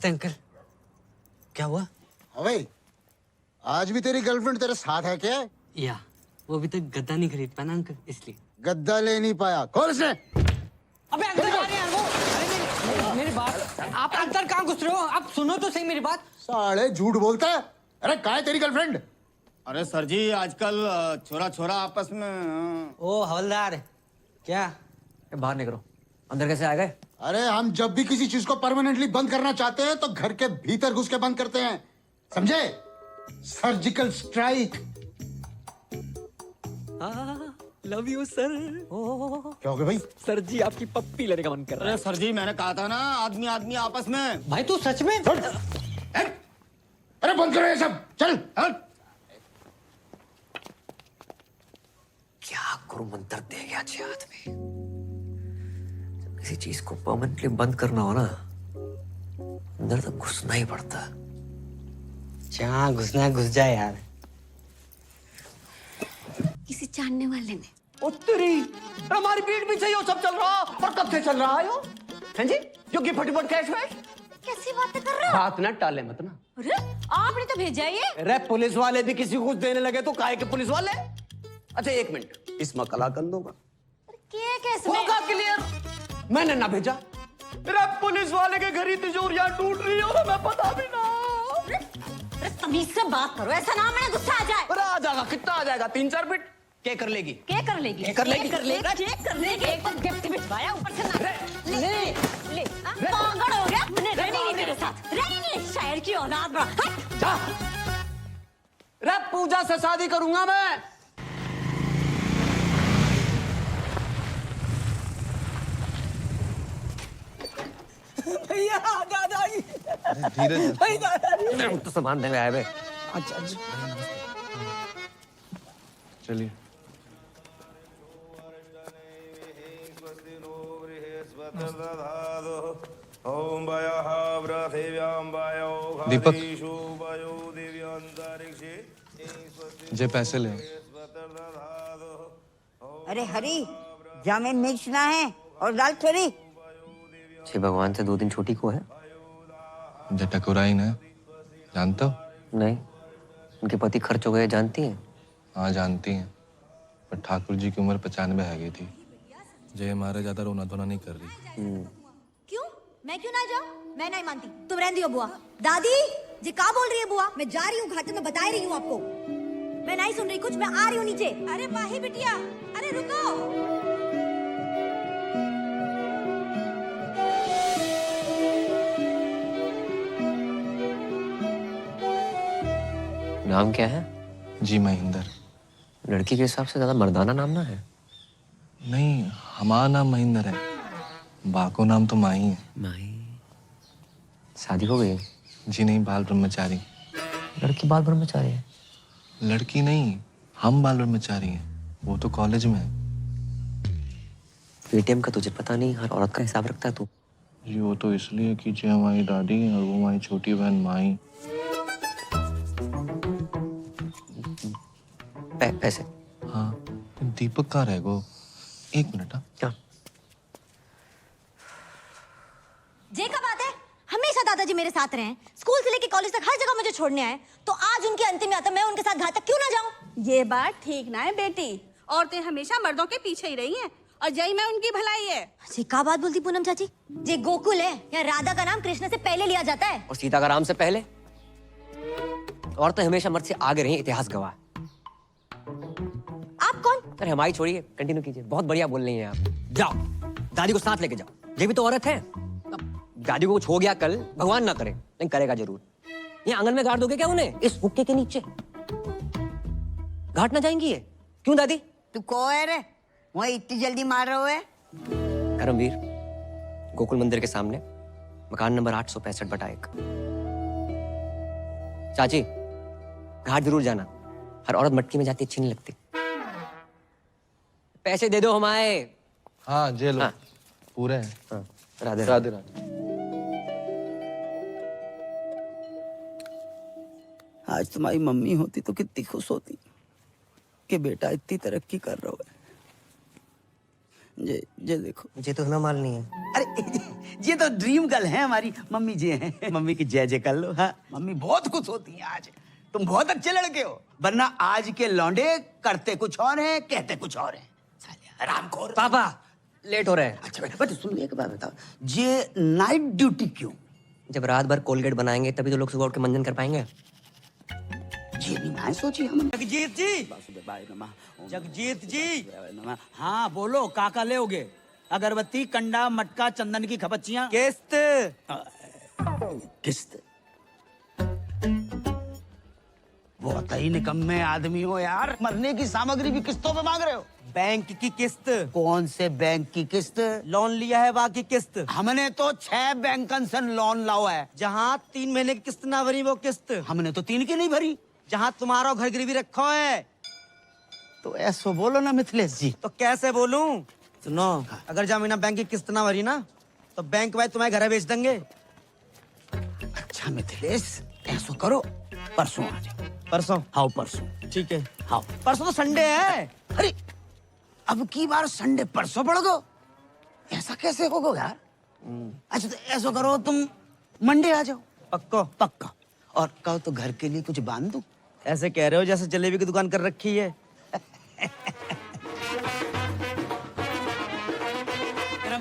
नमस्ते अंकल। क्या हुआ? भाई, आज भी तेरी गर्लफ्रेंड तेरे साथ है क्या? या वो अभी तक गद्दा नहीं खरीद पाया ना अंकल, इसलिए। गद्दा ले नहीं पाया, खोल इसे। अबे अंदर जा रहे हैं यार वो। अरे मेरी बात, आप अंदर कहाँ घुस रहे हो? आप सुनो तो सही मेरी बात। साले झूठ बोलता है। अरे कहाँ है तेरी गर्लफ्रेंड? अरे सर जी, आजकल छोरा छोरा आपस में। ओ हवलदार, क्या बाहर निकलो। अंदर कैसे आ गए? अरे हम जब भी किसी चीज को परमानेंटली बंद करना चाहते हैं तो घर के भीतर घुस के बंद करते हैं, समझे? Surgical strike. Love you sir. क्या हो गया भाई? सर जी आपकी पप्पी लेने का मन कर रहा है। अरे सर जी, मैंने कहा था ना, आदमी आदमी आपस में। भाई तू सच में? अरे बंद करो ये सब, चल हट। क्या गुरु मंत्र दे गया छे हाथ में। जब किसी चीज को परमानेंटली बंद करना हो ना, अंदर तक घुसना ही पड़ता। जहाँ घुसना घुस जाए यार। किसी जानने वाले ने। उत्तरी हमारी पीठ पीछे ये सब चल रहा, और कब से चल रहा है यो? हैं जी? जो कि फटाफट कैश वैश। कैसी बातें कर रहे हो? बात ना टाले मत ना। अरे आपने तो भेजा ये। अरे पुलिस वाले भी किसी को कुछ देने लगे तो काहे के पुलिस वाले? अच्छा एक मिनट, इसमें कला कर दूंगा। क्या कैसे? होगा क्लियर। मैंने ना भेजा। अरे पुलिस वाले के घर ही तिजोरियां टूट रही हो, मैं पता भी ना। अरे तमीज से बात करो, ऐसा ना मैंने गुस्सा आ जाए। अरे आ जाएगा, कितना आ जाएगा? 3-4 बिट क्या कर लेगी? क्या कर लेगी? क्या कर लेगी? क्या कर लेगी? क्या कर लेगी? एक बार गिफ्ट भिजवाया, ऊपर से ना ले पागल हो गया। मैंने रहनी नहीं तेरे साथ, रहनी नहीं। शायर की औलाद बड़ा। जा। रे पूजा से शादी करूंगा मैं। भैया दादाजी। धीरे तो सामान देने आए बे। अच्छा अच्छा। चलिए। दीपक, जे पैसे ले। अरे हरी, जामे मिर्च ना है और दाल थोड़ी। छे भगवान से 2 दिन छोटी को है? जे टकुराइन है, जानते हो? नहीं, उनके पति खर्च हो गए, जानती हैं? हाँ जानती हैं, पर ठाकुर जी की उम्र 95 है गई थी। जे हमारे ज्यादा रोना धोना नहीं कर रही। क्यों? मैं क्यों ना जाऊं? मैं नहीं मानती। तुम रहने दियो बुआ। दादी जी क्या बोल रही है बुआ? मैं जा रही हूँ घाटे में, बता रही हूँ आपको। मैं नहीं सुन रही कुछ, मैं आ रही हूँ नीचे। अरे माही बिटिया, अरे रुको। नाम क्या है? जी महेंद्र। लड़की के हिसाब से ज्यादा मर्दाना नाम ना है। नहीं, हमारा नाम महेंद्र है, बाको नाम तो माही है। माही। शादी हो गई? जी नहीं, बाल ब्रह्मचारी। लड़की बाल ब्रह्मचारी है? लड़की नहीं, हम बाल ब्रह्मचारी हैं, वो तो कॉलेज में है। पेटीएम का तुझे पता नहीं, हर औरत का हिसाब रखता है तू। जी वो तो इसलिए कि जो हमारी दादी है और वो हमारी छोटी बहन माही। पैसे? हाँ, तो दीपक कहाँ रह गो? 1 मिनट। हाँ क्या? जे का बात है, हमेशा दादाजी मेरे साथ रहे। स्कूल से लेके कॉलेज तक हर जगह मुझे छोड़ने आए, तो आज उनकी अंतिम यात्रा मैं उनके साथ घाट तक क्यों ना जाऊं? ये बात ठीक ना है बेटी। औरतें हमेशा मर्दों के पीछे ही रही हैं और जय में उनकी भलाई है। जी का बात बोलती पूनम चाची? जे गोकुल है या राधा का नाम कृष्ण से पहले लिया जाता है? और सीता का राम से पहले? औरतें हमेशा मर्द से आगे रही, इतिहास गवाह। आप कौन? अरे हमारी छोड़िए, कंटिन्यू कीजिए। बहुत बढ़िया बोल रही हैं आप। जाओ, दादी को साथ लेके जाओ। ये भी तो औरत है। दादी को कुछ हो गया कल, भगवान ना करे, नहीं करेगा जरूर, ये आंगन में गाड़ दोगे क्या उन्हें, इस हुक्के के नीचे? घाट ना जाएंगी ये? क्यों दादी? तू को है रे? वही इतनी जल्दी मार रहे हो है? करमवीर, गोकुल मंदिर के सामने, मकान नंबर 865/1। चाची, घाट जरूर जाना। हर औरत मटकी में जाती अच्छी नहीं लगती। पैसे दे दो हमारे। हाँ जे लो। हाँ। पूरे हैं। हाँ, राधे राधे राधे। आज तुम्हारी मम्मी होती तो कितनी खुश होती कि बेटा इतनी तरक्की कर रहा है। जे देखो, मुझे तो ना मालनी है। अरे ये तो ड्रीम गर्ल है हमारी मम्मी जी हैं। मम्मी की जय जय कर लो। हाँ मम्मी बहुत खुश होती हैं आज। तुम बहुत अच्छे लड़के हो, वरना आज के लौंडे करते कुछ और हैं, कहते कुछ और हैं। साले हरामखोर। पापा लेट हो रहे हैं। अच्छा बेटा, बट सुन एक बात बताओ, ये नाइट ड्यूटी क्यों? जब रात भर कोलगेट बनाएंगे तभी तो लोग सुबह उठ के मंजन कर पाएंगे। ये भी मैं सोची हम। जगजीत जी, वासुदेवाय नमः। जगजीत जी, नमः। हाँ बोलो, काका ले होगे? अगरबत्ती, कंडा, मटका, चंदन की खपच्चियां, किस्त। किस्त। बहुत ही निकम्मे आदमी हो यार, मरने की सामग्री भी किस्तों पे मांग रहे हो। बैंक की किस्त। कौन से बैंक की किस्त? लोन लिया है बाकी किस्त। हमने तो 6 बैंकन से लोन लाओ है। जहाँ 3 महीने की किस्त ना भरी वो किस्त। हमने तो 3 की नहीं भरी। जहाँ तुम्हारा घर गिरवी रखा है। तो ऐसो बोलो ना मिथिलेश जी। तो कैसे बोलूं? सुनो, अगर जमीना बैंक की किस्त ना भरी ना तो बैंक भाई तुम्हारे घर बेच देंगे। अच्छा मिथिलेश, ऐसो करो, परसों आ जाओ। परसों? हाँ परसों। ठीक है। हाँ परसों तो संडे है। अरे अब की बार संडे परसों पड़ गो, ऐसा कैसे होगा यार? अच्छा तो ऐसा करो, तुम मंडे आ जाओ। पक्को? पक्का। और कहो तो घर के लिए कुछ बांध दूं? ऐसे कह रहे हो जैसे जलेबी की दुकान कर रखी है।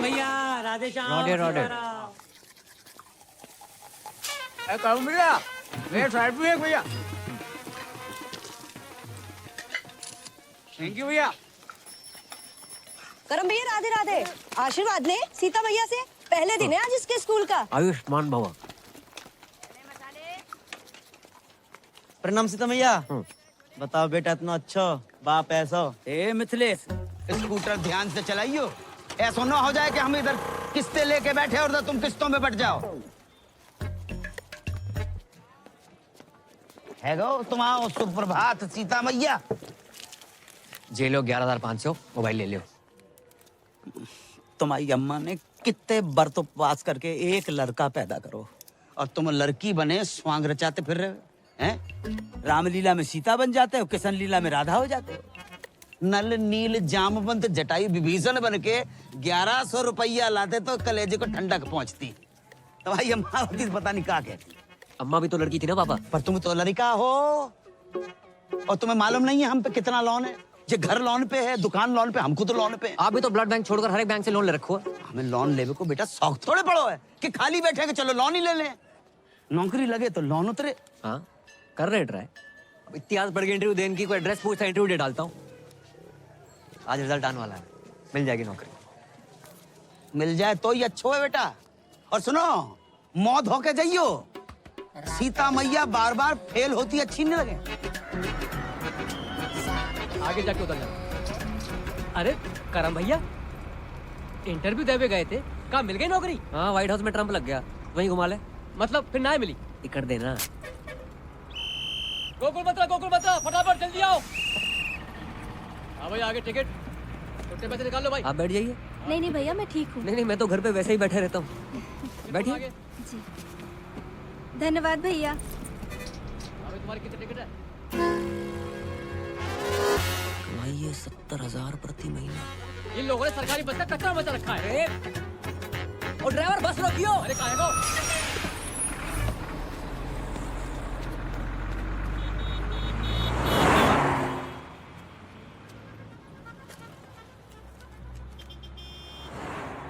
भैया राधे श्याम। रोडे रोडे। भैया मेरे साइड भी है भैया। थैंक यू भैया। करम भैया राधे राधे। आशीर्वाद ले सीता मैया से, पहले दिन है आज इसके स्कूल का। आयुष्मान भवा। प्रणाम सीता मैया। बताओ बेटा, इतना अच्छा बाप ऐसा। ए मिथिलेश, स्कूटर ध्यान से चलाइयो, ऐसा ना हो जाए कि हम इधर किस्तें लेके बैठे और उधर तुम किस्तों में बट जाओ। है गो तुम आओ। सुप्रभात सीता मैया। जे लो 11,500 मोबाइल ले लियो। तुम्हारी अम्मा ने कितने व्रत उपवास करके एक लड़का पैदा करो और तुम लड़की बने स्वांग रचाते फिर रहे हो हैं? रामलीला में सीता बन जाते हो, किशन लीला में राधा हो जाते हो। नल नील जामवंत जटायु विभीषण बन के 1100 रुपया लाते तो कलेजे को ठंडक पहुंचती। तुम्हारी अम्मा होती तो पता नहीं क्या कहती। अम्मा भी तो लड़की थी ना पापा। पर तुम तो लड़का हो और तुम्हें मालूम नहीं है हम पे कितना लोन है। ये घर लोन पे है, दुकान लोन पे, हमको तो लोन पे है। आप भी तो ब्लड बैंक छोड़कर हर एक बैंक से लोन ले रखो है। हमें लोन लेवे को बेटा शौक थोड़े पड़ो है कि खाली बैठे के चलो लोन ही ले लें। नौकरी लगे तो लोन उतरे। हाँ कर रहे ट्राई। अब इतिहास पढ़ के इंटरव्यू देने की कोई एड्रेस पूछता इंटरव्यू दे डालता हूँ। आज रिजल्ट आने वाला है, मिल जाएगी नौकरी। मिल जाए तो ही अच्छा है बेटा। और सुनो, मौत होके जाइयो। सीता मैया बार बार फेल होती अच्छी नहीं लगे। आगे जाके उतर जाना। अरे करम भैया, इंटरव्यू देवे गए थे, कहाँ मिल गई नौकरी? हाँ व्हाइट हाउस में ट्रम्प लग गया, वहीं घुमा ले। मतलब फिर ना मिली? टिकट देना। गोकुल बता फटाफट जल्दी आओ। हाँ भाई आगे टिकट, छोटे पैसे निकाल लो भाई। आप बैठ जाइए। नहीं नहीं भैया मैं ठीक हूँ। नहीं मैं तो घर पे वैसे ही बैठे रहता हूँ। बैठिए। जी धन्यवाद भैया। अभी तुम्हारी कितनी टिकट है? कमाइए 70,000 प्रति महीना। इन लोगों ने सरकारी बस का कचरा मचा रखा है। और ड्राइवर बस रोकियो। अरे कहाँ है वो?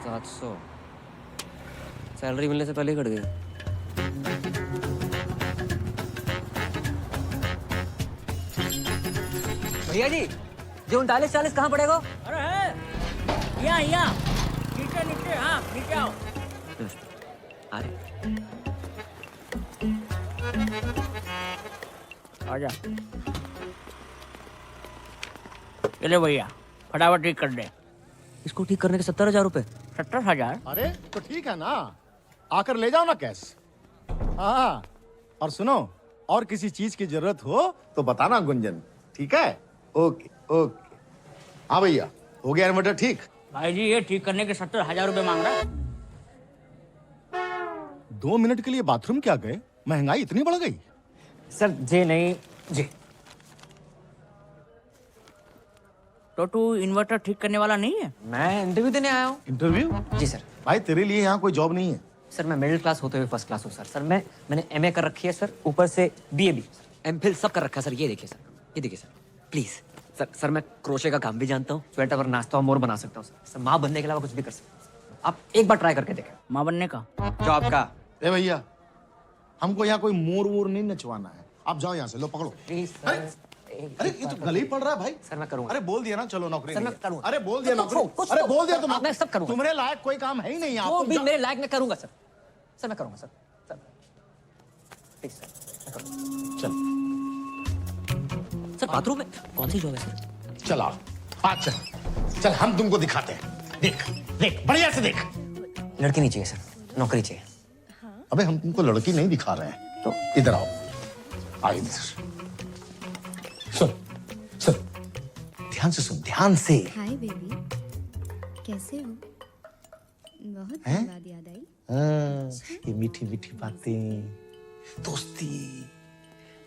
$700 सैलरी मिलने से पहले ही कट गई। भैया जी, जो 39-40 कहाँ पड़ेगा? अरे है यहाँ नीचे नीचे। हाँ नीचे आओ। अरे आजा। चले भैया फटाफट ठीक कर दे। इसको ठीक करने के 70,000 रुपए। 70,000? अरे तो ठीक है ना, आकर ले जाओ ना कैश। हाँ और सुनो, और किसी चीज की जरूरत हो तो बताना गुंजन, ठीक है? Okay okay. हाँ भैया, हो गया इन्वर्टर ठीक? भाई जी ये ठीक करने के 70,000 रुपए मांग रहा है। 2 मिनट के लिए बाथरूम क्या गए? महंगाई इतनी बढ़ गई? सर जी नहीं जी। तो तू इन्वर्टर ठीक करने वाला नहीं है? मैं इंटरव्यू देने आया हूँ। इंटरव्यू? जी सर। भाई तेरे लिए यहाँ कोई जॉब नहीं है। सर मैं मिडिल क्लास होते हुए फर्स्ट क्लास हूँ सर। सर मैंने एमए कर रखी है सर, ऊपर से बीए भी, एमफिल सब कर रखा है सर। ये देखिए सर, ये देखिए सर, प्लीज सर। सर मैं क्रोशे का काम भी जानता हूँ, स्वेटर और नाश्ता और मोर बना सकता हूँ सर। माँ बनने के अलावा कुछ भी कर सकता हूँ। आप एक बार ट्राई करके देखें। माँ बनने का? जॉब का। ए भैया, हमको यहाँ कोई मोर वोर नहीं नचवाना है। आप जाओ यहाँ से, लो पकड़ो। Please sir. अरे ये तो गले ही पड़ रहा है भाई। सर मैं करूँगा। अरे बोल दिया ना, चलो नौकरी सर, नहीं मैं है। करूँगा। अरे बोल दिया तो नौकरी। कुछ अरे तो- बोल दिया तुम। मैं सब करूँगा। तुम्हारे लायक कोई काम है ही नहीं। वो भी मेरे लायक मैं करूँगा सर। सर मैं करूँगा सर। सर प्लीज सर मैं करूँगा। चल सर बाथरूम में कौन सी जॉब है सर? चल आओ, आज चल चल, हम तुमको दिखाते हैं। देख देख, बढ़िया से देख। लड़की नहीं चाहिए सर, नौकरी चाहिए। अबे हम तुमको लड़की नहीं दिखा रहे हैं, तो इधर आओ। आओ इधर। सुन सुन, ध्यान से सुन, ध्यान से। हाय बेबी, कैसे हो? बहुत हैं? बाद याद आई। हाँ, ये मीठी मीठी बातें, दोस्ती,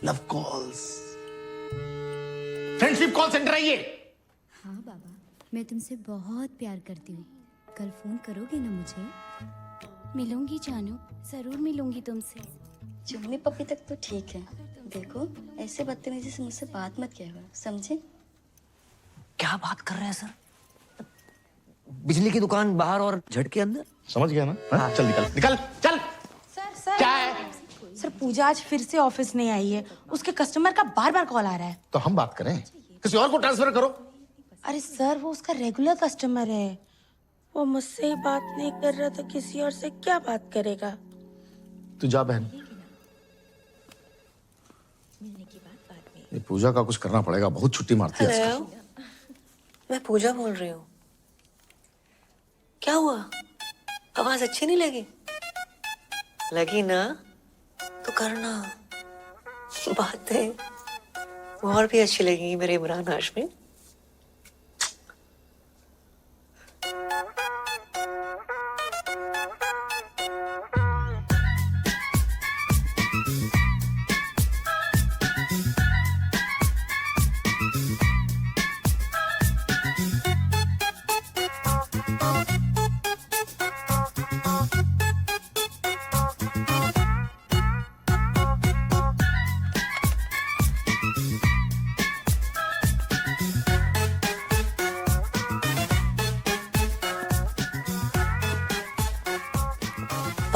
love calls, friendship call centre है ये। हाँ बाबा, मैं तुमसे बहुत प्यार करती हूँ। कल फोन करोगे ना मुझे? मिलूंगी जानू, जरूर मिलूंगी तुमसे। चुम्मी पप्पी तक तो ठीक है, देखो ऐसे बदतमीजी से मुझसे बात मत किया करो, समझे? क्या बात कर रहे हैं सर? बिजली की दुकान बाहर और झटके अंदर। समझ गया ना? हाँ? चल निकल निकल चल। सर क्या है? सर पूजा आज फिर से ऑफिस नहीं आई है, उसके कस्टमर का बार बार कॉल आ रहा है। तो हम बात करें, किसी और को ट्रांसफर करो। अरे सर वो उसका रेगुलर कस्टमर है, वो मुझसे ही बात नहीं कर रहा तो किसी और से क्या बात करेगा? तू जा बहन, ये पूजा का कुछ करना पड़ेगा, बहुत छुट्टी मारती है आजकल। मैं पूजा बोल रही हूँ। क्या हुआ? आवाज अच्छी नहीं लगी? लगी ना तो करना। बातें और भी अच्छी लगेंगी मेरे Imran Hashmi.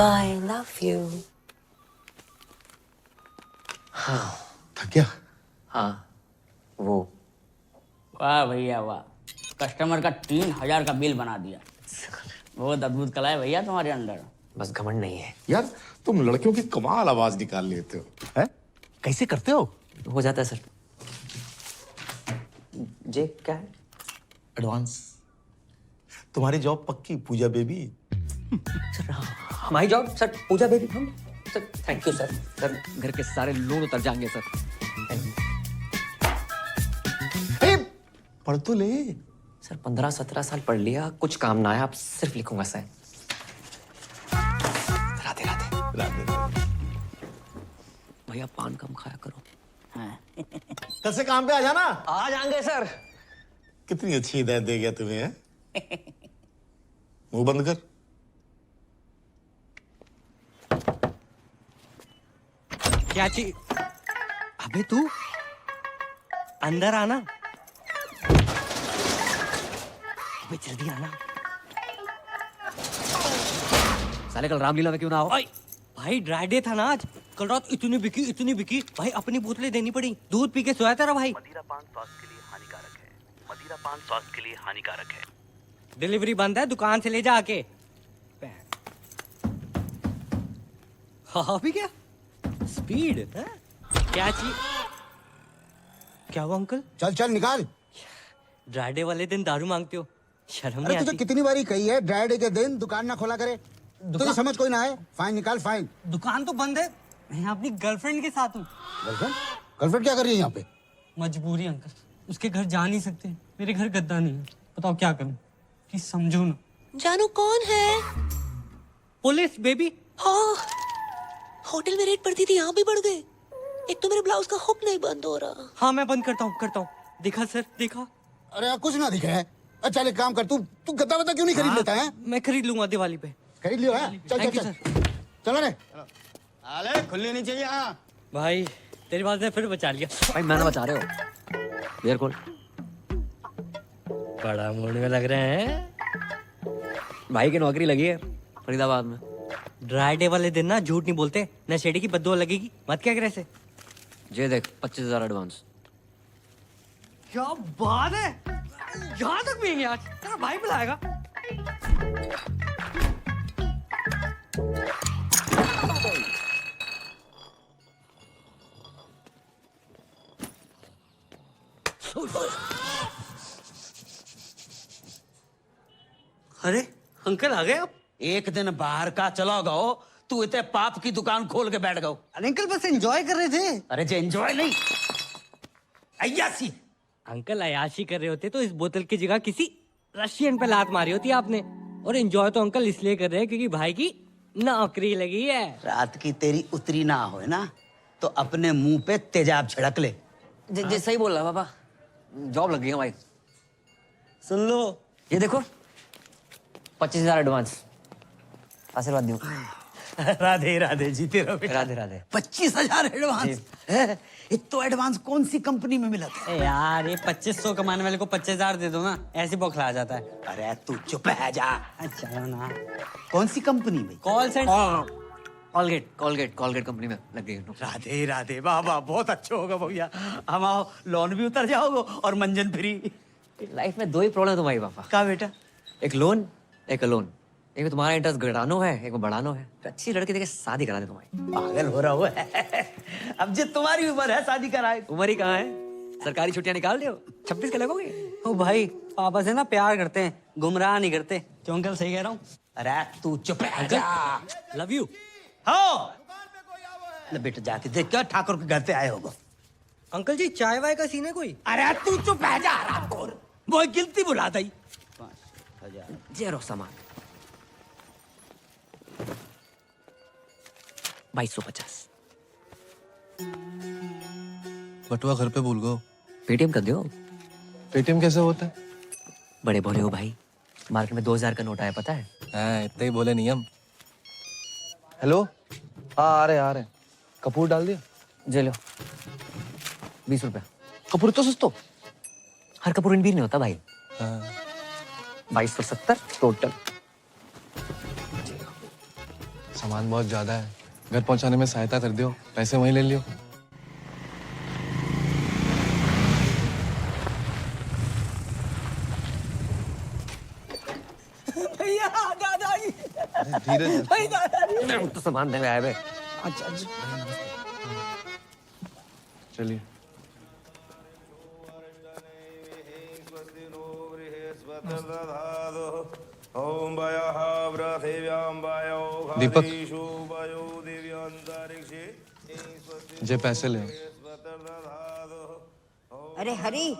I love you. थक गया? हाँ वो। वाह भैया वाह, कस्टमर का 3000 का बिल बना दिया। बहुत अद्भुत कला है भैया तुम्हारे अंदर। बस घमंड नहीं है। यार तुम लड़कियों की कमाल आवाज निकाल लेते हो, हैं? कैसे करते हो? हो जाता है सर। जे क्या है? एडवांस। तुम्हारी जॉब पक्की पूजा बेबी। सर हमारी जॉब सर पूजा बेबी। हम sir thank you sir. Sir घर के सारे लोन उतर जाएंगे सर। पढ़ तो ले। सर 15-17 साल पढ़ लिया, कुछ काम ना आया, आप सिर्फ लिखूंगा सर। राधे राधे। राधे। भैया पान कम खाया करो। कल से काम पे आ जाना। आ जाएंगे सर। कितनी अच्छी हिदायत दे गया तुम्हें, हैं? मुंह बंद कर। क्या चीज? अबे तू अंदर आना। अबे जल्दी आना। साले कल रामलीला में क्यों ना हो? भाई ड्राई डे था ना आज। कल रात इतनी बिकी भाई, अपनी बोतलें देनी पड़ी। दूध पी के सोया था भाई। मदिरा पान स्वास्थ्य के लिए हानिकारक है। मदिरा पान स्वास्थ्य के लिए हानिकारक है। डिलीवरी बंद है, दुकान से ले जा आके। हाँ भी क्या स्पीड है? क्या चीज? क्या हुआ अंकल? चल चल निकाल। ड्राई डे वाले दिन दारू मांगते हो, शर्म अरे नहीं तुझे आती? कितनी बारी कही है ड्राई डे के दिन दुकान ना खोला करे। तुझे समझ कोई ना है। फाइन निकाल फाइन। दुकान तो बंद है, मैं अपनी गर्लफ्रेंड के साथ हूँ। गर्लफ्रेंड? गर्लफ्रेंड क्या कर रही है यहाँ पे? मजबूरी अंकल, उसके घर जा नहीं सकते। मेरे घर गद्दा नहीं है, बताओ क्या करूं? प्लीज समझो ना। जानू कौन है? Police baby. हाँ, होटल में रेड पड़ती थी, यहाँ भी बढ़ गए। एक तो मेरे ब्लाउज का हुक नहीं बंद हो रहा। हाँ मैं बंद करता हूँ। देखा सर, देखा? अरे कुछ ना दिखे है। अच्छा एक काम कर, तू गद्दा वद्दा क्यों नहीं खरीद लेता है? मैं खरीद लूंगा दिवाली पे। खरीद लियो है? चल Thank चल you, चल चलो रे। अरे खुलनी नहीं चाहिए हाँ। भाई तेरी बात ने फिर बचा लिया। भाई मैंने बचा रहे हो। बियर कौन? बड़ा मूड में लग रहे हैं। भाई की नौकरी लगी है फरीदाबाद में। ड्राई डे वाले दिन ना झूठ नहीं बोलते, नशेड़ी की बददुआ लगेगी। मत क्या करे से। ये देख 25,000 एडवांस। क्या बात है, यहाँ तक भी आज तेरा भाई बुलाएगा। अरे अंकल आ गए आप। एक दिन बाहर का चला गओ, तू इतने पाप की दुकान खोल के बैठ गओ। अरे अंकल बस एंजॉय कर रहे थे। अरे जे एंजॉय नहीं, अय्यासी। अंकल अयाशी कर रहे होते तो इस बोतल की जगह किसी रशियन पे लात मारी होती आपने। और एंजॉय तो अंकल इसलिए कर रहे हैं क्योंकि भाई की नौकरी लगी है। रात की तेरी उतरी ना हो ना तो अपने मुंह पे तेजाब छिड़क ले। जे सही बोल रहा पापा, जॉब लग गई है भाई। सुन लो, ये देखो 25,000 एडवांस। आशीर्वाद दो। राधे राधे, जीते रहो बेटा। राधे राधे। 25,000 एडवांस? इतना एडवांस कौन सी कंपनी में मिला था? यार ये 2500 कमाने वाले को 25,000 दे दो ना, ऐसे बौखला जाता है। अरे तू चुप है जा। अच्छा ना, कौन सी कंपनी में? Call centre. कॉलगेट कंपनी में लग गई। राधे राधे, वाह वाह, बहुत अच्छा होगा भैया। हम आओ, लोन भी उतर जाओगे और मंजन फ्री। लाइफ में दो ही प्रॉब्लम है तुम्हारी पापा। क्या बेटा? एक लोन, एक अलोन। एक में तुम्हारा इंटरेस्ट घटानो है, एक में बढ़ानो है। तो अच्छी लड़की देके शादी करा दे तुम्हारी। पागल हो रहा हुआ है। अब जो तुम्हारी उम्र है शादी कराए। उम्र ही कहाँ है, सरकारी छुट्टियां निकाल दो। 26 के लगोगे। ओ भाई पापा से ना प्यार करते हैं, गुमराह नहीं करते। क्यों अंकल सही कह रहा हूँ? अरे तू चुप है जा। Love you. हाँ ले बेटा, जाके देख क्या ठाकुर के घर पे आए होगा। अंकल जी चाय वाय का सीन है कोई? अरे तू चुप है जा रामखोर, वो गिनती बुला दी। 5,000 जेरो सामान 2250। बटुआ घर पे भूल गो। पेटीएम कर दो। पेटीएम कैसे होता है? बड़े भोले हो भाई, मार्केट में 2000 का नोट आया पता है? हाँ इतने ही बोले नियम। हेलो, हाँ आ रहे। कपूर डाल दिया? जे लो 20 रुपया। कपूर तो सस्तो। हर कपूर इन भी नहीं होता भाई। हाँ 2270 टोटल। सामान बहुत ज्यादा है, घर पहुंचाने में सहायता कर दियो, पैसे वहीं ले लियो। भैया दादाजी, धीरे भाई दादाजी। तो सामान देने आए बे। अच्छा चलिए। दीपक जे पैसे ले। अरे हरी,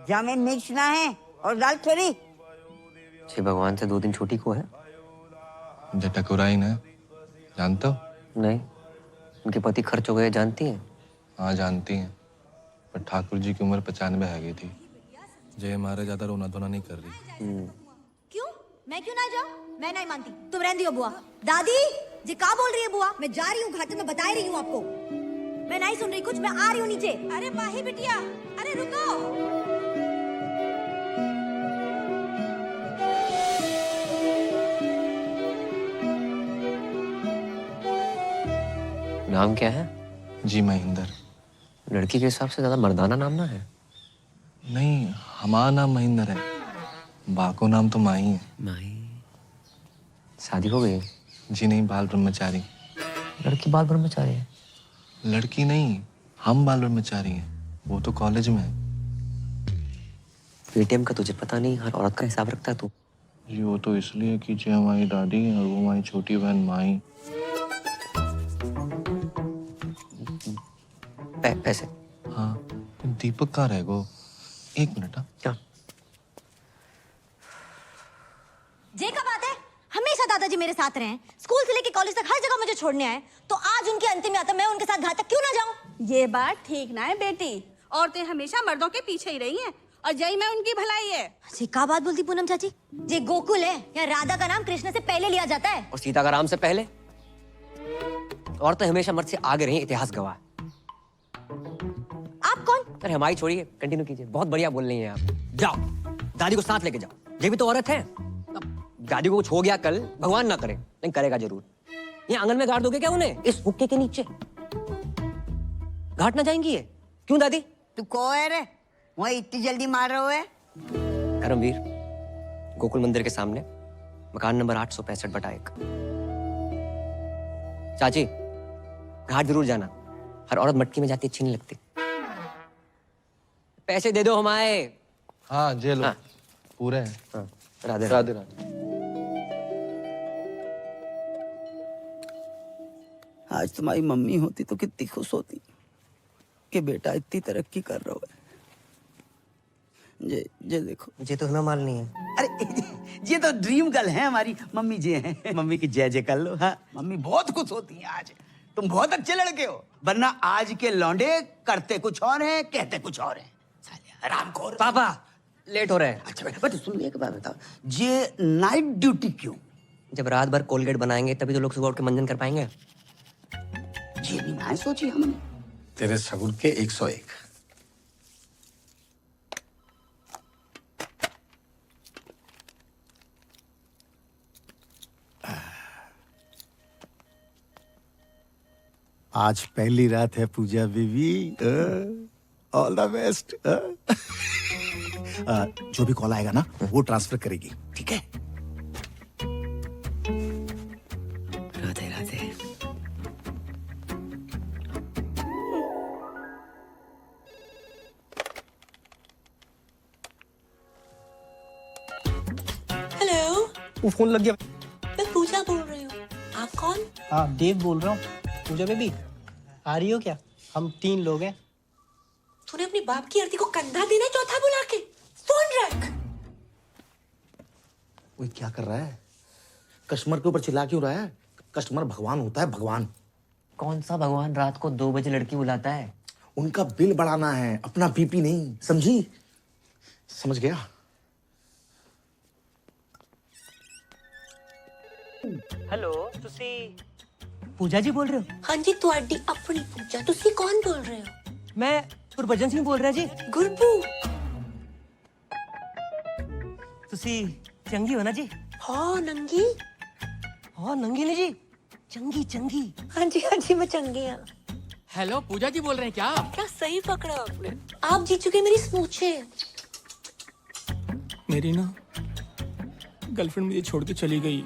जामे मिर्चना है और दाल थोड़ी। श्री भगवान से 2 दिन छोटी को है। जे टकुराई ना, जानते हो? नहीं, उनके पति खर्च हो गए जानती हैं? हाँ जानती हैं, पर ठाकुर जी की उम्र 95 है गई थी। जे हमारे ज्यादा रोना धोना नहीं कर रही। क्यों? मैं क्यों ना जाऊं? मैं नहीं मानती, तुम रहने दियो बुआ। दादी जी क्या बोल रही है बुआ? मैं जा रही हूँ घाटे में, बता रही हूँ आपको। मैं नहीं सुन रही कुछ, मैं आ रही हूँ नीचे। अरे माही बिटिया, अरे रुको। नाम क्या है? जी महेंद्र। लड़की के हिसाब से ज्यादा मर्दाना नाम ना है। नहीं, हमारा नाम महेंद्र है, बाको नाम तो माही है। माही? शादी हो गई? जी नहीं, बाल ब्रह्मचारी। लड़की बाल ब्रह्मचारी है? लड़की नहीं, हम बाल ब्रह्मचारी हैं, वो तो कॉलेज में है। पेटीएम का तुझे पता नहीं, हर औरत का हिसाब रखता है तू। जी वो तो इसलिए कि जो हमारी दादी और वो हमारी छोटी बहन माही। पैसे? हाँ, दीपक कहाँ रह गो? 1 मिनट। हाँ क्या? जे का बात है, हमेशा दादाजी मेरे साथ रहे हैं, स्कूल से लेके कॉलेज तक हर जगह मुझे छोड़ने आए, तो आज उनकी अंतिम यात्रा मैं उनके साथ घाट तक क्यों ना जाऊं? ये बात ठीक ना है बेटी, औरतें हमेशा मर्दों के पीछे ही रही हैं और जय में उनकी भलाई है। जी का बात बोलती पूनम चाची, ये गोकुल है या राधा का नाम कृष्ण से पहले लिया जाता है? और सीता का राम से पहले? और तो हमेशा मर्द से आगे रही, इतिहास गवाह। आप कौन? अरे हमारी छोड़िए, कंटिन्यू कीजिए। बहुत बढ़िया बोल रही हैं आप। जाओ, दादी को साथ लेके जाओ। ये भी तो औरत है। दादी को कुछ हो गया कल, भगवान ना करे, लेकिन करेगा जरूर। ये आंगन में गाड़ दोगे क्या उन्हें, इस हुक्के के नीचे? घाट ना जाएंगी ये? क्यों दादी? तू कौन है रे? वहाँ इतनी जल्दी मार रहे है? धर्मवीर, गोकुल मंदिर के सामने मकान नंबर 865/1। चाची, घाट जरूर जाना। हर औरत मटकी में जाती अच्छी नहीं लगती। पैसे दे दो हमारे। हाँ जे लो। हाँ। पूरे हैं। हाँ, राधे राधे राधे। आज तुम्हारी मम्मी होती तो कितनी खुश होती कि बेटा इतनी तरक्की कर रहा है। ये देखो, मुझे तो हमें मालूम नहीं है। अरे ये तो ड्रीम गर्ल है हमारी मम्मी जी हैं। मम्मी की जय जय कर लो। हाँ, मम्मी बहुत खुश होती हैं आज। तुम बहुत अच्छे लड़के हो, वरना आज के लौंडे करते कुछ और हैं, कहते कुछ और हैं। साले हरामखोर। पापा लेट हो रहा है। अच्छा बेटा, सुन एक बात बताओ, ये नाइट ड्यूटी क्यों? जब रात भर कोलगेट बनाएंगे तभी तो लोग सुबह उठ के मंजन कर पाएंगे। ये भी ना सोची हमने। तेरे सगुन के 101। आज पहली रात है पूजा बीबी। All the best. जो भी कॉल आएगा ना वो ट्रांसफर करेगी, ठीक है? राधे राधे। हेलो, वो फोन लग गया। मैं पूजा बोल रही हूँ। आप कौन? हाँ देव बोल रहा हूँ। पूजा बेबी आ रही हो क्या? हम 3 लोग हैं। तूने अपनी बाप की आरती को कंधा देना है चौथा बुला के? फोन रख। वो क्या कर रहा है? कस्टमर के ऊपर चिल्ला क्यों रहा है? कस्टमर भगवान होता है, भगवान। कौन सा भगवान रात को 2 बजे लड़की बुलाता है? उनका बिल बढ़ाना है, अपना बीपी नहीं, समझी? समझ गया? हेलो, तुसी पूजा जी बोल रहे हो? हाँ जी, ਤੁਹਾਡੀ अपनी पूजा। तुसी कौन बोल रहे हो? मैं गुरबचन सिंह बोल रहा जी। गुरपू। तुसी चंगी हो ना जी? हाँ नंगी। हाँ नंगी नहीं जी, चंगी चंगी। हाँ जी मैं चंगी हूँ। हेलो, पूजा जी बोल रहे हैं क्या? क्या सही पकड़ा आपने। आप जीत चुके मेरी स्मूचे। मेरी ना गर्लफ्रेंड मुझे छोड़ के चली गई।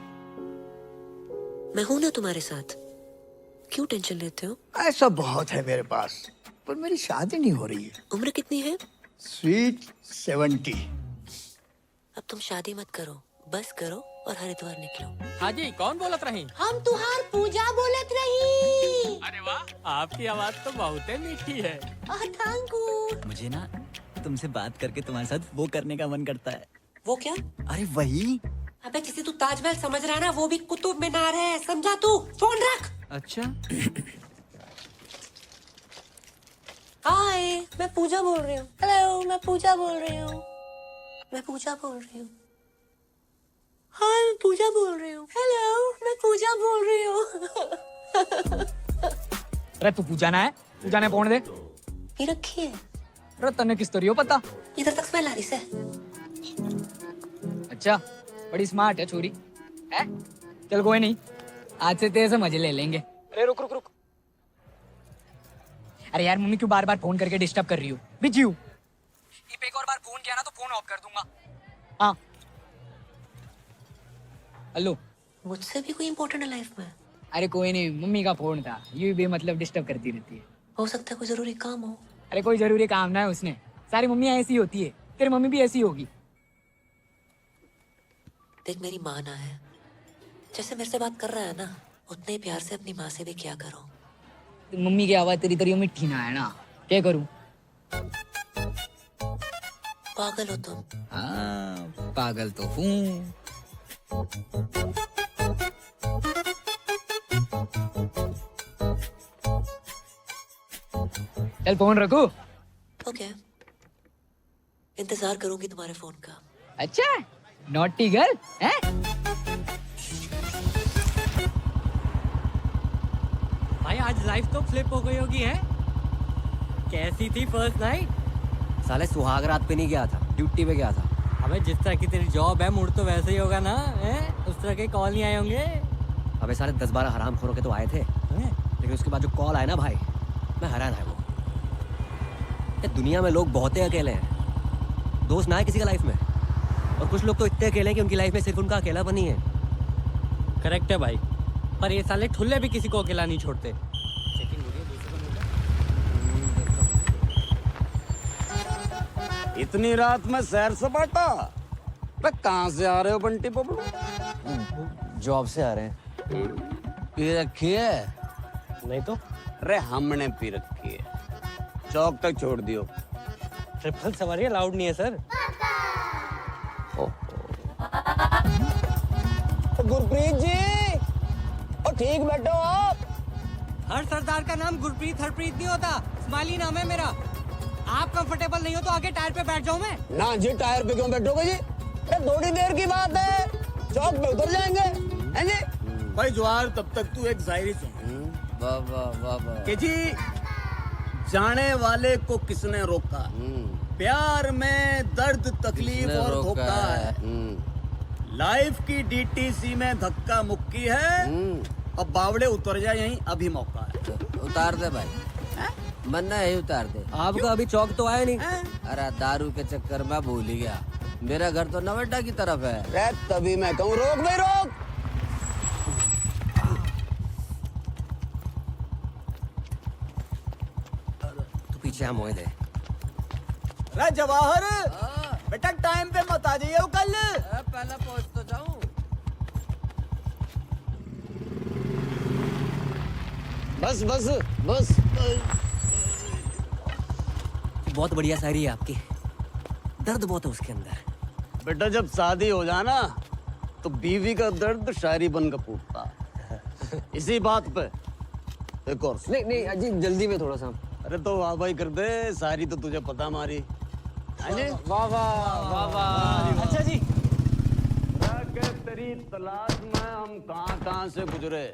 मैं हूं ना तुम्हारे साथ, क्यों टेंशन लेते हो? ऐसा बहुत है मेरे पास, पर मेरी शादी नहीं हो रही है। उम्र कितनी है? स्वीट 70। अब तुम शादी मत करो, बस करो और हरिद्वार निकलो। हाँ जी, कौन बोलत रही? हम तुहार पूजा बोलत रही। अरे वाह, आपकी आवाज तो बहुत ही मीठी है। Thank you. मुझे ना तुमसे बात करके तुम्हारे साथ वो करने का मन करता है। वो क्या? अरे वही। अबे जिसे तू ताजमहल समझ रहा है ना, वो भी कुतुब मीनार है, समझा तू? फोन रख। अच्छा। हाय, मैं पूजा बोल रही हूँ। हेलो, मैं पूजा बोल रही हूँ। मैं पूजा बोल रही हूँ। हाय, मैं पूजा बोल रही हूँ। हेलो, मैं पूजा बोल रही हूँ। अरे तू पूजा ना है, पूजा ने फोन दे। ये रखी है। अरे तने किस तरियो पता? इधर तक स्मेल आ रही से। अच्छा, बड़ी स्मार्ट है छोरी। है? चल कोई नहीं, आज से तेरे से मजे ले लेंगे। अरे रुक रुक रुक। अरे यार, मम्मी क्यों बार बार फोन करके डिस्टर्ब कर रही हो? बिजी हूँ। एक और बार फोन किया ना तो फोन ऑफ कर दूंगा। हाँ। हेलो। मुझसे भी कोई इम्पोर्टेंट है लाइफ में? अरे कोई नहीं, मम्मी का फोन था, ये भी मतलब डिस्टर्ब करती रहती है। हो सकता है कोई जरूरी काम हो। अरे कोई जरूरी काम ना है उसने, सारी मम्मियाँ ऐसी होती है, तेरी मम्मी भी ऐसी होगी। देख, मेरी माँ ना है, जैसे मेरे से बात कर रहा है ना, उतने ही प्यार से अपनी माँ से भी क्या करो। मम्मी की आवाज तेरी तरियो मिठी ना है ना, क्या करूं? पागल हो तुम। हाँ, पागल तो हूँ। चल फोन रखो। ओके। इंतजार करूंगी तुम्हारे फोन का। अच्छा, नॉटी गर्ल है? भाई आज लाइफ तो फ्लिप हो गई होगी है? कैसी थी फर्स्ट नाइट? साले सुहाग रात पे नहीं गया था, ड्यूटी पे गया था। अबे जिस तरह की तेरी जॉब है मूड तो वैसे ही होगा ना, है? उस तरह के कॉल नहीं आए होंगे? अबे साले 10-12 हरामखोरों के तो आए थे, लेकिन उसके बाद जो कॉल आया ना भाई, मैं हैरान है वो। ये दुनिया में लोग बहुत ही अकेले हैं, दोस्त ना है किसी का लाइफ में, और कुछ लोग तो इतने अकेले हैं कि उनकी लाइफ में सिर्फ उनका अकेलापन ही है। करेक्ट है भाई, पर ये साले ठुल्ले भी किसी को अकेला नहीं छोड़ते। इतनी रात में सैर सपाटा? कहाँ से आ रहे हो बंटी बबलू? जॉब से आ रहे हैं। पी रखी है? नहीं तो। अरे हमने पी रखी है, चौक तक छोड़ दियो। ट्रिपल सवारी अलाउड नहीं है सर। गुरप्रीत जी, और ठीक बैठो आप। हर सरदार का नाम गुरप्रीत हरप्रीत नहीं होता, स्माइली नाम है मेरा। आप कंफर्टेबल नहीं हो तो आगे टायर पे बैठ जाऊं मैं? ना जी, टायर पे क्यों बैठोगे जी? अरे थोड़ी देर की बात है, चौक पे उतर जाएंगे, हैं जी? भाई जवाहर, तब तक तू एक शायरी सुन। वाह वाह वाह वाह। कि जी, जाने वाले को किसने रोका, प्यार में दर्द तकलीफ और धोखा है, लाइफ की डीटीसी में धक्का मुक्की है, अब बावड़े उतर जाए यहीं अभी मौका है। उतार दे भाई, मन्ना यही उतार दे। आपका अभी चौक तो आया नहीं। अरे दारू के चक्कर में भूल ही गया, मेरा घर तो नवेटा की तरफ है। अरे तभी मैं कहूँ रोक भाई रोक। तो पीछे हम हुए थे। अरे जवाहर, बेटा टाइम पे मत आ जाइए कल। पहले पहुंच तो जाऊं। बस बस बस। बहुत बढ़िया शायरी है आपकी, दर्द बहुत है उसके अंदर। बेटा जब शादी हो जाना तो बीवी का दर्द शायरी बनकर फूटता। इसी बात पे एक और नहीं नहीं अजी, जल्दी में थोड़ा सा। अरे तो वाह भाई कर दे, शायरी तो तुझे पता हमारी। वाह वाह वाह। अच्छा जी, तेरी तलाश में हम कहां से गुजरे।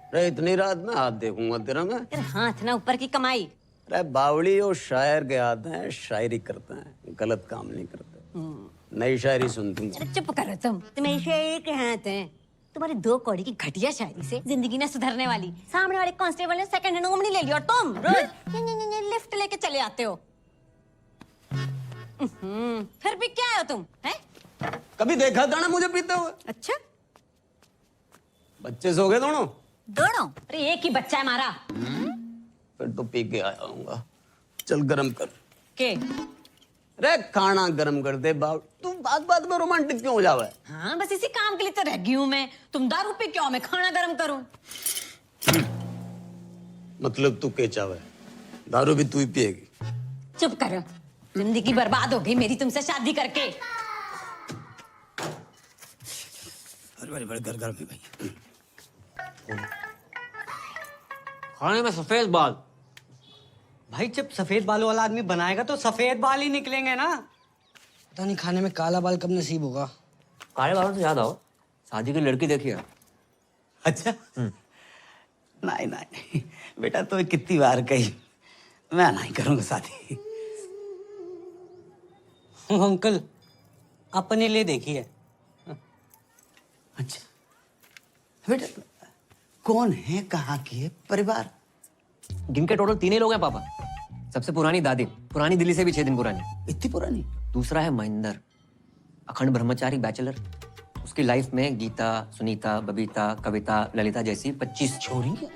अरे इतनी रात में हाथ देखूंगा तेरा मैं? तेरे हाथ ना ऊपर की कमाई। अरे बावड़ी और शायर के हाथ हैं, शायरी करते हैं, गलत काम नहीं करते। नई शायरी सुनती हूँ। चुप करो तुम, तुम्हें शायरी के हाथ हैं। तुम्हारी 2 कौड़ी की घटिया शायरी से जिंदगी ना सुधरने वाली। सामने वाले कांस्टेबल ने सेकंड हैंड ओमनी ले ली और तुम रोज लिफ्ट लेके चले आते हो। फिर भी क्या है तुम, हैं? कभी देखा था ना मुझे पीते हुए? अच्छा, बच्चे सो गए दोनों? दोनों? अरे एक ही बच्चा है हमारा। फिर तो पी के आया हूँगा। चल गरम कर के। अरे खाना गरम कर दे बाब। तू बात बात में रोमांटिक क्यों हो जावे? हाँ बस इसी काम के लिए तो रह गई हूँ मैं। तुम दारू पी क्यों, मैं खाना गरम करूँ? मतलब तू के चावे, दारू भी तू ही पिएगी? चुप करो, जिंदगी बर्बाद हो गई मेरी तुमसे शादी करके। अरे बड़े घर में भाई खाने में सफेद बाल। भाई जब सफेद बालों वाला आदमी बनाएगा तो सफेद बाल ही निकलेंगे ना। पता नहीं खाने में काला बाल कब नसीब होगा। काले बालों से याद आओ, शादी की लड़की देखी है? अच्छा। नहीं नहीं बेटा, तो कितनी बार कही मैं नहीं करूंगा शादी। अंकल अपने लिए देखी है। अच्छा बेटा, कौन है, कहाँ की है, परिवार? गिन के टोटल 3 ही लोग हैं पापा। सबसे पुरानी दादी, पुरानी दिल्ली से भी 6 दिन पुरानी। इतनी पुरानी? दूसरा है महेंद्र, अखंड ब्रह्मचारी बैचलर। उसकी लाइफ में गीता, सुनीता, बबीता, कविता, ललिता जैसी 25 छोरी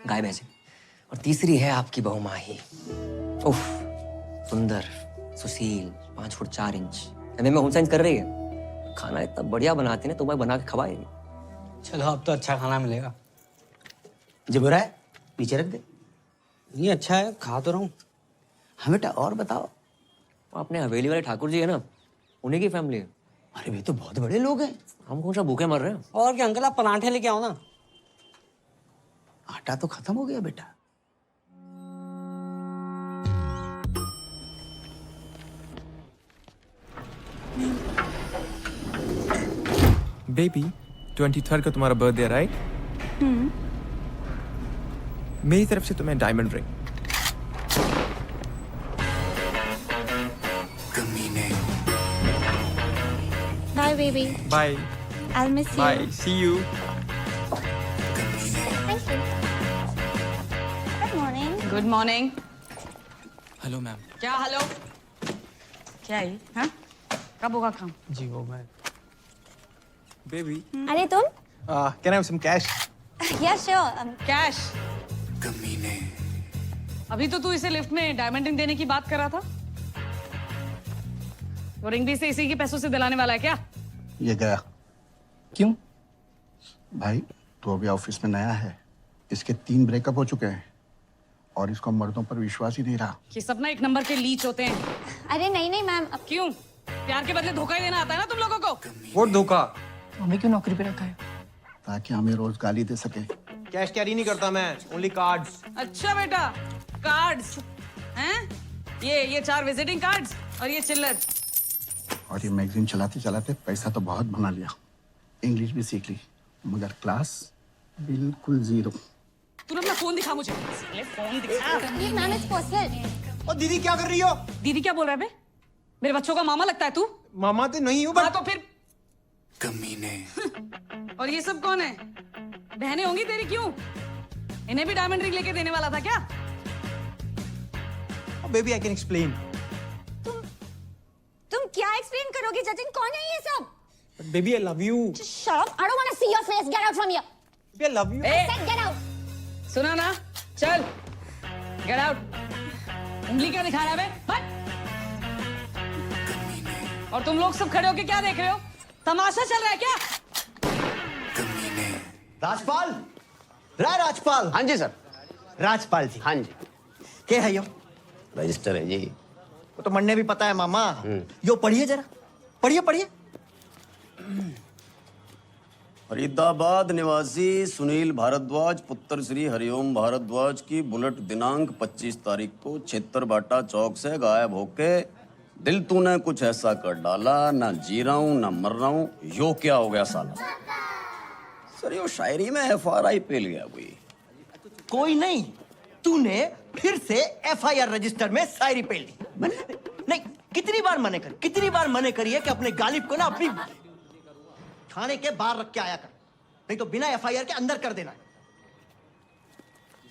गाय भैंसे। और तीसरी है आपकी बहू माही। उफ, सुंदर, सुशील, 5 फुट 4 इंच। एमए में होम साइंस कर रही है। खाना इतना बढ़िया बनाती है, तुम्हें बना के खवाएगी। चलो अब तो अच्छा खाना मिलेगा। जो बुरा है नीचे रख दे। ये अच्छा है, खा तो रहा हूँ। हाँ बेटा, और बताओ। अपने हवेली वाले ठाकुर जी है ना, उन्हीं की फैमिली है। अरे वे तो बहुत बड़े लोग हैं। हम कौन सा भूखे मर रहे हैं? और क्या अंकल, आप पराठे लेके आओ ना। आटा तो खत्म हो गया बेटा। बेबी 23rd को तुम्हारा बर्थडे राइट? मेरी तरफ से तुम्हें diamond ring. Bye, baby. Bye I'll miss you. Bye, see you. Thank you. Good morning. Good morning. Hello ma'am. क्या हेलो? क्या है? हाँ? कब होगा काम? जी वो मैं। बेबी अरे तुम? Can I have some cash? Yeah, sure. Cash. अभी तो तू इसे लिफ्ट में डायमंड रिंग देने की बात कर रहा था। वो रिंग भी इसी के पैसों से दिलाने वाला है क्या? ये गया। क्यों? भाई तू अभी ऑफिस में नया है, इसके 3 ब्रेकअप हो चुके हैं और इसको मर्दों पर विश्वास ही नहीं रहा। ये सब ना एक नंबर के लीच होते हैं। अरे नहीं नहीं मैम। अब क्यों? प्यार के बदले धोखा ही देना आता है ना तुम लोगों को। वो धोखा। हमें क्यों नौकरी पे रखा है? ताकि हमें रोज गाली दे सके। कैश कैरी नहीं करता मैं, ओनली कार्ड्स। अच्छा बेटा, कार्ड्स हैं? ये 4 विजिटिंग कार्ड्स और ये चिल्लर। और ये मैगजीन चलाते चलाते पैसा तो बहुत बना लिया, इंग्लिश भी सीख ली, मगर क्लास बिल्कुल 0। तू अपना फोन दिखा मुझे। फोन दिखा। Ma'am it's personal. और दीदी क्या कर रही हो? दीदी क्या बोल रहा है बे? मेरे बच्चों का मामा लगता है तू? मामा तो नहीं हूँ हाँ तो फिर कमीने। और ये सब कौन है? बहनें होंगी तेरी क्यों? इन्हें भी डायमंड रिंग लेके देने वाला था क्या? Baby I can explain. तुम क्या एक्सप्लेन करोगे जतिन? कौन है ये सब? Baby I love you. Shut up. I don't want to see your face. Get out from here. Baby I love you. I said get out. सुना ना? चल गेट आउट। उंगली क्या दिखा रहा है बे? हट। और तुम लोग सब खड़े होके क्या देख रहे हो? तमाशा चल रहा है क्या? राजपाल, राजपाल। हाँ जी सर। राजपाल जी। हाँ जी। क्या है यो? रजिस्टर है जी। वो तो मन्ने भी पता है मामा। यो पढ़िए जरा, पढ़िए पढ़िए। फरीदाबाद निवासी सुनील भारद्वाज पुत्र श्री हरिओम भारद्वाज की बुलेट दिनांक 25 तारीख को क्षेत्र बाटा चौक से गायब होके दिल तूने कुछ ऐसा कर डाला, ना जी रहा हूं ना मर रहा हूं, यो क्या हो गया साला? सर यो शायरी में FRI पेल गया कोई नहीं, तूने फिर से FIR रजिस्टर में शायरी पेल दी। नहीं, कितनी बार मने करिए कि अपने गालिब को ना अपनी थाने के बाहर रख के आया कर, नहीं तो बिना FIR के अंदर कर देना।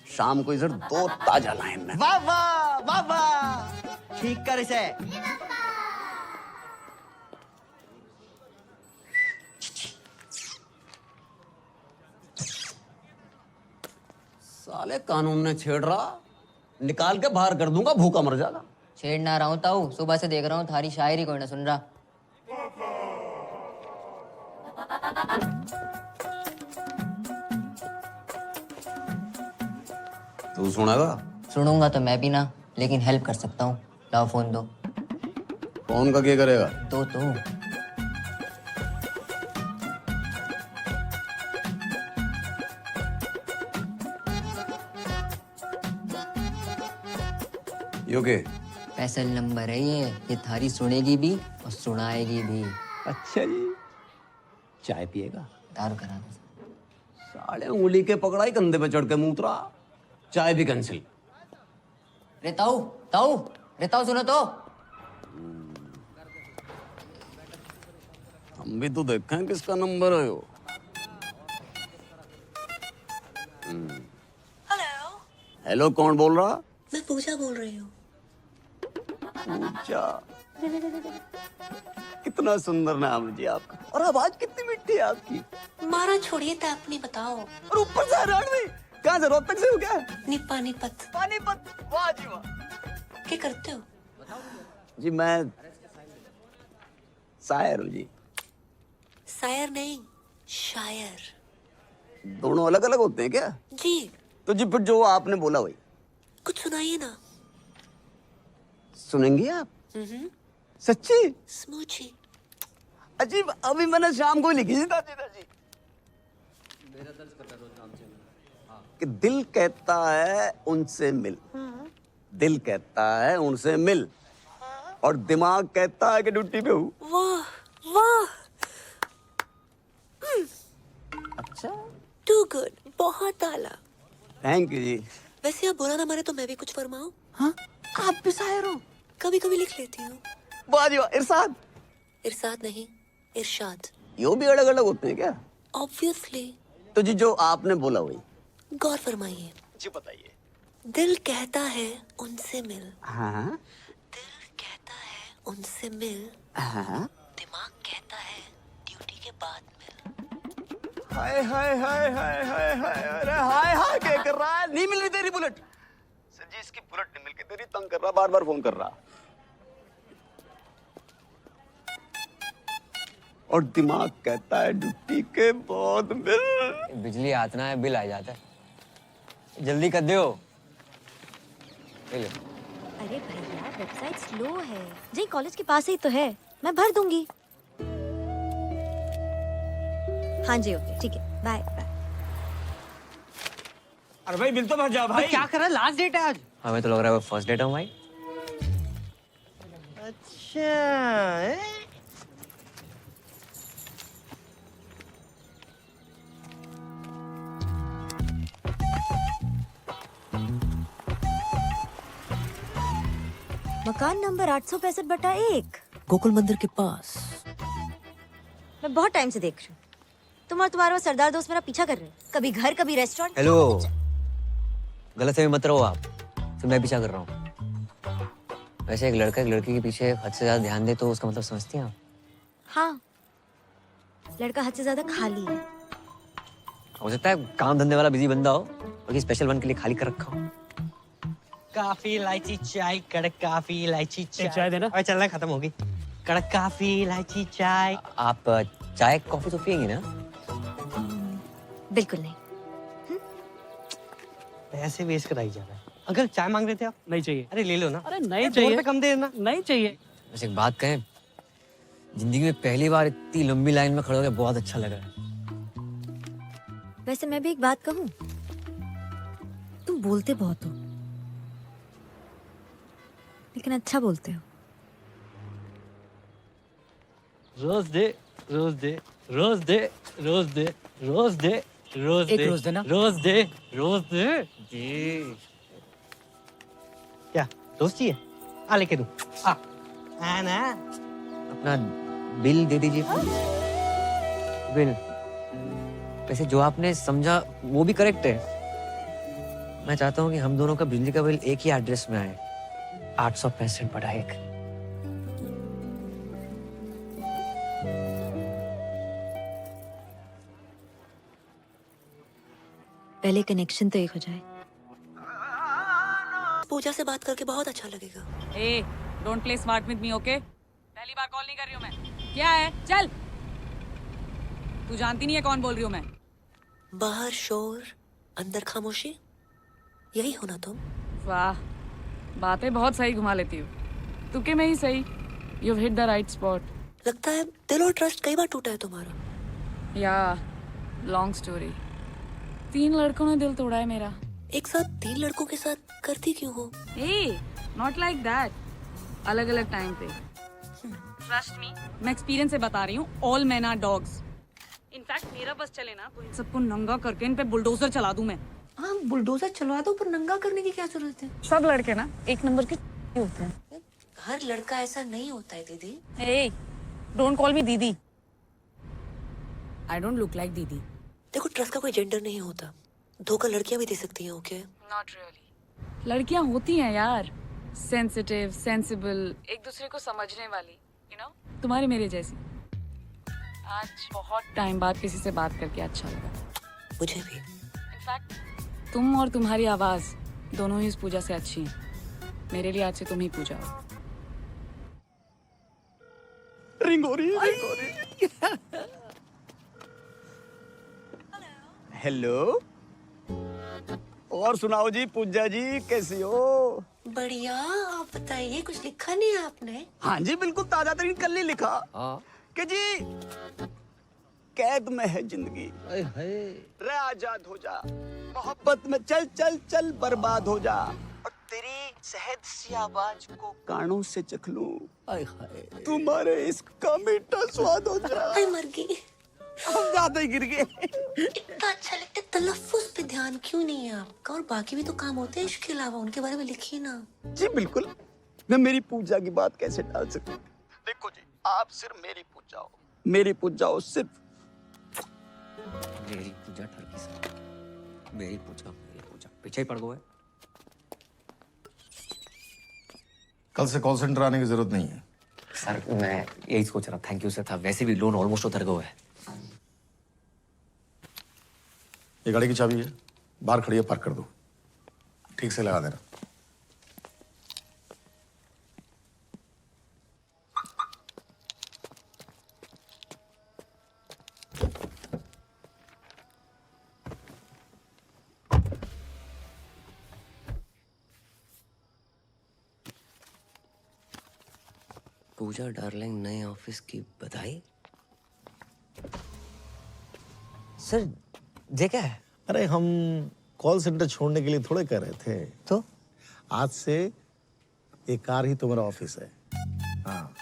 शाम को इधर 2 ताजा लाइन में। वाह वाह वाह वाह, ठीक कर इसे। साले कानून ने छेड़ रहा, निकाल के बाहर कर दूंगा, भूखा मर जाएगा। छेड़ ना रहा हूँ ताऊ, सुबह से देख रहा हूँ थारी शायरी कोई ना सुन रहा। तू सुनेगा? सुनूंगा तो मैं भी ना, लेकिन हेल्प कर सकता हूँ। लाओ फोन दो। फोन का क्या करेगा? तो यो के? स्पेशल नंबर है ये थारी सुनेगी भी और सुनाएगी भी। अच्छा जी, चाय पिएगा? दारू करा दो। साले उंगली के पकड़ाई, कंधे पे चढ़ के मूत्रा, चाय भी कैंसिल। रे ताऊ सुनो तो। हम भी तो देखें किसका नंबर है यो। हेलो। हेलो, कौन बोल रहा? मैं पूजा बोल रही हूँ। पूजा, कितना सुंदर नाम है जी आपका, और आवाज कितनी मिठी है आपकी। मारा छोड़िए तो अपनी बताओ। और ऊपर से हरियाणवी, कहाँ से? रोहतक से हो क्या? पानीपत। पानीपत, वाह जी वाह। क्या करते हो? जी मैं शायर हूँ जी। शायर नहीं, शायर। दोनों अलग अलग होते हैं क्या? जी। तो जी फिर जो आपने बोला वही कुछ सुनाइए ना। सुनेंगी आप? सच्ची? स्मूची। अजीब, अभी मैंने शाम को लिखी थी ताजी। कि दिल कहता है उनसे मिल, दिल कहता है उनसे मिल, और दिमाग कहता है कि ड्यूटी पे हूँ। वाह वाह, अच्छा टू गुड, बहुत आला। थैंक यू जी। वैसे आप बुरा ना माने तो मैं भी कुछ फरमाऊं? हाँ, आप भी शायर हो? कभी कभी लिख लेती हूँ। वाह जी वाह, इरशाद। इरशाद नहीं, इरशाद। यो भी अलग अलग होते हैं क्या? ऑब्वियसली। तो जी जो आपने बोला वही। गौर फरमाइए। जी बताइए। दिल कहता है उनसे मिल, हाँ उनसे मिल। हाँ। दिमाग कहता है ड्यूटी के बाद मिल। हाय हाय हाय हाय हाय हाय, अरे हाय हाय क्या कर रहा है? नहीं मिल रही तेरी बुलेट। सर जी इसकी बुलेट नहीं मिल के तेरी तंग कर रहा, बार बार फोन कर रहा। और दिमाग कहता है ड्यूटी के बाद मिल। बिजली आतना है, बिल आ जाता है। जल्दी कर दो। ले लो। अरे भैया वेबसाइट स्लो है। जी कॉलेज के पास ही तो है, मैं भर दूंगी। हाँ जी ओके ठीक है, बाय बाय। अरे भाई बिल तो भर जा भाई। क्या कर रहा है? लास्ट डेट है आज। हमें तो लग रहा है वो फर्स्ट डेट है भाई। अच्छा मकान नंबर 865/1 गोकुल मंदिर के पास। मैं बहुत टाइम से देख रही हूँ। तुम और तुम्हारा वो सरदार दोस्त मेरा पीछा कर रहे हो। कभी घर कभी रेस्टोरेंट। हेलो, गलत फहमी मत रहो आप। फिर मैं पीछा कर रहा हूँ। वैसे एक लड़का एक लड़की के पीछे हद से ज्यादा ध्यान दे तो उसका मतलब समझती हैं आप? हाँ, लड़का हद से ज्यादा खाली है। हो सकता है काम धंधे वाला बिजी बंदा हो और स्पेशल वन के लिए खाली कर रखा हो। काफी इलायची चाय, कड़क काफी इलायची चाय। चाय देना। अरे चलना खत्म होगी। कड़क काफी इलायची चाय। आप चाय कॉफी तो पियेंगी ना? बिल्कुल नहीं। पैसे वेस्ट कराई जा रहा है। अंकल चाय मांग रहे थे आप? नहीं चाहिए। अरे ले लो ना। अरे नहीं 2 चाहिए। रुपए कम दे देना। नहीं चाहिए। वैसे एक बात कहें, जिंदगी में पहली बार इतनी लंबी लाइन में खड़े होकर बहुत अच्छा लगा है। वैसे मैं भी एक बात कहूँ, तुम बोलते बहुत हो लेकिन अच्छा बोलते हो। रोज दे रोज दे रोज दे रोज दे रोज दे रोज एक दे रोज देना। रोज दे रोज दे जी। क्या दोस्त चाहिए? आ लेके दो। आ ना। अपना बिल दे दीजिए प्लीज। बिल। वैसे जो आपने समझा वो भी करेक्ट है। मैं चाहता हूँ कि हम दोनों का बिजली का बिल एक ही एड्रेस में आए। 865/1। पहले कनेक्शन तो एक हो जाए। पूजा से बात करके बहुत अच्छा लगेगा। ए don't play smart with me okay. पहली बार कॉल नहीं कर रही हूँ मैं। क्या है? चल। तू जानती नहीं है कौन बोल रही हूँ मैं। बाहर शोर, अंदर खामोशी, यही हो ना तुम? वाह, बातें बहुत सही घुमा लेती हूँ। तुके में ही सही। You hit the right spot. लगता है दिल और ट्रस्ट कई बार टूटा है तुम्हारा। या लॉन्ग स्टोरी। 3 लड़कों ने दिल तोड़ा है मेरा। एक साथ 3 लड़कों के साथ करती क्यों हो? ए नॉट लाइक दैट। अलग अलग टाइम पे। ट्रस्ट मी, मैं एक्सपीरियंस से बता रही हूँ। All men are dogs. In fact मेरा बस चले ना तो इन सबको नंगा करके इन पे बुलडोजर चला दूं मैं। हाँ बुलडोजर चलवा दो, पर नंगा करने की क्या जरूरत है? सब लड़के ना एक नंबर के होते हैं। हर लड़का ऐसा नहीं होता है दीदी। ए डोंट कॉल मी दीदी। आई डोंट लुक लाइक दीदी। देखो ट्रस्ट का कोई जेंडर नहीं होता। धोखा लड़कियां भी दे सकती हैं। Okay not really. लड़कियां होती हैं यार, सेंसिटिव, सेंसिबल, एक दूसरे को समझने वाली, यू नो, तुम्हारे मेरे जैसी। आज बहुत टाइम बाद किसी से बात करके अच्छा लगा। मुझे भी। इनफैक्ट तुम और तुम्हारी आवाज दोनों ही इस पूजा से अच्छी हैं। मेरे लिए आज से तुम ही पूजा हो। रिंग हो रही है, रिंग हो रही है। हेलो। और सुनाओ जी, पूजा जी कैसी हो? बढ़िया, आप बताइए, कुछ लिखा नहीं है आपने? हाँ जी बिल्कुल ताजा तरीन कल ही लिखा कि जी कैद में है जिंदगी, रे आजाद हो जा, मोहब्बत में चल चल चल बर्बाद हो जा, और तेरी शहद सी आवाज को कानों से चख लूं, तुम्हारे इश्क का मीठा स्वाद हो जा। मर गई। हम ज्यादा ही गिर गए। इतना अच्छा लगता है, तलफ्फुज पे ध्यान क्यों नहीं है आपका? और बाकी भी तो काम होते हैं इसके अलावा, उनके बारे में लिखिए ना। जी बिल्कुल, मैं मेरी पूजा की बात कैसे टाल सकती? देखो जी, आप सिर्फ मेरी पूजा हो, मेरी पूजा हो सिर्फ। मेरी पूजा ठरकी से, मेरी पूजा पीछे ही पड़ गए। कल से कॉल सेंटर आने की जरूरत नहीं है। सर मैं यही सोच रहा, थैंक यू सर था, वैसे भी लोन ऑलमोस्ट उतर गया है। ये गाड़ी की चाबी है, बाहर खड़ी है, पार्क कर दो, ठीक से लगा देना। पूजा डार्लिंग, नए ऑफिस की बधाई। सर ये क्या है? अरे हम कॉल सेंटर छोड़ने के लिए थोड़े कर रहे थे। तो आज से एक कार ही तुम्हारा ऑफिस है। हाँ,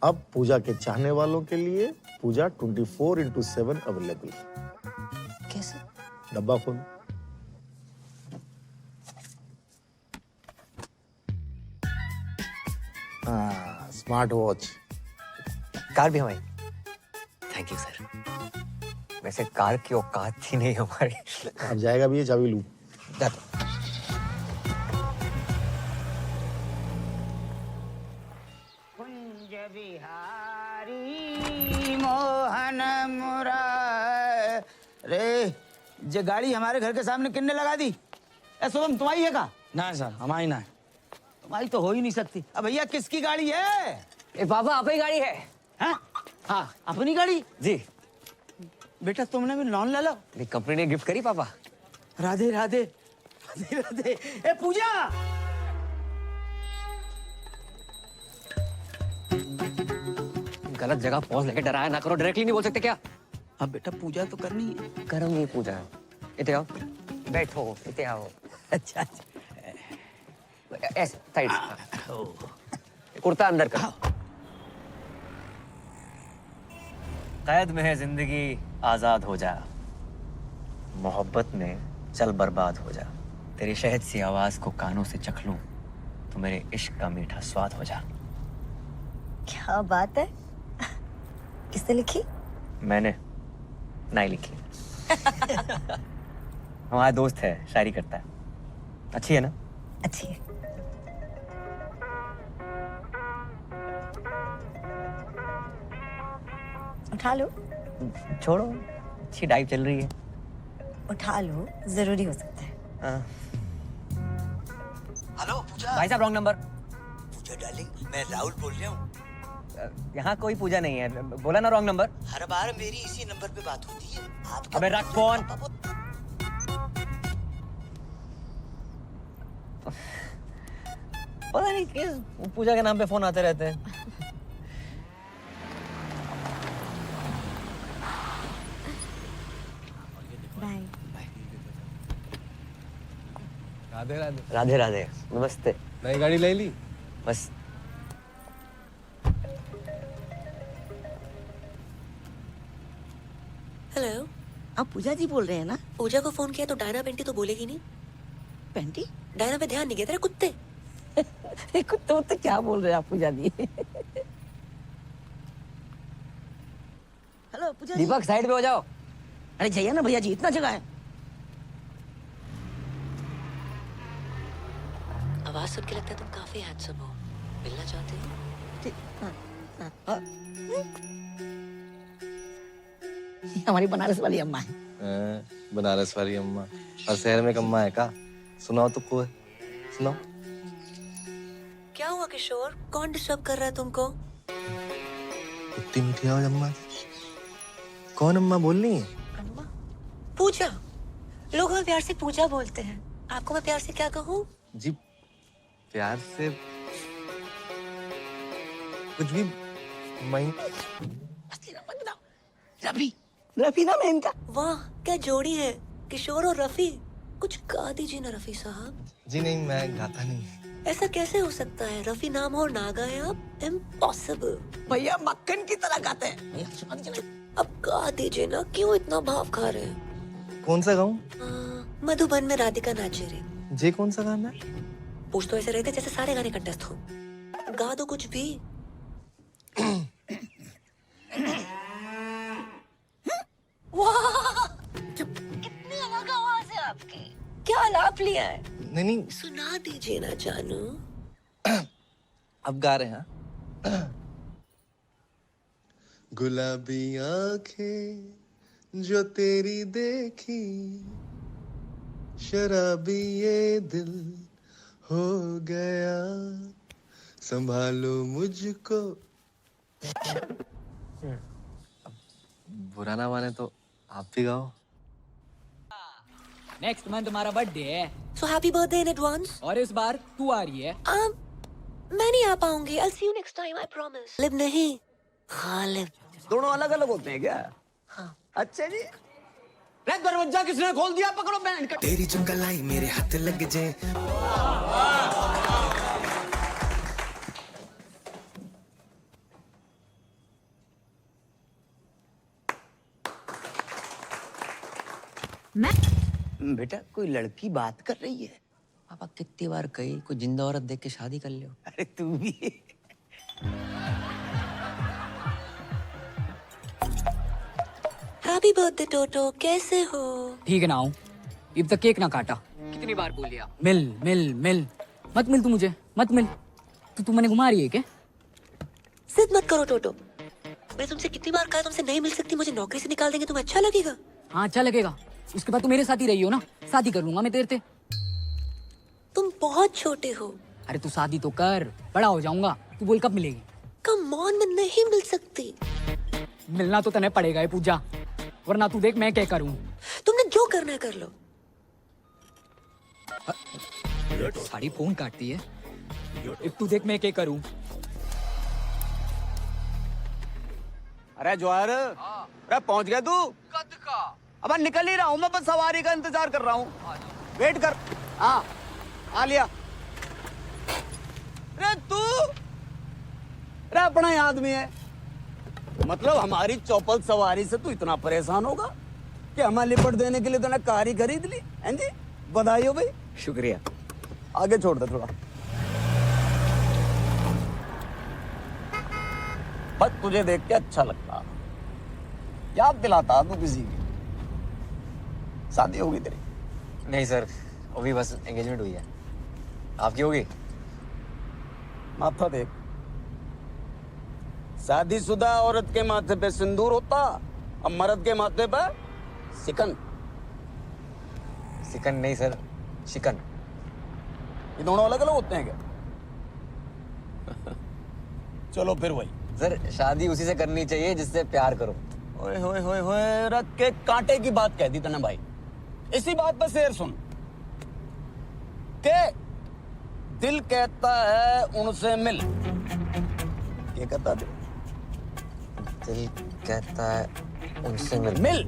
अब पूजा के चाहने वालों के लिए पूजा 24/7 अवेलेबल। कैसे? डब्बा खोल। हाँ, स्मार्ट वॉच। कार भी हमारी। Thank you sir. वैसे कार की औकात थी नहीं हमारी। अब जाएगा भी ये, चाबी लूं। कुंज बिहारी मोहन मुरारे। ये गाड़ी हमारे घर के सामने किन्ने लगा दी? ए शुभम, तुम्हारी है का? ना सर, हमारी ना है। तुम्हारी तो हो ही नहीं सकती। अब भैया किसकी गाड़ी है? ए पापा, अपनी गाड़ी है। हाँ हाँ, अपनी गाड़ी। जी बेटा तुमने भी लोन ले लो। कंपनी ने गिफ्ट करी पापा। राधे राधे राधे राधे। ए पूजा, गलत जगह पहुंच लेके डराया ना करो, डायरेक्टली नहीं बोल सकते क्या? अब बेटा पूजा तो करनी है। करूंगी पूजा। इते आओ, बैठो, इते आओ। अच्छा अच्छा, ऐसे साइड से। कुर्ता अंदर करो। कैद में है जिंदगी, आजाद हो जा। मोहब्बत में चल बर्बाद हो जा। तेरी शहद सी आवाज को कानों से चख लूं तो मेरे इश्क का मीठा स्वाद हो जा। क्या बात है, किसने लिखी? मैंने नहीं लिखी। हमारा दोस्त है, शायरी करता है। अच्छी है ना? अच्छी है। उठा लो। छोड़ो, अच्छी डाइव चल रही है। उठा लो, जरूरी हो सकता है। हेलो पूजा। भाई साहब, रॉन्ग नंबर। पूजा डार्लिंग, मैं राहुल बोल रहा हूँ। यहाँ कोई पूजा नहीं है, बोला ना रॉन्ग नंबर। हर बार मेरी इसी नंबर पे बात होती है। आपका अबे रख फोन। पता नहीं किस पूजा के नाम पे फोन आते रहते हैं। बाय। राधे राधे। राधे राधे, नमस्ते। नई गाड़ी ले ली? बस हेलो, आप पूजा जी बोल रहे हैं ना? पूजा को फोन किया तो डायना पेंटी तो बोलेगी नहीं। पेंटी? डायना पे ध्यान नहीं गया तेरे कुत्ते। कुत्ते तो क्या बोल रहे हैं आप पूजा जी? हेलो पूजा जी। दीपक, साइड पे हो जाओ। अरे जाइए ना भैया जी, इतना जगह है। आवाज सुन के लगता है तुम काफी हैंडसम हो। मिलना चाहते हो? हमारी बनारस वाली अम्मा है। बनारस वाली अम्मा। और शहर में एक अम्मा है का? सुनाओ तो कोई, सुनाओ। क्या हुआ किशोर, कौन डिस्टर्ब कर रहा है तुमको? इतनी मीठी आवाज अम्मा। कौन अम्मा बोल रही है? अम्मा? पूजा। लोग हमें प्यार से पूजा बोलते हैं, आपको मैं प्यार से क्या कहूँ? जी प्यार से कुछ भी। मैं रफी, रफी नाम है इनका। वाह क्या जोड़ी है, किशोर और रफी। कुछ गा दीजिए ना रफी साहब। जी नहीं, मैं गाता नहीं। ऐसा कैसे हो सकता है, रफी नाम हो और ना गाए आप? इम्पॉसिबल। भैया मक्खन की तरह गाते हैं। भैया सुना दीजिए ना। अब गा दीजिए ना, क्यों इतना भाव खा रहे हैं? कौन सा गाऊं? मधुबन में राधिका नाचे रे। जे कौन सा गाना है? पूछ तो ऐसे रहते जैसे सारे गाने कंटेस्ट हो। गा दो कुछ भी। वाह! कितनी अलग आवाज है आपकी। क्या आलाप लिया है? नहीं सुना दीजिए ना जानू। अब गा रहे हैं हाँ? गुलाबी आंखें जो तेरी देखी, शराबी ये दिल हो गया, संभालो मुझको। बुरा ना माने तो आप भी गाओ। नेक्स्ट मंथ तुम्हारा बर्थडे है। So happy birthday in advance. और इस बार तू आ रही है। मैं नहीं आ पाऊंगी। I'll see you next time. I promise. लिब नहीं, खालिब। दोनों अलग अलग होते हैं क्या? हाँ। अच्छा जी। रे दरवाजा किसने खोल दिया? पकड़ो बैंड का। तेरी जो गलाई मेरे हाथ लग जाए। बेटा कोई लड़की बात कर रही है। पापा कितनी बार कही कोई जिंदा औरत देख के शादी कर लो। अरे तू भी। हैप्पी बर्थडे टोटो, कैसे हो? ठीक है ना हूँ। अब तक केक ना काटा। कितनी बार बोल लिया मिल मिल मिल। मत मिल तू मुझे, मत मिल। तू मैंने घुमा रही है क्या? जिद मत करो टोटो। मैं तुमसे कितनी बार कहा तुमसे नहीं मिल सकती, मुझे नौकरी से निकाल देंगे, तुम्हें अच्छा लगेगा? हाँ अच्छा लगेगा। उसके बाद तू मेरे साथ ही रही हो ना, शादी कर लूंगा मैं तेरे से। तुम बहुत छोटे हो। अरे तू शादी तो कर, बड़ा हो जाऊंगा। तू बोल कब मिलेगी? कम ऑन, मैं नहीं मिल सकती। मिलना तो तने पड़ेगा पूजा, वरना तू देख मैं क्या करूं। तुमने जो करना है कर लो। सारी फोन काटती है। अब तू देख मैं क्या करूं। अरे जवाहर, अरे पहुंच गया तू? कद का? अब निकल ही रहा हूँ मैं, बस सवारी का इंतजार कर रहा हूँ। वेट कर। हाँ आ लिया। अरे तू, अरे अपना ही आदमी है। मतलब हमारी चौपल सवारी से तू इतना परेशान होगा कि हमें लिपट देने के लिए तूने कार ही खरीद ली? हैं जी, बधाई हो भाई। शुक्रिया। आगे छोड़ दे थोड़ा। बस तुझे देख के अच्छा लगता, याद दिलाता तू किसी की। शादी होगी तेरी? नहीं सर, अभी बस एंगेजमेंट हुई है। आपकी होगी? माथा देख, शादीशुदा औरत के माथे पे सिंदूर होता, अब मर्द के माथे पे सिकन। सिकन नहीं सर, शिकन। ये दोनों अलग अलग होते हैं क्या? चलो फिर वही। सर शादी उसी से करनी चाहिए जिससे प्यार करो। ओए होए होए होए, रख के कांटे की बात कह दी तूने भाई। इसी बात पर शेर सुन के दिल कहता है उनसे मिल। क्या कहता दिल? दिल कहता है उनसे मिल। मिल।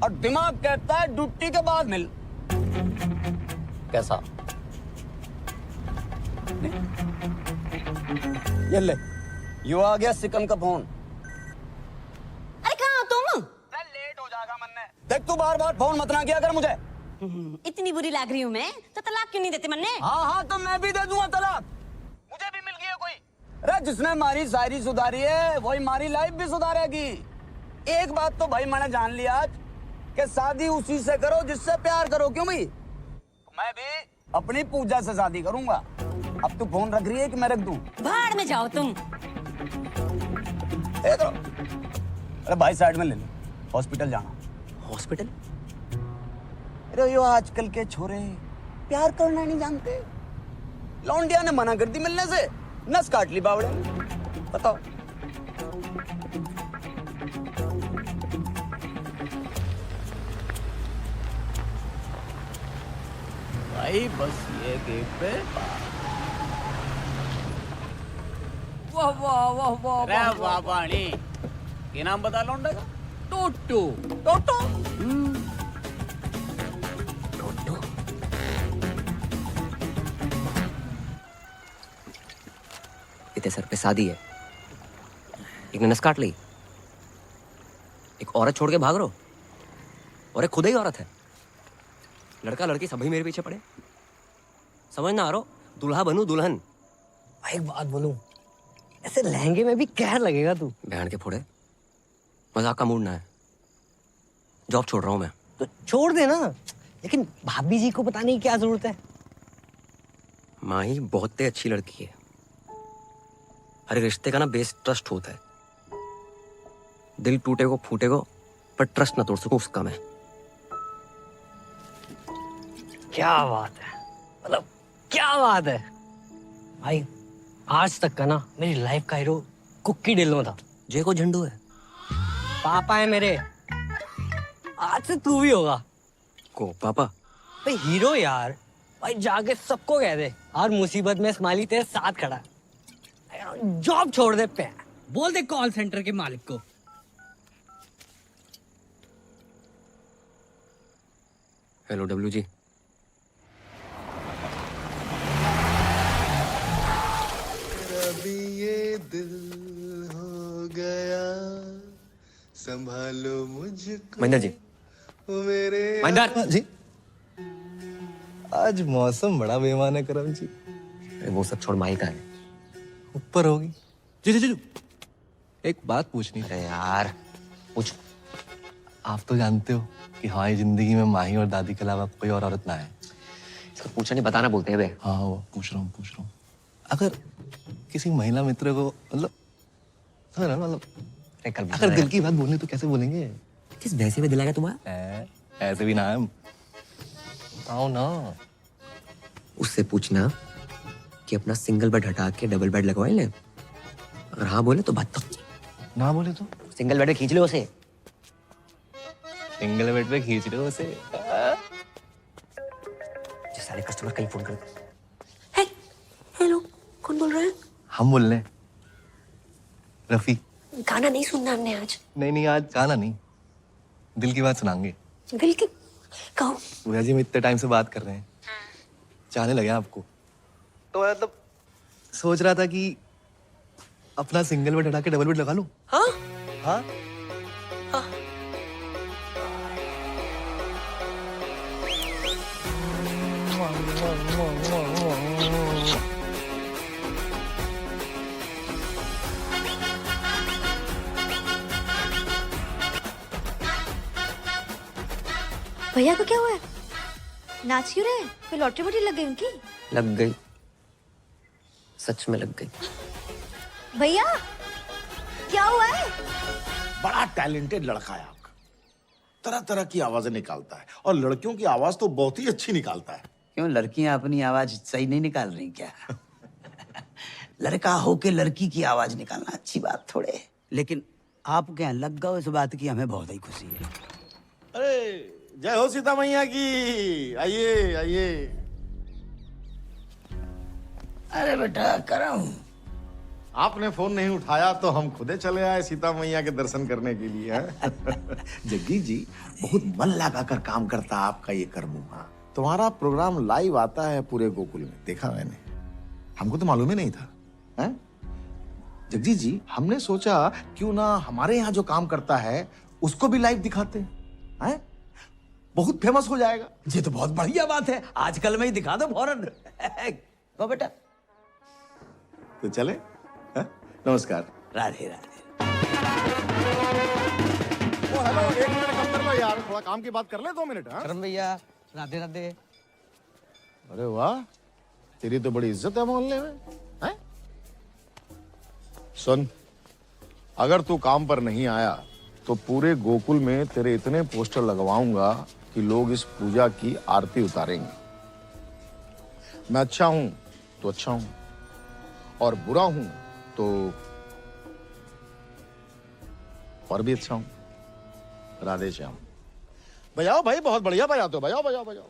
और दिमाग कहता है ड्यूटी के बाद मिल। कैसा? ये ले, यो आ गया सिकन का फोन। अरे कहाँ हो तुम? लेट हो जाएगा मन्ने। देख तू बार बार फोन मत ना किया कर मुझे। इतनी बुरी लग रही हूँ मैं तो तलाक क्यों नहीं देते मन्ने? हाँ हाँ तो मैं भी दे दूंगा तलाक। मुझे भी मिल गई है कोई। अरे जिसने हमारी शायरी सुधारी है वही हमारी लाइफ भी सुधारेगी। एक बात तो भाई मैंने जान लिया आज कि शादी उसी से करो जिससे प्यार करो। क्यों भाई? मैं भी अपनी पूजा से शादी करूंगा। अब तू फोन रख रही है कि मैं रख दूं? भाड़ में जाओ तुम। तो अरे भाई साइड में ले लो, हॉस्पिटल जाना। हॉस्पिटल? अरे यो आजकल के छोरे प्यार करना नहीं जानते। लौंडिया ने मना कर दी मिलने से, नस काट ली बावड़े। बताओ। भाई बस ये गेट पे। वाह वाह वाह वाह। अरे वाह पानी। क्या नाम बता लौंडे का? टोटो। टोटो? इतने सर पे शादी है, एक ने नस काट ली, एक औरत छोड़ के भाग रहो, और एक खुद ही औरत है। लड़का लड़की सभी मेरे पीछे पड़े। समझ ना आ रहा, दूल्हा बनूं दुल्हन। भाई एक बात बोलूं, ऐसे लहंगे में भी कहर लगेगा तू। बहन के फोड़े, मजाक का मूड ना है। जॉब छोड़ रहा हूं मैं। तो छोड़ दे ना, लेकिन भाभी जी को बताने की क्या जरूरत है? माही बहुत ही अच्छी लड़की है। हर रिश्ते का ना बेस ट्रस्ट होता है। दिल टूटे को फूटे को, पर ट्रस्ट ना तोड़ सकूं उसका मैं। क्या बात है, मतलब क्या बात है भाई। आज तक का ना मेरी लाइफ का हीरो कुक्की डिल्लो था। जय को झंडू है, पापा है मेरे। आज से तू भी होगा। को पापा भाई हीरो यार, भाई जाके सबको कह दे हर मुसीबत में स्माइली तेरे साथ खड़ा है। जॉब छोड़ दे पे, बोल दे कॉल सेंटर के मालिक को। Hello W G. अभी ये दिल हो गया, संभालो मुझको। महेंद्र जी। मेरे महेंद्र जी, आज मौसम बड़ा बेईमान है करम जी। अरे वो सब छोड़, माही का है ऊपर होगी। जी जी जी, एक बात पूछनी है यार। पूछ। आप तो जानते हो कि हमारी जिंदगी में माही और दादी के अलावा कोई और औरत ना है। इसको पूछना नहीं बताना बोलते हैं बे। हाँ वो पूछ रहा हूँ। अगर किसी महिला मित्र को मतलब अगर दिल की बात बोलनी तो कैसे बोलेंगे? किस भैंसे में दिलाएगा तुम्हारा? ऐसे भी ना है। आओ ना। उससे पूछना कि अपना सिंगल बेड हटा के डबल बेड लगवाए ले। अगर हाँ बोले तो बात तो, ना बोले तो सिंगल बेड पे खींच लो उसे। सिंगल बेड पे खींच रहे हो उसे। जो सारे कस्टमर कहीं फोन करते। हेलो, कौन बोल रहा है? हम बोल रहे हैं रफी। गाना नहीं सुनना हमने आज। नहीं आज गाना नहीं, दिल की बात सुनाएंगे। दिल की कहो। भैया जी, हम इतने टाइम से बात कर रहे हैं, चाहने लगे आपको, तो मतलब सोच रहा था कि अपना सिंगल बेड हटा के डबल बेड लगा लूं। हाँ हाँ भैया को क्या हुआ है? नाच क्यों रहे? कोई लॉटरी वोटरी लग गई उनकी? लग गई, सच में लग गई। भैया क्या हुआ है? बड़ा टैलेंटेड लड़का है आपका, तरह तरह की आवाजें निकालता है और लड़कियों की आवाज तो बहुत ही अच्छी निकालता है। क्यों, लड़कियां अपनी आवाज सही नहीं निकाल रही क्या? लड़का होके लड़की की आवाज निकालना अच्छी बात थोड़े है। लेकिन आपके यहाँ लग गए इस बात की हमें बहुत ही खुशी है। अरे जय हो सीता मैया की। आइए आइए। अरे बेटा करम, आपने फोन नहीं उठाया तो हम खुदे चले आए सीता मैया के दर्शन करने के लिए। जग्गी जी, बहुत मन लगाकर काम करता आपका ये कर्मुआ। तुम्हारा प्रोग्राम लाइव आता है पूरे गोकुल में, देखा मैंने, हमको तो मालूम ही नहीं था। हैं? जग्गी जी, हमने सोचा क्यों ना हमारे यहाँ जो काम करता है उसको भी लाइव दिखाते हैं, बहुत फेमस हो जाएगा। ये तो बहुत बढ़िया बात है, आजकल में ही दिखा दो फौरन। तो बेटा तो चले। नमस्कार। राधे राधे। ओ हेलो, 1 मिनट कम कर लो यार, थोड़ा काम की बात कर ले। 2 मिनट। करम भैया, राधे राधे। अरे वाह, तेरी तो बड़ी इज्जत है मोहल्ले में। हैं? सुन, अगर तू काम पर नहीं आया तो पूरे गोकुल में तेरे इतने पोस्टर लगवाऊंगा कि लोग इस पूजा की आरती उतारेंगे। मैं अच्छा हूं तो अच्छा हूं, और बुरा हूं तो और भी अच्छा हूं। राधे श्याम। बजाओ भाई, बहुत बढ़िया बजाते हो, बजाओ बजाओ बजाओ।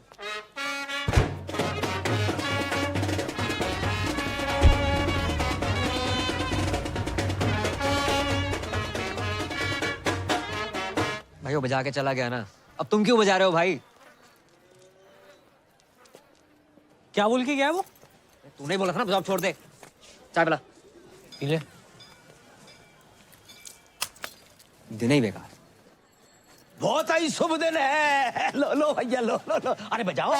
भाई वो बजा के चला गया ना, अब तुम क्यों बजा रहे हो भाई? क्या बोल के गया वो? तूने बोला था ना जॉब छोड़ दे। चाय पिला। पी ले। दिन ही बेकार। बहुत ही शुभ दिन है। लो लो भैया, लो लो लो। अरे बजाओ।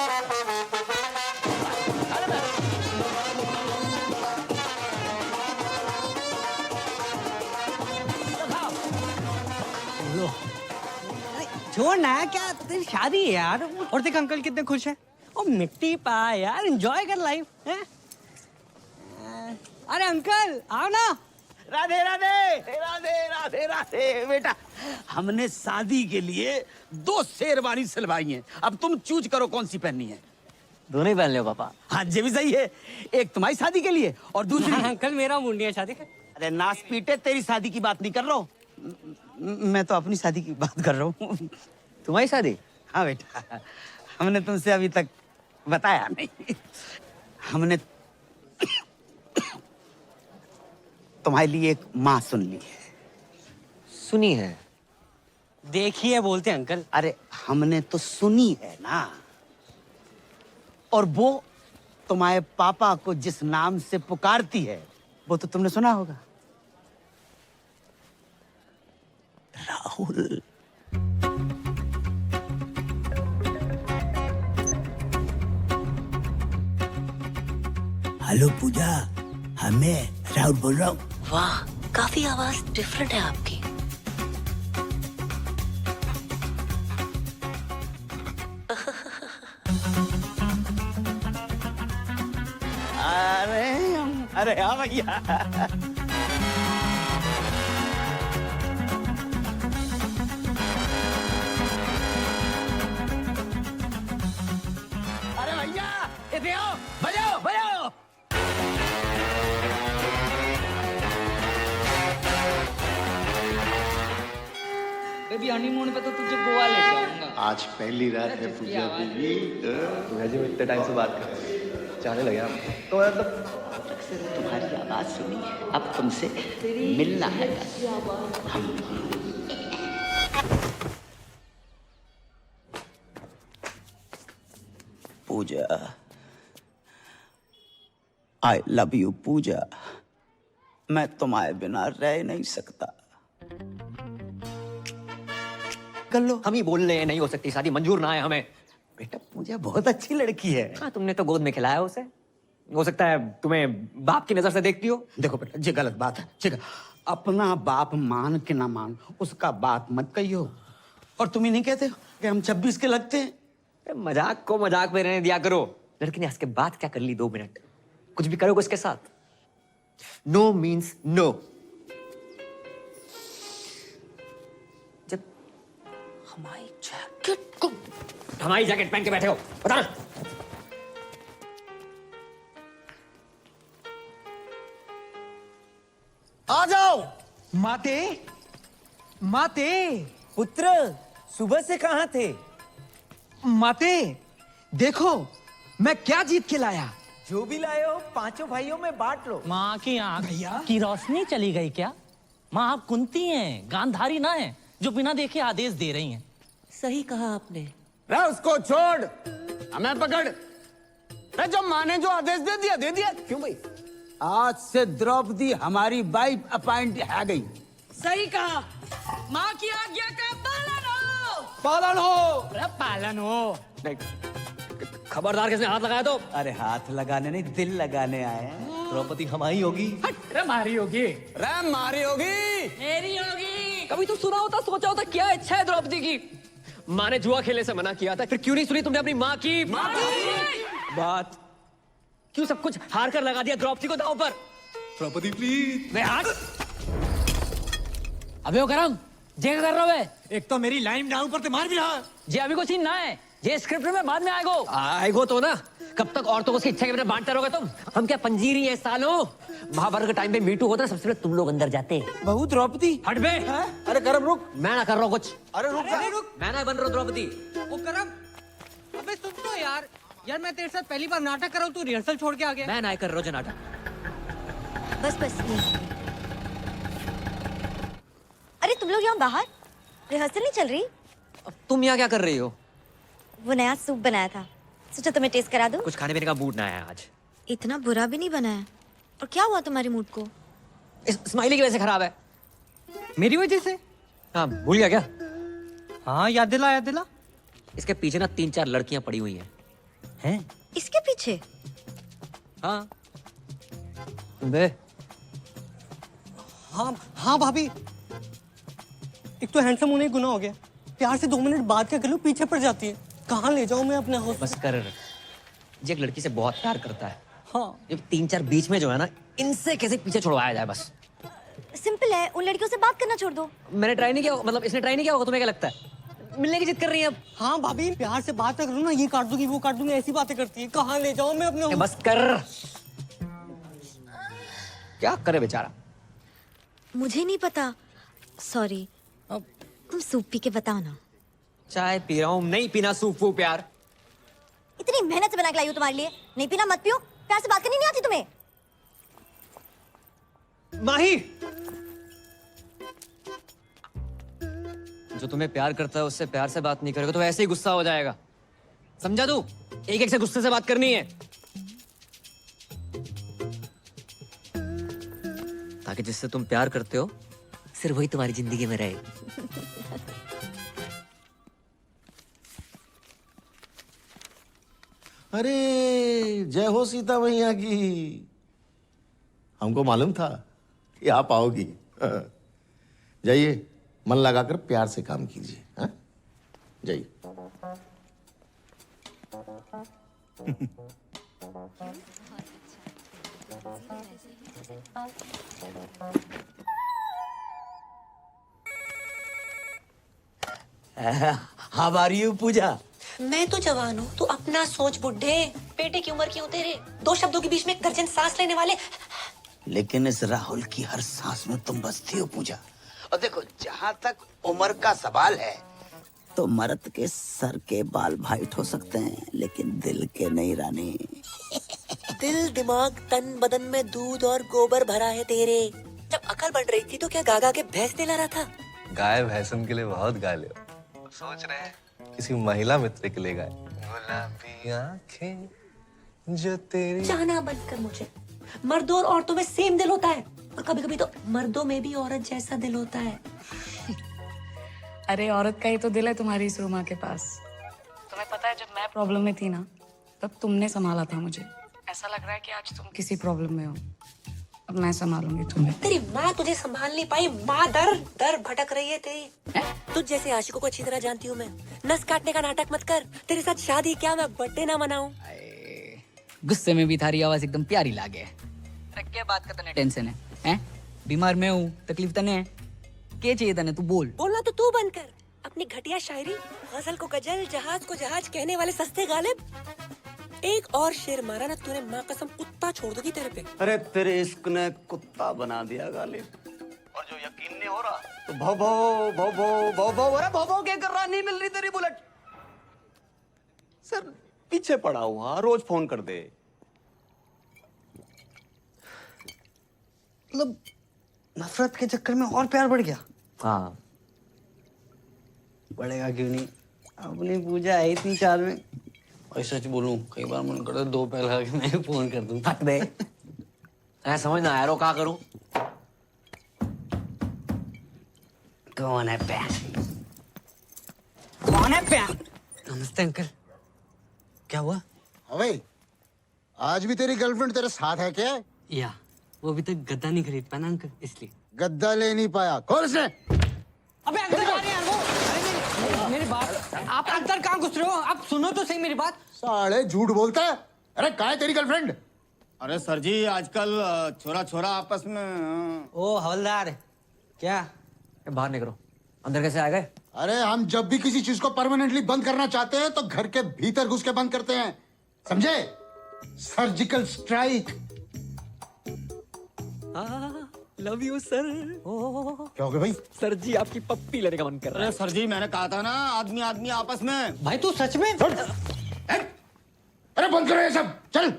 लो छोड़ ना, क्या तेरी शादी है यार। और देख अंकल कितने खुश हैं। ओ मिट्टी पा यार, एंजॉय कर लाइफ है। अरे अंकल आओ ना। राधे राधे राधे राधे राधे। बेटा हमने शादी के लिए 2 शेरवानी सिलवाई हैं। अब तुम चूज करो कौन सी पहननी है। दोनों ही पहन लो पापा। हाँ ये भी सही है, एक तुम्हारी शादी के लिए और दूसरी अंकल मेरा मुंडी है शादी। अरे नाच पीटे, तेरी शादी की बात नहीं कर रहा हूँ मैं, तो अपनी शादी की बात कर रहा हूँ। तुम्हारी शादी? हाँ बेटा, हमने तुमसे अभी तक बताया नहीं। हमने तुम्हारे लिए एक माँ सुन ली है। सुनी है? देखिए बोलते अंकल। अरे हमने तो सुनी है ना। और वो तुम्हारे पापा को जिस नाम से पुकारती है वो तो तुमने सुना होगा, राहुल। हेलो पूजा, हाँ मैं राहुल बोल रहा हूँ। वाह, काफी आवाज डिफरेंट है आपकी। अरे हाँ भैया। अरे भैया इधर आओ, बजाओ बजाओ। बेबी हनीमून पे तो तुझे गोवा ले जाऊंगा। आज पहली रात है पूजा बीबी। मैं जी इतने टाइम से बात कर रहा हूँ, चाहने लगे आप तो मतलब तुम्हारी आवाज सुनी, अब तुमसे मिलना है। पूजा, आई लव यू पूजा। मैं तुम्हारे बिना रह नहीं सकता। कर लो। हम ही बोल रहे हैं नहीं हो सकती शादी, मंजूर ना है हमें। बेटा पूजा बहुत अच्छी लड़की है। हाँ, तुमने तो गोद में खिलाया उसे। हो सकता है तुम्हें बाप की नजर से देखती हो। देखो बेटा ये गलत बात है, ठीक है। अपना बाप मान के ना मान, उसका बात मत कहियो। और तुम ही नहीं कहते हो कि हम 26 के लगते हैं। मजाक को मजाक में रहने दिया करो। लड़की ने आज के बाद क्या कर ली 2 मिनट? कुछ भी करोगे उसके साथ? No means no. जब हमारी जैकेट पहन के बैठे हो, बता ना। आ जाओ। माते, माते। पुत्र सुबह से कहाँ थे? माते देखो मैं क्या जीत के लाया। जो भी लाए हो 5 भाइयों में बांट लो। माँ की आंख की रोशनी चली गई क्या? माँ आप कुंती हैं, गांधारी ना है जो बिना देखे आदेश दे रही हैं। सही कहा आपने। रे उसको छोड़, हमें पकड़। रे जो माँ ने जो आदेश दे दिया दे दिया। क्यों भाई? आज से द्रौपदी हमारी वाइफ अपॉइंट है गई। सही कहा। माँ की आज्ञा का पालन हो। पालन हो। अरे पालन हो। खबरदार किसने हाथ लगाया तो? अरे हाथ लगाने नहीं, दिल लगाने आए हैं। द्रौपदी हमारी होगी। अरे मारी होगी। रे मारी होगी। मेरी होगी। कभी तो सुना होता, सोचा होता क्या इच्छा है द्रौपदी की। माँ ने जुआ खेलने से मना किया था, फिर क्यों नहीं सुनी तुमने अपनी माँ की बात? क्यों सब कुछ हार कर लगा दिया द्रौपदी को दांव पर? द्रौपदी प्लीज। वे हाथ। अबे वो करम, जे कर रहा है? एक तो मेरी लाइन डाउन पर ते मार भी रहा। जे अभी को सीन ना है, ये स्क्रिप्ट में बाद में आएगो तो ना। कब तक औरतों को इच्छा के बिना बांटते रहोगे तुम? हम क्या पंजीरी है सालों? महाभारत के टाइम पे मीटू होता है, सबसे पहले तुम लोग अंदर जाते। बहू द्रौपदी। हट बे। अरे करम रुक। मैं ना कर रहा हूँ कुछ। अरे रुक जा। मैं ना बन रहा हूँ द्रौपदी। ओ करम, अबे सुन तो यार। यार मैं तेरे साथ पहली बार नाटक कर रहा हूँ, तू रिहर्सल छोड़ के आ गया। मैं ना कर रहा हूँ नाटक। बस बस। अरे तुम लोग यहाँ बाहर रिहर्सल नहीं चल रही? तुम यहाँ क्या कर रही हो? वो नया सूप बनाया था, सोचा तुम्हें टेस्ट करा दूं। कुछ खाने पीने का मूड ना है आज। इतना बुरा भी नहीं बना है। और क्या हुआ तुम्हारे मूड को? स्माइली की वजह से खराब है। मेरी वजह से? हाँ, भूल गया क्या? हाँ याद दिला याद दिला। इसके पीछे ना 3-4 लड़कियां पड़ी हुई हैं। इसके पीछे? हाँ बे हाँ हाँ भाभी, एक तो हैंडसम होने ही गुनाह हो गया, प्यार से 2 मिनट बाद क्या कर लो पीछे पड़ जाती है। कहाँ ले जाऊं मैं अपने हाउस? बस कर। ये एक लड़की से बहुत प्यार करता है। हाँ ये 3-4 बीच में जो है ना, इनसे कैसे पीछे छुड़वाया जाए बस। सिंपल है, उन लड़कियों से बात करना छोड़ दो। मैंने ट्राई नहीं किया, मतलब इसने ट्राई नहीं किया होगा, तुम्हें क्या लगता है? मिलने की जिद कर रही है अब। हाँ भाभी, प्यार से बात करो ना, ये काट दूंगी वो काट दूंगी, ऐसी बातें करती है। कहाँ ले जाऊं मैं अपने? बस कर। क्या करे बेचारा? मुझे नहीं पता, सॉरी। तुम सूप पी के बताओ ना। चाय पी रहा हूँ, नहीं पीना सूप वो प्यार। इतनी मेहनत से बना के लाई हूँ तुम्हारे लिए, नहीं पीना मत पियो। प्यार से बात करनी नहीं आती तुम्हें? माही, जो तुम्हें प्यार करता है उससे प्यार से बात नहीं करेगा तो ऐसे ही गुस्सा हो जाएगा, समझा तू? एक से गुस्से से बात करनी है, ताकि जिससे तुम प्यार करते हो सिर्फ वही तुम्हारी जिंदगी में रहे। अरे जय हो सीता मैया की। हमको मालूम था कि आप आओगी। जाइए, मन लगाकर प्यार से काम कीजिए। हाँ? जाइए। हाउ आर यू पूजा? मैं तो जवान हूँ, तू अपना सोच बुड्ढे। बेटे की उम्र की हूँ तेरे, 2 शब्दों के बीच में गर्जन सांस लेने वाले। लेकिन इस राहुल की हर सांस में तुम बसती हो पूजा। और देखो, जहाँ तक उम्र का सवाल है तो मर्द के सर के बाल वाइट हो सकते हैं, लेकिन दिल के नहीं रानी। दिल दिमाग तन बदन में दूध और गोबर भरा है तेरे। जब अकल बढ़ रही थी तो क्या गागा के भैंस दिला रहा था? गाय भैंसन के लिए बहुत गा लियो। सोच रहे हैं किसी महिला मित्र के लिए गाए। गुलाबी आंखें जो तेरी। चाहना बंद कर मुझे। मर्दों और औरतों में सेम दिल होता है, और कभी कभी तो मर्दों में भी औरत जैसा दिल होता है। अरे औरत का ही तो दिल है तुम्हारी इस रूमा के पास। तुम्हें पता है, जब मैं प्रॉब्लम में थी ना, तब तुमने संभाला था मुझे। ऐसा लग रहा है कि आज तुम किसी प्रॉब्लम में हो, अब मैं संभालूंगी तुम्हें। तेरी माँ तुझे संभाल नहीं पाई, माँ दर दर भटक रही है तेरी। तुझ जैसे आशिकों को अच्छी तरह जानती हूँ मैं। नस काटने का नाटक मत कर। तेरे साथ शादी क्या मैं बर्थडे ना मनाऊं? गुस्से में भी थारी आवाज एकदम प्यारी लागे। अरे क्या बात का तने टेंशन है? हैं? बीमार मैं हूँ, तकलीफ तने है? क्या चाहिए तने? तू बोल। बोलना तो तू बंद कर। अपनी घटिया शायरी, गजल को गजल, जहाज को जहाज कहने वाले सस्ते गालिब। एक और शेर मारा ना तूने, माँ कसम कुत्ता छोड़ दूंगी तेरे पे। अरे तेरे इश्क ने कुत्ता बना दिया गालिब। और जो यकीन नहीं हो रहा तो भौ भौ भौ भौ भौ भौ। अरे भौ भौ क्या कर रहा? नहीं मिल रही तेरी बुलेट। सर पीछे पड़ा हुआ, रोज फोन कर दे। मतलब नफरत के चक्कर में और प्यार बढ़ गया। हाँ, बढ़ेगा क्यों नहीं? अपनी पूजा है इतनी 4 में। और सच बोलूं, कई बार मन करता है 2 पैर खा के मैं फोन कर दूं। फट दे। ऐसा समझ ना आया, क्या करूं? कौन है प्यार? कौन है प्यार? नमस्ते अंकल। क्या हुआ? अबे, आज भी तेरी गर्लफ्रेंड तेरे साथ है क्या? या वो अभी तक गद्दा नहीं खरीद पाया ना अंकल, इसलिए। गद्दा ले नहीं पाया? खोल इसे। अबे अंकल जा रहे हैं वो। अरे मेरी बात, आप अंदर कहाँ घुस रहे हो? आप सुनो तो सही मेरी बात। साले झूठ बोलता है। अरे कहाँ है तेरी गर्लफ्रेंड? अरे सर जी, आजकल छोरा छोरा आपस में। ओ हवलदार, क्या बाहर निकलो। अंदर कैसे आ गए? अरे हम जब भी किसी चीज को परमानेंटली बंद करना चाहते हैं तो घर के भीतर घुस के बंद करते हैं, समझे? Surgical strike. Love you sir. क्या हो गया भाई? सर जी आपकी पप्पी लेने का मन कर रहा है। अरे सर जी, मैंने कहा था ना, आदमी आदमी आपस में। भाई तू सच में? अरे बंद करो ये सब, चल।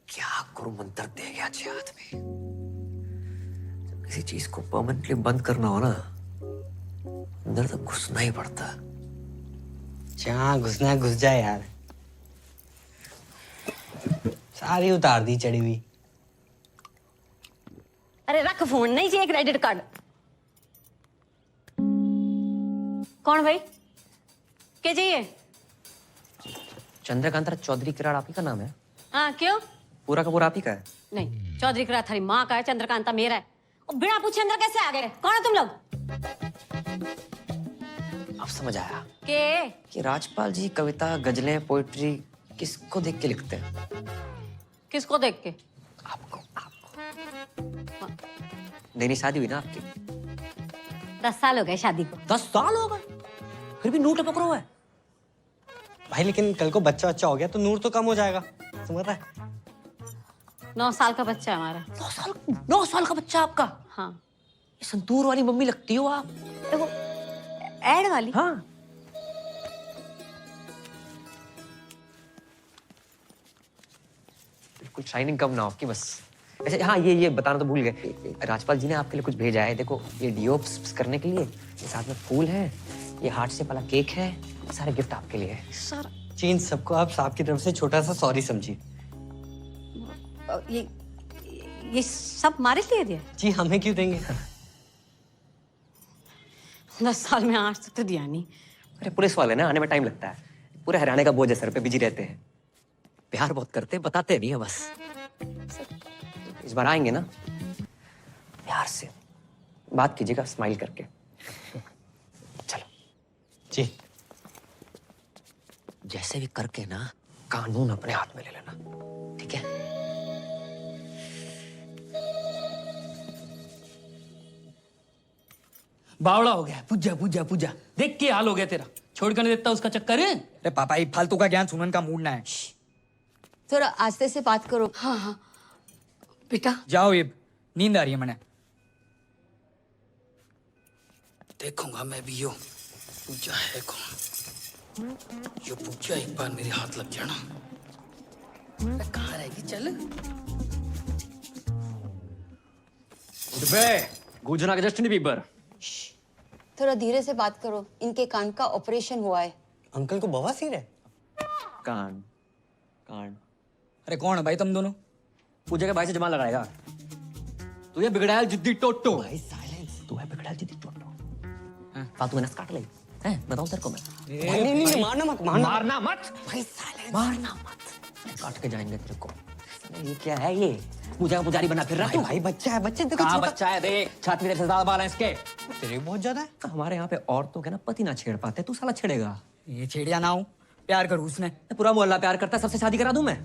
क्या गुरु मंत्र दे गया अच्छे हाथ में। जब किसी चीज को परमानेंटली बंद करना हो ना, अंदर तक घुसना ही पड़ता। जहाँ घुसना है घुस जाए यार। सारी उतार दी चढ़ी हुई। अरे रख फोन, नहीं चाहिए क्रेडिट कार्ड। कौन भाई? क्या चाहिए? चंद्रकांता चौधरी किराड़ आप ही का नाम है? हाँ क्यों? पूरा का पूरा आप ही का है? नहीं, चौधरी किराड़ थारी माँ का है, चंद्रकांता मेरा है। और बिना पूछे अंदर कैसे आ गए? कौन है तुम लोग? अब समझ आया के? कि राजपाल जी कविता, गजलें, पोइट्री किसको देख के लिखते हैं? किसको देख के? नई नई शादी हुई ना आपकी? 10 साल हो गए शादी को। 10 साल हो गए? फिर भी नूर टपक रहा है भाई। लेकिन कल को बच्चा हो गया तो नूर तो कम हो जाएगा, समझ रहा है? 9 साल का बच्चा है हमारा। 9 साल का बच्चा आपका? हाँ। ये संतूर वाली मम्मी लगती हो आप। देखो, एड वाली? हाँ। बिल्कुल शाइनिंग कम ना आपकी बस। अच्छा हाँ, ये बताना तो भूल गए, राजपाल जी ने आपके लिए कुछ भेजा है। देखो ये डिओप्स करने के लिए, ये साथ में फूल है, ये हार्ट शेप वाला केक है, सारे गिफ्ट आपके लिए है। सर चेंज सबको आप साहब की तरफ से छोटा सा सॉरी समझिए। ये सब हमारे लिए दिया? जी हमें क्यों देंगे? 10 साल में आज तक तो दिया नहीं। अरे पुलिस वाले ना, आने में टाइम लगता है, पूरे हरियाणा का बोझ है सर पे, बिजी रहते हैं, प्यार बहुत करते हैं, बताते नहीं है बस। इस बार आएंगे ना, प्यार से बात कीजिएगा, स्माइल करके। चलो जी। जैसे भी करके ना कानून अपने हाथ में ले लेना, ठीक है? बावड़ा हो गया। पूजा पूजा पूजा, देख के हाल हो गया तेरा। छोड़ कर नहीं देता उसका चक्कर है। अरे पापा, ये फालतू का ज्ञान सुनने का मूड ना है। थोड़ा आस्ते से बात करो। हाँ हाँ बेटा जाओ, ये नींद आ रही है मैंने। देखूंगा मैं भी यो पूजा है कौन। यो पूजा एक बार मेरे हाथ लग जाना, कहाँ रहेगी? चल गुजना के जस्टिन बीबर। थोड़ा धीरे से बात करो, इनके कान का ऑपरेशन हुआ है। अंकल को बवासीर है? कान कान। अरे कौन है भाई तुम दोनों? पूजा के भाई से जमा लगाएगा। तू ये बिगड़ायल जिद्दी टोटो। भाई साइलेंस। तू है बिगड़ायल जिद्दी टोटो। फालतू में नस काट ले, हैं? बताऊं तेरे को मैं? नहीं, मारना मत, मारना मत भाई साइलेंस। मारना मत, काट के जाएंगे तेरे को। ये क्या है ये? पूजा का पुजारी बना फिर रहा है? भाई बच्चा है, बच्चे देखो। कहाँ बच्चा है? देख छाती में से ज्यादा बाल है इसके। तेरे बहुत ज्यादा है। हमारे यहाँ पे औरतों के ना पति ना छेड़ पाते, तू साला छेड़ेगा। ये छेड़िया ना हो, प्यार करूँ उसने। पूरा मोहल्ला प्यार करता है, सबसे शादी करा दूं मैं?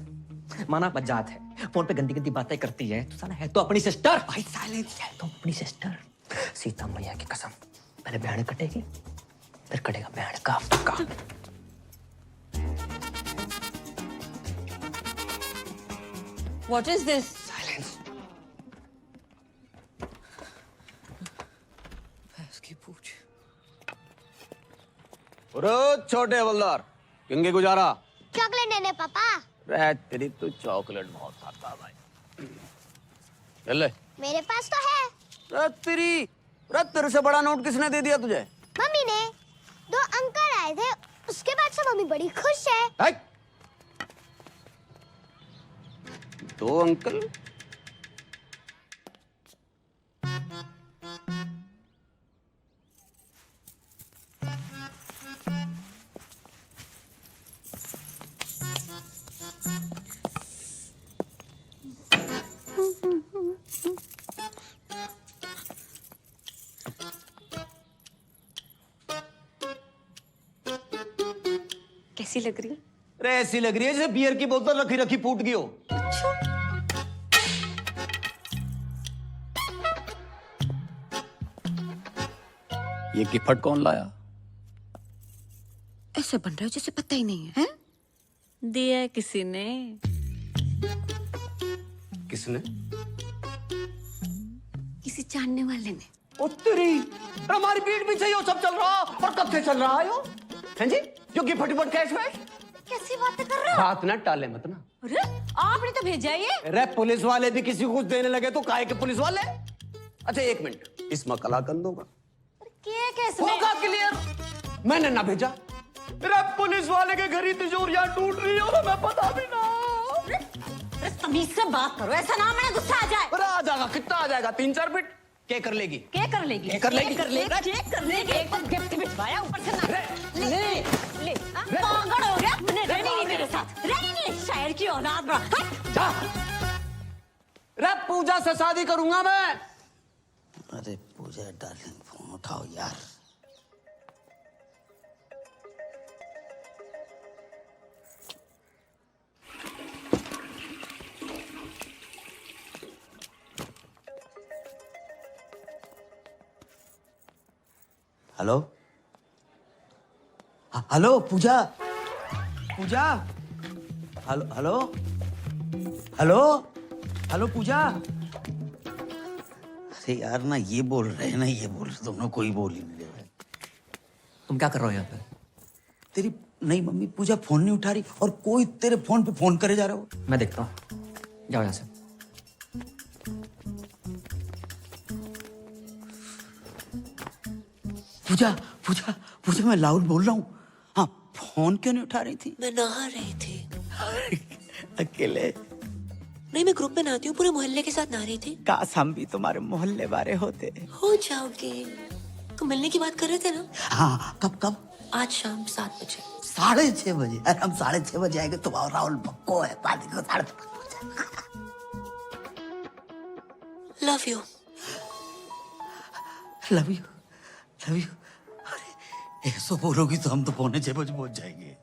माना बजात है, फोन पे गंदी गंदी बातें करती है, तू साला है तो अपनी सिस्टर। भाई साइलेंस। है तो अपनी सिस्टर। सीता मैया की कसम, पहले बहन कटेगी, फिर कटेगा बहन का आपका। What is this? साइलेंस। इसकी पूछ। छोटे हवलदार, किंगे गुजारा? चॉकलेट देने पापा। रे तेरी तो चॉकलेट बहुत खाता है भाई। ले मेरे पास तो है। तेरे से बड़ा नोट किसने दे दिया तुझे? मम्मी ने। 2 अंकल आए थे, उसके बाद से मम्मी बड़ी खुश है। 2 अंकल? कैसी लग रही? अरे ऐसी लग रही है जैसे बियर की बोतल रखी रखी फूट गई हो। ये गिफ्ट कौन लाया? ऐसे बन रहा है जैसे पता ही नहीं है, दिया है किसी ने। किसने? किसी जानने वाले ने। ओ तेरी, हमारी पीठ पीछे यो सब चल रहा, और कब से चल रहा है यो? हैं जी? यो गिफ्ट कैश वैश? कैसी बातें कर रहे हो? बात ना टाले मत ना। अरे आपने तो भेजा है ये। अरे पुलिस वाले भी किसी को कुछ देने लगे तो काहे के पुलिस वाले? अच्छा एक मिनट, इसमें कलाकंद होगा? होगा क्लियर। मैंने ना भेजा। अरे पुलिस वाले के घर ही तिजोरियां टूट रही है और हमें पता भी ना। तमीज से बात करो, ऐसा ना मैंने गुस्सा आ जाए। अरे आ जाएगा, कितना आ जाएगा? 3-4 फीट? क्या कर लेगी? क्या कर लेगी? क्या कर लेगी? कर लेगा? क्या कर लेगी? एक तो गिफ्ट भिजवाया ऊपर से ना ले ले पागल हो गया? रहनी नहीं मेरे साथ, रहनी नहीं। शायर की औलाद बड़ा जा। रे पूजा से शादी करूंगा मैं। अरे पूजा डार्लिंग फोन उठाओ यार। हेलो हेलो पूजा पूजा हेलो हेलो हेलो हेलो पूजा। अरे यार ना ये बोल रहे हैं ना ये बोल रहे, दोनों कोई बोल ही नहीं रहे। तुम क्या कर रहे हो यहाँ पे? तेरी नहीं मम्मी पूजा फोन नहीं उठा रही और कोई तेरे फोन पे फोन करे जा रहे हो। मैं देखता हूँ, जाओ यहाँ से। पूजा पूजा पूजा मैं लाउड बोल रहा हूँ। हाँ फोन क्यों नहीं उठा रही थी? मैं नहा रही थी। अकेले? नहीं, मैं ग्रुप में नहाती हूँ, पूरे मोहल्ले के साथ नहा रही थी। काश हम भी तुम्हारे मोहल्ले वाले होते। हो जाओगे। तो मिलने की बात कर रहे थे ना? हाँ कब कब? आज शाम 7 बजे। 6:30 बजे? अरे हम 6:30 बजे आएंगे। तुम और राहुल पक्को है पार्टी को 6:30 बजे। Love you. Love you love you. अरे ऐसा बोलोगी तो हम तो 6:45 बजे पहुंच जाएंगे।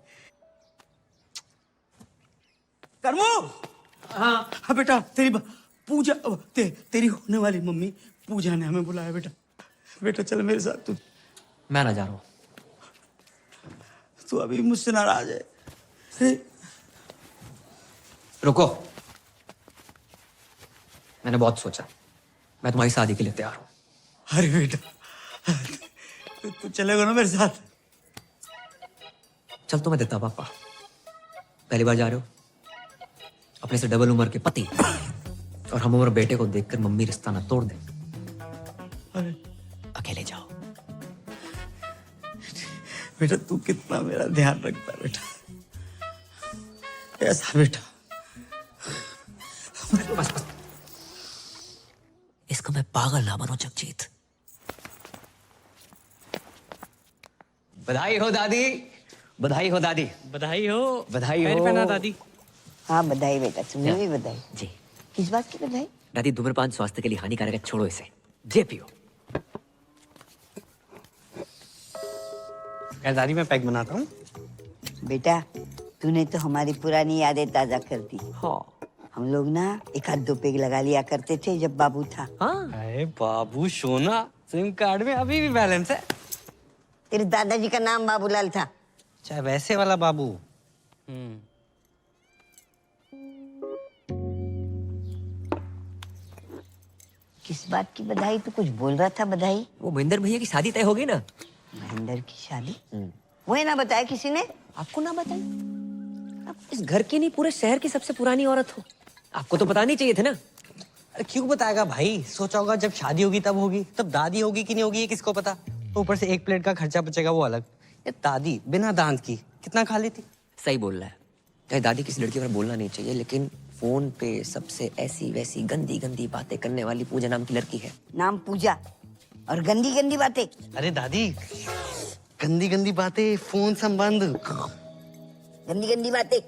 करमू। हाँ हाँ बेटा तेरी पूजा तेरी होने वाली मम्मी पूजा ने हमें बुलाया बेटा। बेटा चल मेरे साथ। तू मैं ना जा रहा हूँ। तू अभी मुझसे नाराज है? रुको, मैंने बहुत सोचा, मैं तुम्हारी शादी के लिए तैयार हूँ। अरे बेटा तू चलेगा ना मेरे साथ? चल तो मैं देता पापा। पहली बार जा रहे हो, अपने से डबल उम्र के पति और हम उम्र बेटे को देखकर मम्मी रिश्ता ना तोड़ दे। अरे अकेले जाओ। बेटा तू कितना मेरा ध्यान रखता है बेटा। ऐसा बेटा। बस बस, इसको मैं पागल ना बनो जगजीत। बधाई हो दादी, बधाई हो दादी, बधाई हो, बधाई पैर हो पहना दादी। हाँ बधाई बेटा, तुम्हें भी बधाई। जी। किस बात की बधाई? दादी धूम्रपान स्वास्थ्य के लिए हानिकारक है, छोड़ो इसे, जे पियो। यार दादी मैं पैक बनाता हूँ। बेटा तूने तो हमारी पुरानी यादें ताजा कर दी। हाँ। हम लोग ना 1-2 पेग लगा लिया करते थे जब बाबू था। हाँ। अरे बाबू सोना, सिम कार्ड में अभी भी बैलेंस है। तेरे दादाजी का नाम बाबूलाल था। चाहे वैसे वाला बाबू। किस बात की बधाई? तू कुछ बोल रहा था बधाई? वो महेंद्र भैया की शादी तय हो गई ना। महेंद्र की शादी? वो है ना बताया किसी ने? आपको ना बताई? आप इस घर की नहीं पूरे शहर की सबसे पुरानी औरत हो, आपको तो पता नहीं चाहिए थे ना। अरे क्यों बताएगा भाई? सोचा होगा जब शादी होगी तब होगी, तब दादी होगी कि नहीं होगी ये किसको पता। ऊपर से 1 प्लेट का खर्चा बचेगा वो अलग। ये दादी बिना दांत की कितना खा लेती। सही बोल रहा है। चाहे दादी किसी लड़की पर बोलना नहीं चाहिए, लेकिन फोन पे सबसे ऐसी वैसी गंदी गंदी बातें करने वाली पूजा नाम की लड़की है। नाम पूजा और गंदी गंदी बातें। अरे दादी गंदी गंदी बातें, फोन संबंध, गंदी गंदी बातें।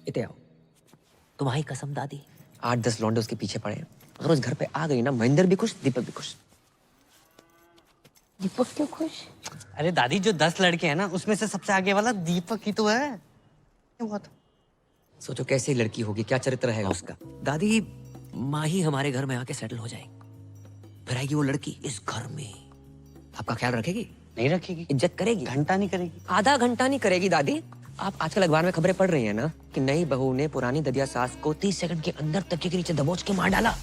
इते आओ, तुम्हारी कसम दादी 8-10 लौंडे उसके पीछे पड़े हैं। अगर उस घर पे आ गई ना, महेंद्र भी खुश, दीपक भी खुश। दीपक क्यों खुश? अरे दादी जो 10 लड़के हैं ना उसमें से सबसे आगे वाला दीपक ही तो है। सोचो कैसी लड़की होगी, क्या चरित्र रहेगा उसका। दादी माँ ही हमारे घर में आके सेटल हो जाएगी, फिर आएगी वो लड़की इस घर में, आपका ख्याल रखेगी? नहीं रखेगी। इज्जत करेगी? घंटा नहीं करेगी। आधा घंटा नहीं करेगी दादी। आप आजकल अखबार में खबरें पढ़ रही हैं ना कि नई बहू ने पुरानी ददिया सास को 30 सेकंड के अंदर तकिए के नीचे दबोच के मार डाला।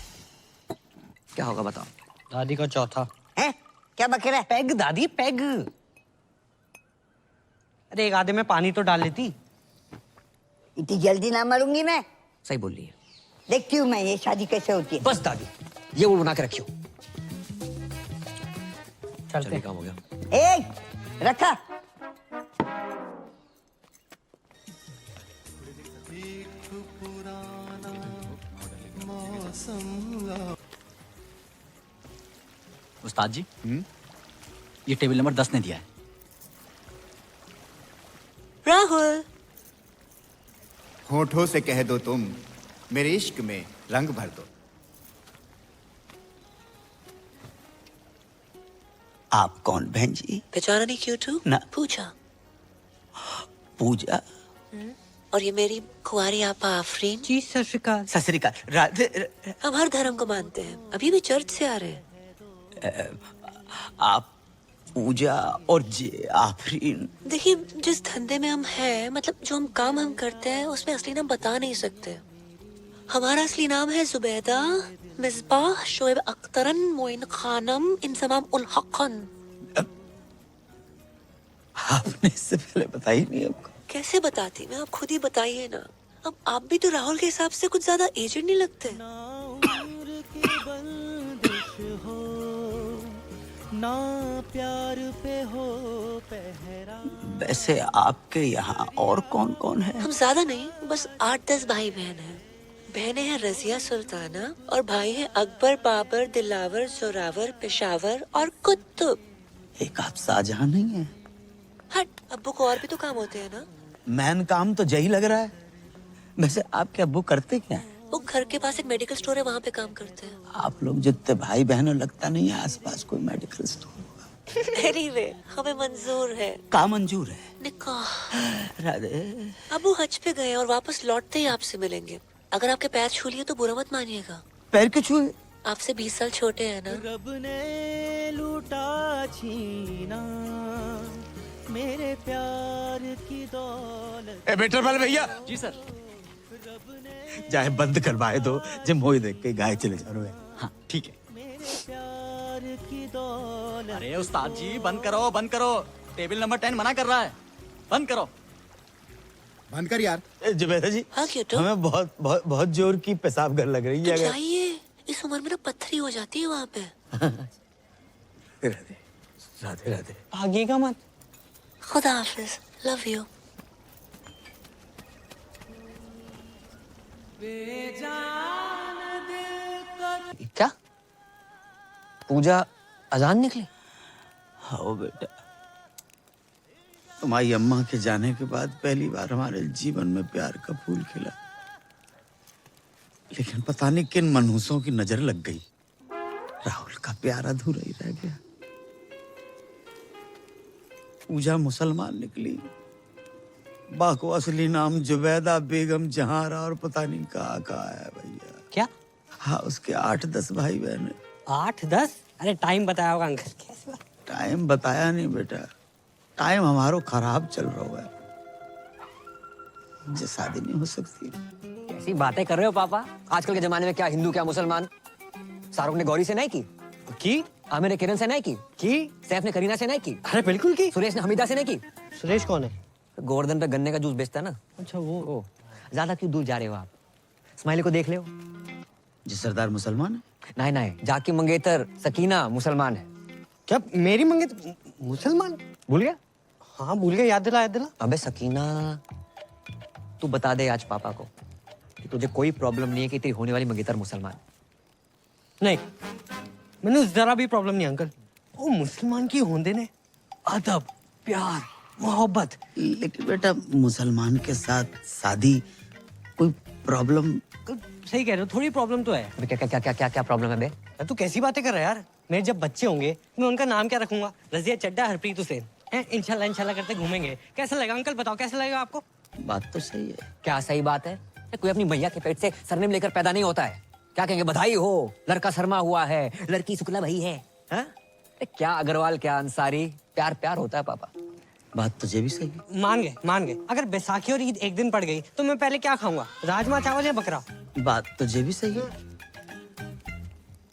क्या होगा बताओ? दादी का चौथा है। क्या बके रहा है? पैग दादी, पैग। अरे एक आधे में पानी तो डाल लेती। इतनी जल्दी ना मरूंगी मैं। सही बोल रही है। देखती हूँ मैं ये शादी कैसे होती है। बस दादी ये वो बना के रखियो। चलते। काम हो गया। रखा। उस्ताद जी ये टेबल नंबर 10 ने दिया है। राहुल, होठों से कह दो तुम मेरे इश्क में रंग भर दो। आप कौन बहन जी? पहचाना नहीं क्यों तू? ना। पूछा। पूजा। और ये मेरी कुंवारी आपा आफरीन। जी सत श्री अकाल। सत श्री अकाल। राधे। हम हर धर्म को मानते हैं, अभी भी चर्च से आ रहे हैं। आप पूजा और जे आफरीन। देखिए, जिस धंधे में हम हैं, मतलब जो हम करते हैं, उसमें असली नाम बता नहीं सकते। हमारा असली नाम है जुबैदा मिसबाह शोएब अख्तरन मोइन खानम इंसमाम उल हक़न। आपने इससे पहले बताई नहीं हमको। कैसे बताती मैं, आप खुद ही बताइए ना। अब आप भी तो राहुल के हिसाब से कुछ ज्यादा एजेड नहीं लगते। ना प्यार पे हो पहरा। वैसे आपके यहाँ और कौन कौन है? हम ज्यादा नहीं, बस 8-10 भाई बहन हैं। बहनें हैं रजिया सुल्ताना और भाई हैं अकबर, बाबर, दिलावर, जोरावर, पेशावर और कुतुब। एक आप शाहजहां नहीं है? हट, अब्बू को और भी तो काम होते हैं ना। मैन काम तो यही लग रहा है। वैसे आपके अब्बू करते क्या है? वो घर के पास एक मेडिकल स्टोर है, वहाँ पे काम करते हैं। आप लोग जितने भाई बहन हो, लगता नहीं है आसपास कोई मेडिकल स्टोर। एनीवे, हमें मंजूर है। का मंजूर है? निकाह। राधे। अब्बू हज पे गए और वापस लौटते ही आपसे मिलेंगे। अगर आपके पैर छू लिए तो बुरा मत मानिएगा। पैर क्यों छुए? आपसे 20 साल छोटे हैं ना। रब ने लूटा छीना मेरे प्यार की दौलत। ए बेटर वाले भैया। जी सर। चाहे बंद करवाए दो, जब मोई देख के गाय चले जा रहे हैं। हाँ ठीक है। अरे उस्ताद जी बंद करो टेबल नंबर 10 मना कर रहा है, बंद करो। बंद कर यार। जुबैदा जी। हाँ क्यों? हमें बहुत बहुत बहुत जोर की पेशाब घर लग रही है। तो जाइए, इस उम्र में ना पत्थरी हो जाती है वहाँ पे। राधे राधे राधे। भागिएगा मत। खुदा हाफिज, लव यू। क्या पूजा अजान निकली? हाँ बेटा, तुम्हारी अम्मा के जाने के बाद पहली बार हमारे जीवन में प्यार का फूल खिला। लेकिन पता नहीं किन मनहूसों की नजर लग गई, राहुल का प्यार अधूरा ही रह गया। पूजा मुसलमान निकली, बा को असली नाम जुबैदा बेगम जहारा और पता नहीं कहाँ है भैया। क्या? हाँ, उसके 8-10 भाई बहन है। 8-10? अरे टाइम बताया होगा अंकल। कैसे टाइम बताया नहीं बेटा, टाइम हमारो खराब चल रहा है, मुझे शादी नहीं हो सकती। कैसी बातें कर रहे हो पापा? आजकल के जमाने में क्या हिंदू क्या मुसलमान। शाहरुख ने गौरी से नहीं की? आमिर ने किरण से नहीं की? सैफ ने करीना से नहीं की? अरे बिल्कुल की। सुरेश ने हमीदा से नहीं की? सुरेश कौन है? गोवर्धन पे गन्ने का जूस बेचता है ना। अच्छा वो। ज्यादा क्यों दूर जा रहे हो आप? स्माइली को देख ले। जी सरदार मुसलमान है? नहीं, जाकी मंगेतर सकीना मुसलमान है। क्या मेरी मंगेतर मुसलमान? भूल गया? हाँ भूल गया, याद दिला। अबे सकीना, तू बता दे आज पापा को कि तुझे कोई प्रॉब्लम नहीं है कि तेरी होने वाली मंगेतर मुसलमान। नहीं, मैंने जरा भी प्रॉब्लम नहीं अंकल। वो मुसलमान की होंदे ने अदब, प्यार, मोहब्बत। लेकिन बेटा मुसलमान के साथ शादी कोई प्रॉब्लम? सही कह रहे हो, थोड़ी प्रॉब्लम तो है। अबे क्या प्रॉब्लम है बे? तू कैसी बातें कर रहा है यार? मेरे जब बच्चे होंगे मैं उनका नाम क्या रखूंगा? रजिया चड्डा, हरप्रीत हुसैन। इंशाल्लाह करते घूमेंगे। कैसा लगेगा अंकल, बताओ कैसा लगेगा आपको? बात तो सही है। क्या सही बात है? कोई अपनी मैया के पेट से सरनेम लेकर पैदा नहीं होता है। क्या कहेंगे? बधाई हो, लड़का शर्मा हुआ है, लड़की शुक्ला भाई है। हा? क्या अग्रवाल क्या अंसारी, प्यार होता है पापा। बात तो ये भी सही है। मान गए। अगर बैसाखी और ईद एक दिन पड़ गई तो मैं पहले क्या खाऊंगा? राजमा चावल या बकरा? बात तो ये भी सही है।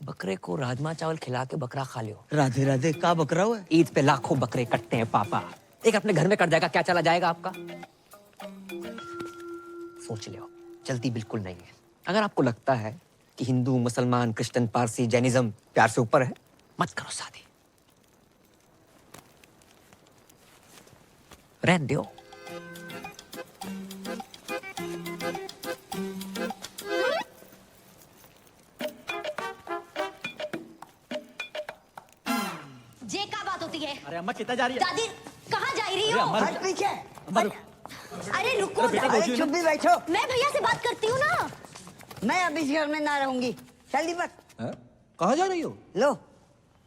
बकरे को राजमा चावल खिला के बकरा खा लियो। राधे राधे। का बकरा हुआ? ईद पे लाखों बकरे कटते हैं पापा, एक अपने घर में कट जाएगा, क्या चला जाएगा आपका? सोच लियो, जल्दी बिल्कुल नहीं है। अगर आपको लगता है कि हिंदू, मुसलमान, क्रिश्चियन, पारसी, जैनिज्म प्यार से ऊपर है, मत करो शादी, रहने दो। अम्मा कितना जा रही है? दादी कहाँ जा रही अरे हो? अम्मा हट पीछे। अरे रुको, अरे बेटा, अरे चुप भी बैठो। मैं भैया से बात करती हूँ ना। मैं अब इस घर में ना रहूंगी। चल दीपक। कहाँ जा रही हो? लो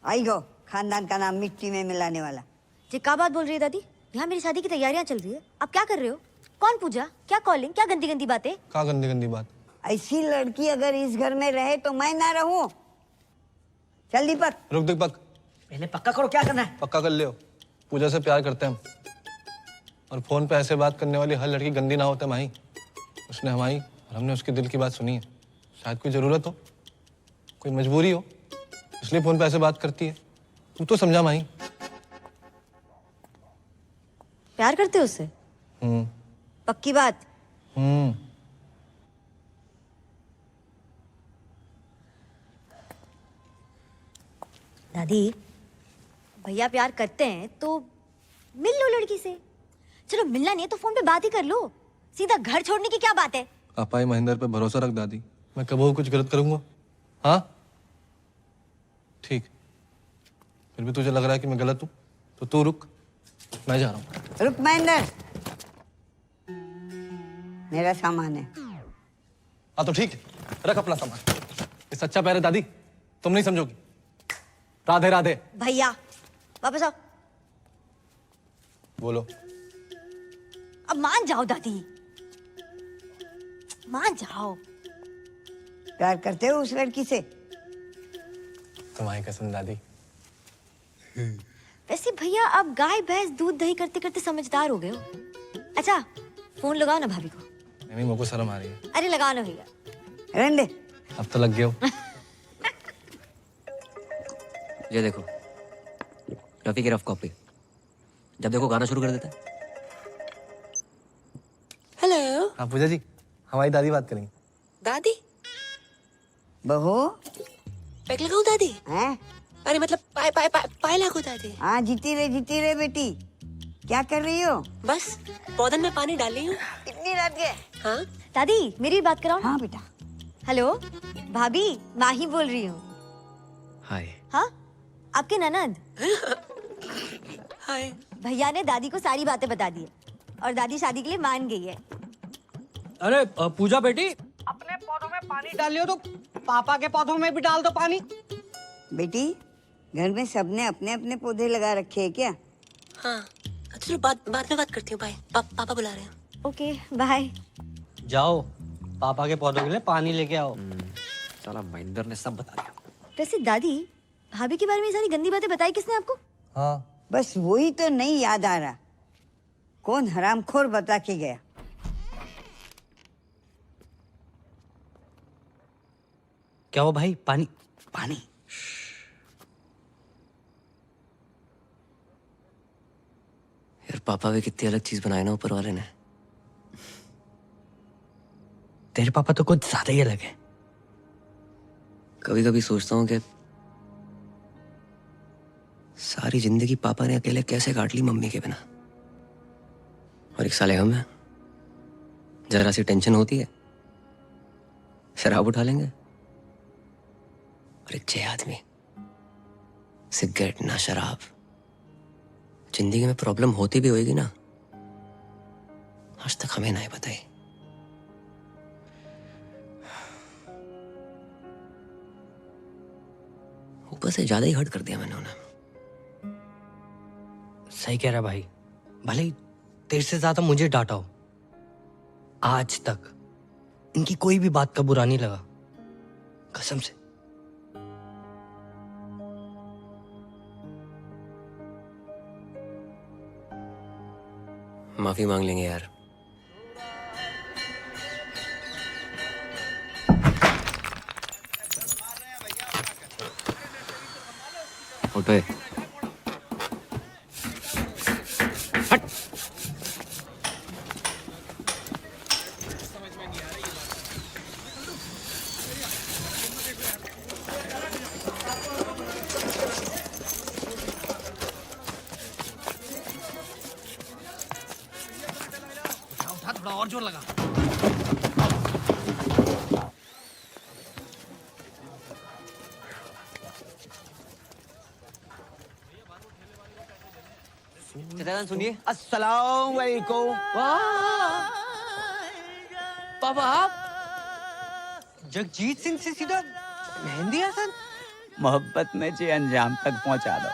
आई गो, खानदान का नाम मिट्टी में मिलाने वाला। ये क्या बात बोल रही है दादी? यहाँ मेरी शादी की तैयारियां चल रही है, आप क्या कर रहे हो? कौन पूजा, क्या कॉलिंग, क्या गंदी गंदी बातें? क्या गंदी गंदी बात? ऐसी लड़की अगर इस घर में रहे तो मैं ना रहूं। चल दीपक। रुक दीपक, पहले पक्का करो क्या करना है। पक्का कर लियो। पूजा से प्यार करते हैं हम, और फोन पे ऐसे बात करने वाली हर लड़की गंदी ना होते माही। उसने हमारी और हमने उसके दिल की बात सुनी है। शायद कोई जरूरत हो, कोई मजबूरी हो, इसलिए फोन पे ऐसे बात करती है। तू तो समझा माही। प्यार करते हो उससे? पक्की बात? दादी भैया प्यार करते हैं तो मिल लो लड़की से। चलो मिलना नहीं है तो फोन पे बात ही कर लो। सीधा घर छोड़ने की क्या बात है? पापा महेंद्र पे भरोसा रख दादी, मैं कभी कुछ गलत करूंगा? हाँ ठीक, फिर भी तुझे लग रहा है कि मैं गलत हूँ तो तू रुक, मैं जा रहा हूँ। रुक महेंद्र, मेरा सामान है। हाँ तो ठीक है, रख अपना सामान। ये सच्चा प्यार है दादी, तुम नहीं समझोगी। राधे राधे। भैया वापस आओ। बोलो। अब मान जाओ दादी, मान जाओ। प्यार करते हो उस लड़की से? तुम्हारी कसम दादी। वैसे भैया अब गाय भैंस दूध दही करते करते समझदार हो गए हो। अच्छा फोन लगाओ ना भाभी को। नहीं, मेरे को शर्म आ रही है। अरे लगाओ ना भैया। रहने दे। अब तो लग गए हो। ये देखो रफी की रफ कॉपी, जब देखो गाना शुरू कर देता है। हेलो। हाँ पूजा जी, हमारी दादी बात करेंगे। दादी? बहू पैक लगाऊं दादी? हैं? अरे मतलब पाए लागू दादी। हाँ जीती रहे बेटी। क्या कर रही हो? बस पौधन में पानी डाल रही हूँ। इतनी रात के? हाँ दादी मेरी भी बात कराओ। हाँ बेटा। हेलो भाभी, माही बोल रही हूँ। हाय। हाँ आपके ननद। हाय। भैया ने दादी को सारी बातें बता दी है और दादी शादी के लिए मान गई है। अरे पूजा बेटी, अपने पौधों में पानी डालियो तो पापा के पौधों में भी डाल दो पानी। बेटी घर में सबने अपने अपने पौधे लगा रखे हैं क्या? हाँ चलो बाद में बात करती हूँ। बाय। पापा बुला रहे हैं। Okay bye. जाओ पापा के पौधों के लिए पानी लेके आओ। साला महेंद्र ने सब बता दिया। वैसे दादी भाभी के बारे में ये सारी गंदी बातें बताई किसने आपको? हाँ बस वही तो नहीं याद आ रहा, कौन हरामखोर बता के गया। क्या हो भाई? पानी पानी। यार पापा भी कितनी अलग चीज बनाई ना ऊपर वाले ने। तेरे पापा तो कुछ ज्यादा ही अलग है। कभी कभी सोचता हूँ कि सारी जिंदगी पापा ने अकेले कैसे काट ली मम्मी के बिना। और एक साले हम हैं, जरा सी टेंशन होती है शराब उठा लेंगे, और एक छह आदमी सिगरेट ना शराब। जिंदगी में प्रॉब्लम होती भी होगी ना, आज तक हमें नहीं बताई। ऊपर से ज्यादा ही हर्ट कर दिया मैंने उन्हें। सही कह रहा भाई, भले ही तेरे से ज्यादा मुझे डांटा हो, आज तक इनकी कोई भी बात का बुरा नहीं लगा, कसम से। माफी मांग लेंगे यार। उठ पे। हट। उठा थोड़ा और जोर लगा। अजान सुनिए। अस्सलाम वालेकुम। पापा आप जगजीत सिंह से सीधा मेहंदी हसन? मोहब्बत में जे अंजाम तक पहुंचा दो।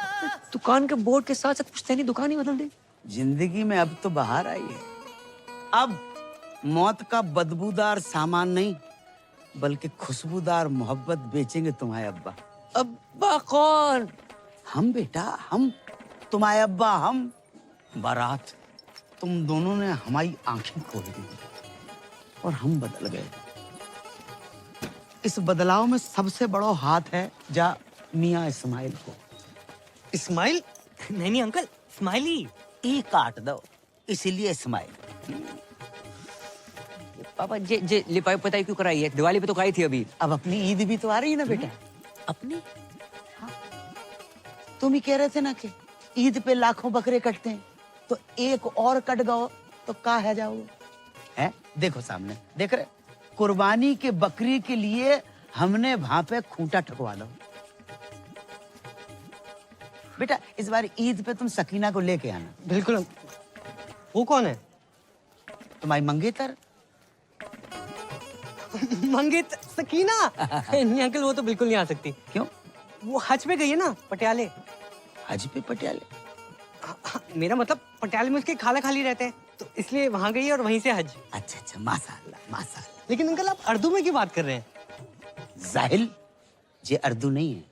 दुकान के बोर्ड के साथ साथ पुश्तैनी दुकान ही बदल दी। जिंदगी में अब तो बाहर आई है। अब मौत का बदबूदार सामान नहीं बल्कि खुशबूदार मोहब्बत बेचेंगे तुम्हारे अब्बा। अब्बा कौन? हम बेटा, हम तुम्हारे अब्बा। हम बारात तुम दोनों ने हमारी आंखें खोल दी और हम बदल गए। इस बदलाव में सबसे बड़ा हाथ है जा मियाँ इस्माइल को। इस्माइल? नहीं अंकल, स्माइली। ई काट दो, इसीलिए इस्माइल। पापा जे लिपाई पताई क्यों कराई है? दिवाली पे तो कराई थी अभी। अब अपनी ईद भी तो आ रही है ना बेटा। अपनी? तुम ही कह रहे थे ना कि ईद पे लाखों बकरे कटते हैं, तो एक और कट गओ तो का है जाओ है? देखो सामने देख रहे, कुर्बानी के बकरी के लिए हमने वहां पे खूंटा ठकवा दो। बेटा इस बार ईद पे तुम सकीना को लेके आना। बिल्कुल। वो कौन है? तुम्हारी मंगेतर। मंगेतर? सकीना? नहीं अंकल, वो तो बिल्कुल नहीं आ सकती। क्यों? वो हज पे गई है ना, पटियाले। हज पे पटियाले? मेरा मतलब पटियाले में उसके खाला खाली रहते हैं, तो इसलिए वहां गई है और वहीं से हज। अच्छा अच्छा, माशाअल्लाह माशाअल्लाह। लेकिन अंकल आप उर्दू में क्यों बात कर रहे हैं? जाहिल, ये उर्दू नहीं है,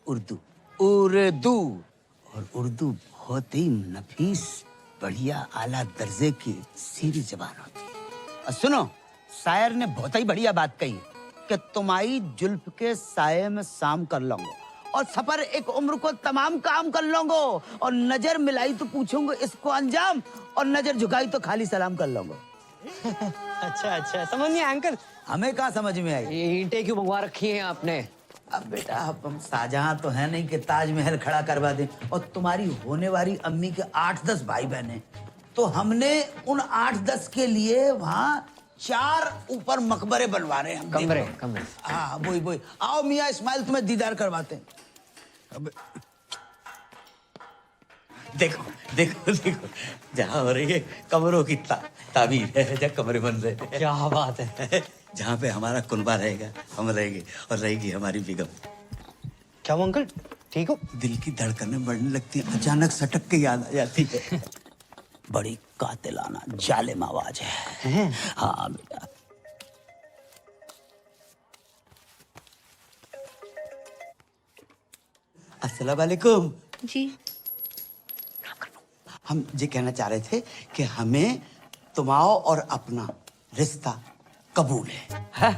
उर्दू। उर्दू। और उर्दू बहुत ही नफीस, बढ़िया, आला दर्जे की सीरी जबान होती है। और सुनो, शायर ने बहुत ही बढ़िया बात कही कि तुम्हारी जुल्फ के साये में शाम कर लूंगा और सफर एक उम्र को तमाम काम कर लूंगा, और नजर मिलाई तो पूछूंगा इसको अंजाम, और नजर झुकाई तो खाली सलाम कर लूंगा। अच्छा अच्छा, समझ नहीं आया अंकल। हमें कहाँ समझ में आई? ये ईंटें क्यों मंगवा रखी हैं आपने? अब बेटा हम शाहजहां तो है नहीं कि ताजमहल खड़ा करवा दें, और तुम्हारी होने वाली अम्मी के 8-10 भाई बहन हैं, तो हमने उन 8-10 के लिए वहाँ 4 ऊपर मकबरे बनवा रहे हैं हम। कमरे। हाँ वही। आओ मियाँ इस्माइल, तुम्हें दीदार करवाते हैं। अब देखो देखो देखो, जहाँ हो रही है कमरों की ताबीर है, जहाँ कमरे बन रहे हैं। क्या बात है। जहाँ पे हमारा कुनबा रहेगा हम रहेंगे, और रहेगी हमारी बेगम। क्या वो अंकल ठीक हो? दिल की धड़कनें बढ़ने लगती है, अचानक सटक के याद आ जाती है। बड़ी कातिलाना जालिम आवाज है। हाँ बेटा। अस्सलाम वालेकुम। जी। हम ये कहना चाह रहे थे कि हमें तुम्हारा और अपना रिश्ता कबूल है।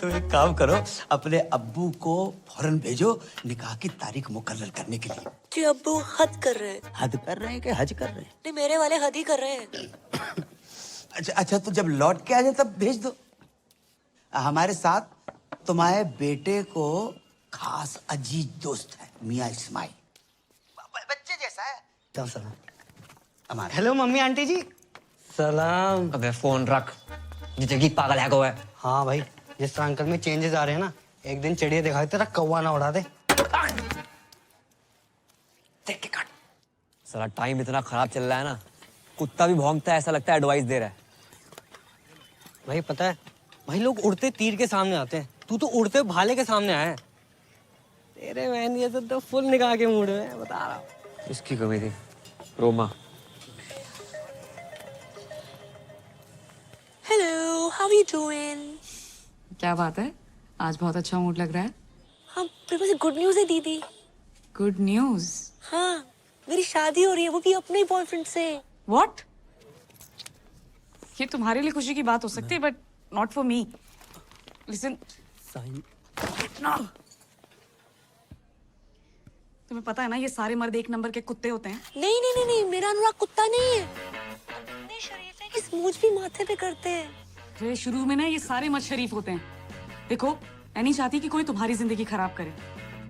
तो एक काम करो, अपने अब्बू को फौरन भेजो निकाह की तारीख मुकर्रर करने के लिए। जी अब्बू हद कर रहे हैं। हद कर रहे हैं कि हज कर रहे हैं? नहीं, मेरे वाले हद ही कर रहे हैं। अच्छा, तो जब लौट के आ जाए तब भेज दो। हमारे साथ तुम्हारे बेटे को खास अजीज दोस्त है मियाँ इस्माइल, बच्चे जैसा है। हमारा। हेलो मम्मी आंटी जी। सलाम। अबे फोन रख, ये जगीत पागल है को है। हाँ भाई, जिस तरह अंकल में चेंजेस आ रहे हैं ना, एक दिन चिड़िया दिखाई तेरा कौवा ना उड़ा दे। देख के काट। साला टाइम इतना खराब चल रहा है ना, कुत्ता भी भौंकता है, ऐसा लगता है एडवाइस दे रहा है। भाई पता है, भाई लोग उड़ते तीर के सामने आते हैं, तू तो उड़ते भाले के सामने आया है। तेरे बहन ये तो फुल निकाह के मूड में है, बता रहा हूँ। इसकी कमी थी, Roma. Hello, how you doing? क्या बात है, आज बहुत अच्छा मूड लग रहा है। हाँ, मेरे पास एक गुड न्यूज़ है दीदी। Good news? हाँ, मेरी शादी हो रही है, वो भी अपने ही बॉयफ्रेंड से। What? ये तुम्हारे लिए खुशी की बात हो सकती है, but not for me. Listen, तुम्हें पता है ना, ये सारे मर्द एक नंबर के कुत्ते होते हैं। नहीं नहीं नहीं नहीं, मेरा अनुराग कुत्ता नहीं है। इतने शरीफ है कि स्मूच भी माथे पे करते हैं। अरे शुरू में ना ये सारे मर्द शरीफ होते हैं। देखो, मैं नहीं चाहती कि कोई तुम्हारी जिंदगी खराब करे।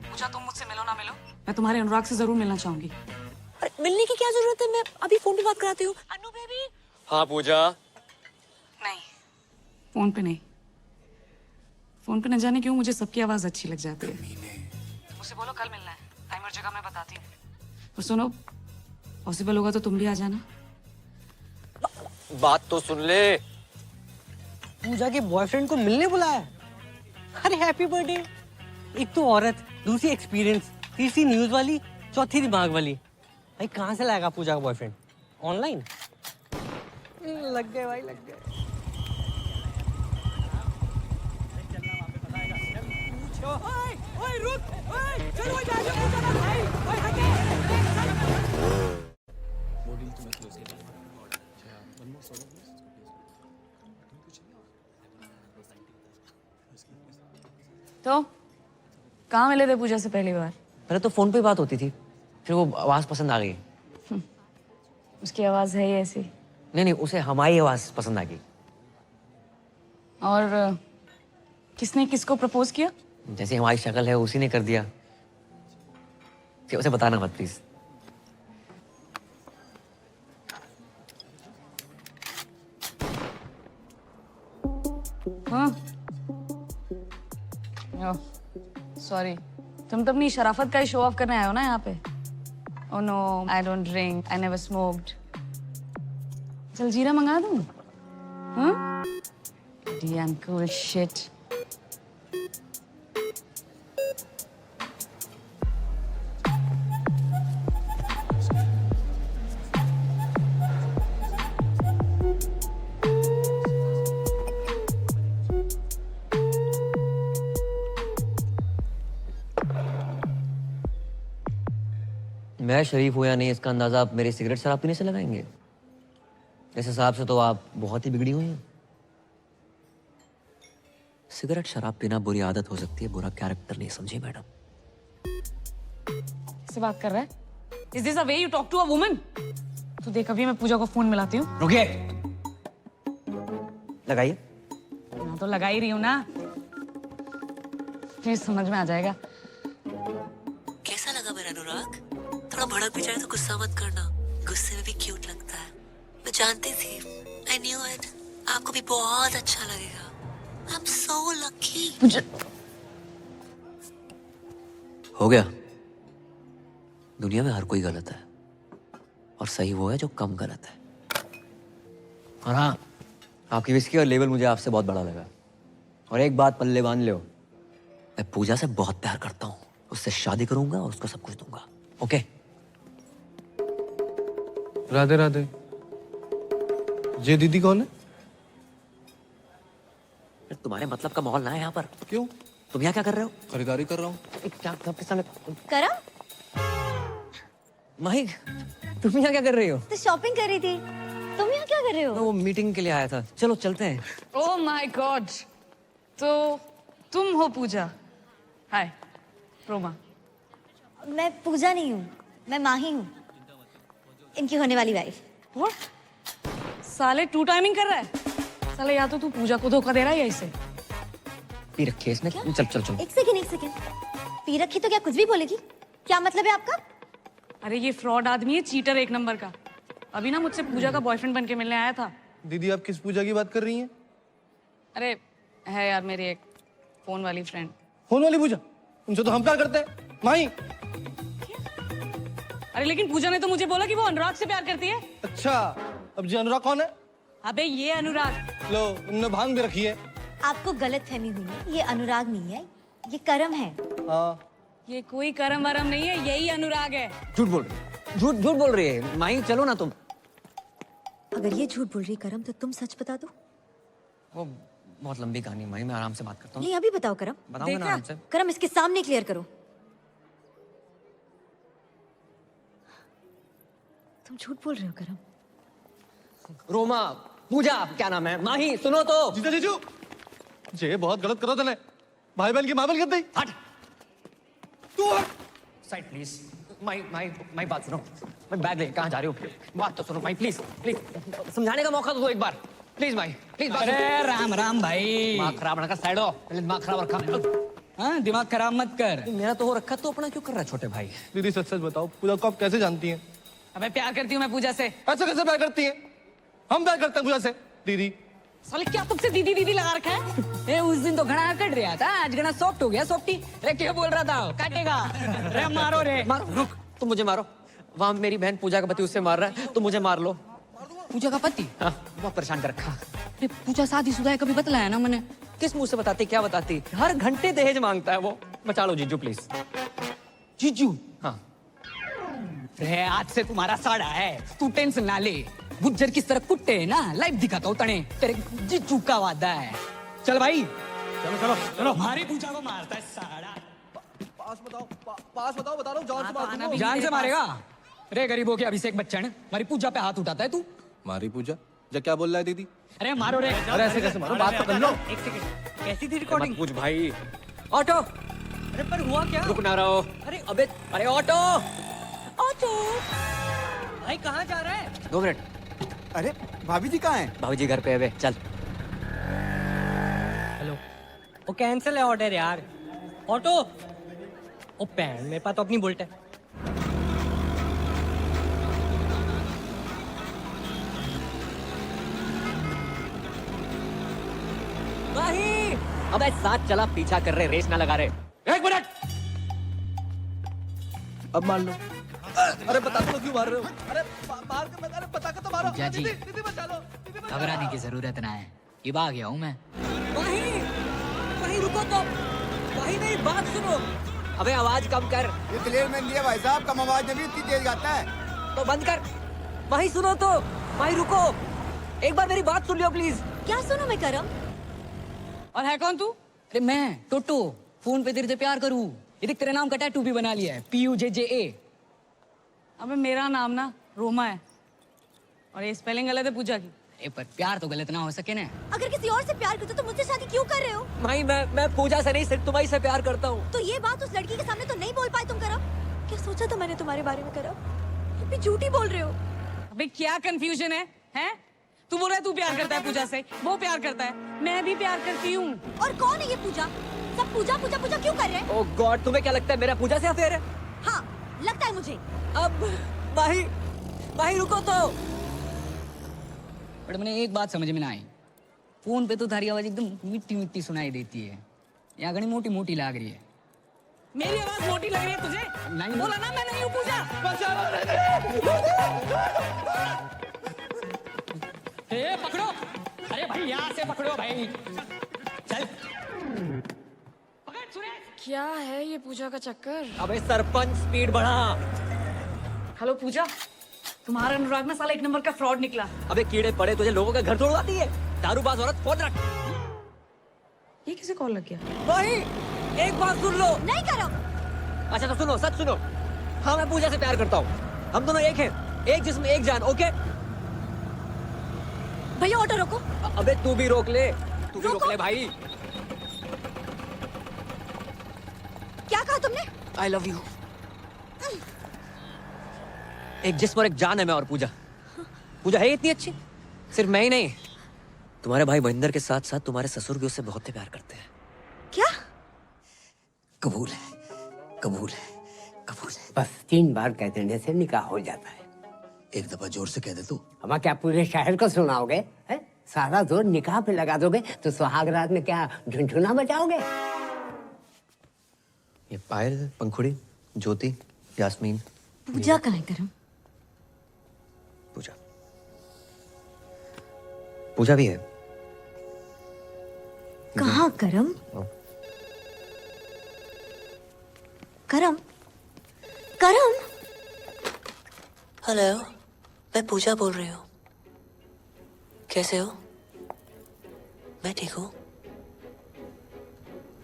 पूछा तुम मुझसे मिलो ना मिलो, मैं तुम्हारे अनुराग से जरूर मिलना चाहूंगी। अरे मिलने की क्या जरूरत है, मैं अभी फोन पे बात कराती हूँ। अनु बेबी। हाँ पूजा। नहीं, फोन पे नहीं। फोन पे न जाने क्यों मुझे सबकी आवाज अच्छी लग जाती है। मुझसे बोलो कल मिलना है, टाइम और जगह मैं बताती हूँ। और सुनो, पॉसिबल होगा तो तुम भी आ जाना। बात तो सुन ले। पूजा के बॉयफ्रेंड को मिलने बुलाया। अरे हैप्पी बर्थडे। एक तो औरत, दूसरी एक्सपीरियंस, तीसरी न्यूज वाली, चौथी दिमाग वाली। भाई कहाँ से लाएगा पूजा का बॉयफ्रेंड? ऑनलाइन? लग गए भाई, लग गए। ओए रुक, ओए चलो जा पूजा भाई, ओए हटे। तो कहाँ मिले थे पूजा से पहली बार? पहले तो फोन पे बात होती थी, फिर वो आवाज पसंद आ गई। उसकी आवाज है ही ऐसी। नहीं, उसे हमारी आवाज पसंद आ गई। और किसने किसको प्रपोज किया? जैसे हमारी शक्ल है उसी ने कर दिया। कि उसे बताना मत प्लीज। हाँ सॉरी, तुम तो अपनी शराफत का ही शो ऑफ करने आए हो ना यहाँ पे। Oh no, I don't drink, I never smoked. चल जीरा मंगा दूँ? हाँ? Damn cool shit. मैं शरीफ हूं या नहीं इसका अंदाजा आप मेरी सिगरेट शराब पीने से लगाएंगे। इस हिसाब से तो आप बहुत ही बिगड़ी हुई हैं। सिगरेट शराब पीना बुरी आदत हो सकती है, बुरा कैरेक्टर नहीं, समझी मैडम? किससे बात कर रहा है? Is this a way you talk to a woman? तो देख अभी मैं पूजा को फोन मिलाती हूँ। रुकिए, लगाइए। मैं तो लगा ही रही हूँ ना, फिर समझ में आ जाएगा। कैसा लगा मेरा अनुराग? थोड़ा भड़क भी जाए तो गुस्सा मत करना, गुस्से में भी क्यूट लगता है। मैं जानती थी, I knew it, आपको भी बहुत अच्छा लगेगा। I'm so lucky। हो गया। दुनिया में हर कोई गलत है और सही वो है जो कम गलत है। और हाँ, आपकी विस्की और लेवल मुझे आपसे बहुत बड़ा लगा। और एक बात पल्ले बांध लो, मैं पूजा से बहुत प्यार करता हूँ, उससे शादी करूंगा और उसको सब कुछ दूंगा। ओके? राधे राधे। ये दीदी कौन है? तुम्हारे मतलब का माहौल ना है यहाँ पर। क्यों? तुम यहाँ क्या कर रहे हो? खरीदारी कर रहा हूँ। क्या आपके सामने करा? माही, तुम यहाँ क्या कर रही हो? तो शॉपिंग कर रही थी। तुम यहाँ क्या कर रहे हो? मैं वो मीटिंग के लिए आया था। चलो चलते हैं। ओह माय गॉड, तो तुम हो पूजा? हाय रोमा। मैं पूजा नहीं हूँ, मैं माही हूँ, इनकी होने वाली वाइफ। व्हाट? साले टू टाइमिंग कर रहा है साले। या तो तू पूजा को धोखा दे रहा है या इसे। पी रखी है इसने। चल चल चल। एक सेकंड। पी रखी तो क्या कुछ भी बोलेगी? क्या मतलब है आपका? अरे ये फ्रॉड आदमी है, चीटर एक नंबर का। अभी ना मुझसे पूजा का बॉयफ्रेंड बन के मिलने आया था। दीदी आप किस पूजा की बात कर रही हैं? अरे है यार मेरी एक फोन वाली फ्रेंड। फोन वाली पूजा? उनसे तो हम प्यार करते हैं माही। अरे लेकिन पूजा ने तो मुझे बोला कि वो अनुराग से प्यार करती है। अच्छा, अब जी अनुराग कौन है? अबे ये अनुराग। लो, उनने भांग भी रखी है। आपको गलतफहमी हुई है, ये अनुराग नहीं है, ये करम है। हाँ। ये कोई करम वरम नहीं है, यही अनुराग है। झूठ बोल रही, झूठ बोल रही है माही। चलो ना तुम। अगर ये झूठ बोल रही करम तो तुम सच बता दो। वो बहुत लंबी कहानी माही, मैं आराम से बात करता हूँ। नहीं अभी बताओ करम। बताऊंगा ना आराम से। करम इसके सामने क्लियर करो। तुम झूठ बोल रहे हो करम। रोमा, पूजा, क्या नाम है? माही सुनो तो। जीजा जीजू, ये बहुत गलत करो तूने। भाई बहन की मामल कर दी। हट। तू हट। Side please. माही बात सुनो। मैं बैग ले कहाँ जा रही हूँ? बात तो सुनो माही, प्लीज प्लीज। समझाने का मौका तो दो एक बार प्लीज माही, प्लीज। अरे राम राम भाई। दिमाग खराब ना कर, साइड हो। पहले दिमाग खराब रखा। हाँ दिमाग खराब मत कर। मेरा तो हो रखा, तो अपना क्यों कर रहा है छोटे भाई? दीदी सच सच बताओ, पूजा को आप कैसे जानती हैं? अबे प्यार करती हूँ मैं पूजा से। ऐसे कैसे प्यार करती हैं? हम प्यार करते हैं पूजा से। दीदी साले क्या तुमसे दीदी दीदी लगा रखा है? ए उस दिन तो घना कट रहा था, आज घना सॉफ्ट हो गया। सॉफ्टी। अरे क्या बोल रहा था? काटेगा। रे मारो रे। मारो, रुक, तुम मुझे मारो। वहां मेरी बहन पूजा का पति उससे मार रहा है, तो मुझे मार लो। पूजा का पति? हाँ, बहुत परेशान कर रखा। अरे पूजा शादीशुदा है, कभी बतलाया ना मैंने। किस मुंह से बताती, क्या बताती? हर घंटे दहेज मांगता है वो। बचा लो जीजू प्लीज। जीजू? हाँ। रे आज से तुम्हारा साड़ा है, तू टेंशन ना ले। गुज्जर किस तरह कुट्टे है ना, लाइव दिखाता हूँ तने। तेरे जीजू का वादा है। चल भाई, चलो चलो चलो। हमारी पूजा को मारता है साड़ा। पास बताओ, बता रहा हूँ, जान से मार दूंगा। जान से मारेगा? रे गरीबों के अभिषेक बच्चन, हमारी पूजा पे हाथ उठाता है तू। मारी पूजा? जा क्या बोल रहा है दीदी? अरे मारो रे। अरे ऐसे कैसे मारो, बात तो कर लो। एक सेकंड, कैसी थी रिकॉर्डिंग? पूछ भाई। ऑटो। अरे पर हुआ क्या? रुक ना रहो। अरे अबे, अरे ऑटो। ऑटो भाई कहाँ जा रहा है? 2 मिनट। अरे भाभी जी कहाँ हैं? भाभी जी घर पे है वे, चल। हेलो, वो कैंसिल है ऑर्डर यार। ऑटो, ओ पैन मेरे पास तो अपनी बुलेट है। भाई, अबे साथ चला, पीछा कर रहे, रेस ना लगा रहे। 1 मिनट। अब मार लो। अरे बता दो क्यों मार रहे हो? अरे मार के अरे बता के तो मारो। पूजा जी, दीदी बचा लो। घबराने की जरूरत ना है, इब आ गया हूँ मैं। वहीं रुको तो, वहीं मेरी बात सुनो। अबे आवाज कम कर। ये क्लियर में दिया भाई साहब, कम आवाज में भी इतनी तेज गाता है। तो बंद कर। वहीं सुनो तो, वहीं रुको। एक बार मेरी बात सुन लियो प्लीज। क्या सुनो मैं करम? और है कौन तू? अरे मैं टोटो, फोन पे तेरे से प्यार करूँ। ये देख तेरे नाम का टैटू भी बना लिया है, PUJJA। अबे मेरा नाम ना रोमा है और ये स्पेलिंग गलत है पूजा की। ए पर प्यार तो गलत ना हो सके ना। अगर किसी और से प्यार करते तो मुझसे शादी क्यों कर रहे हो? भाई मैं पूजा से नहीं, सिर्फ तुम्हारी से प्यार करता हूँ। तो ये बात उस लड़की के सामने तो नहीं बोल पाए तुम करम? क्या सोचा था मैंने तुम्हारे बारे में करम? तुम भी झूठी बोल रहे हो। अबे क्या कंफ्यूजन है? हैं? तू बोल रहा है तू प्यार करता है पूजा से, वो प्यार करता है, मैं भी प्यार करती हूँ। और कौन है ये पूजा? सब पूजा पूजा पूजा क्यों कर रहे हैं? ओह गॉड, तुम्हें क्या लगता है मेरा पूजा से अफेयर है? हाँ लगता है मुझे। अब भाई रुको तो। बट मैंने एक बात समझ में ना आई, फोन पे तो थारी आवाज एकदम मिट्टी मिट्टी सुनाई देती है, यहाँ घनी मोटी मोटी लाग रही है। मेरी आवाज मोटी लग रही है तुझे? नहीं बोला ना मैं नहीं हूँ पूजा। ए पकड़ो, अरे भाई यहाँ से पकड़ो भाई, चल। क्या है ये पूजा का चक्कर? अबे सरपंच स्पीड बढ़ा। हेलो पूजा, तुम्हारा अनुराग ना साला 1 नंबर का फ्रॉड निकला। अबे कीड़े पड़े तुझे, लोगों का घर तोड़वाती है। दारूबाज औरत, फोन रख। ये किसे कॉल लग गया? भाई एक बात सुन लो। नहीं करो। अच्छा तो सुनो, सच सुनो। हाँ मैं पूजा से प्यार करता हूँ, हम दोनों एक हैं, एक जिस्म एक जान, ओके? भैया ऑटो रोको। अबे तू भी रोक ले, तू भी रोक ले भाई। क्या कहा तुमने? I love you. एक जिस्म और एक जान है मैं और पूजा। पूजा है इतनी अच्छी, सिर्फ मैं ही नहीं, तुम्हारे भाई महेंद्र के साथ साथ तुम्हारे ससुर भी उससे बहुत प्यार करते हैं। क्या? कबूल है, कबूल है, कबूल है। बस 3 बार कह देने से निकाह हो जाता है। एक दफा जोर से कह दे तू। अब क्या पूरे शहर को सुनाओगे? है? सारा जोर निकाह पे लगा दोगे तो सुहाग रात में क्या झुनझुना बजाओगे? ये पायल, पंखुड़ी, ज्योति, यास्मीन। पूजा कहाँ है करम? पूजा, पूजा भी है। कहाँ करम? करम, करम। हेलो, मैं पूजा बोल रही हूँ। कैसे हो? मैं ठीक हूँ।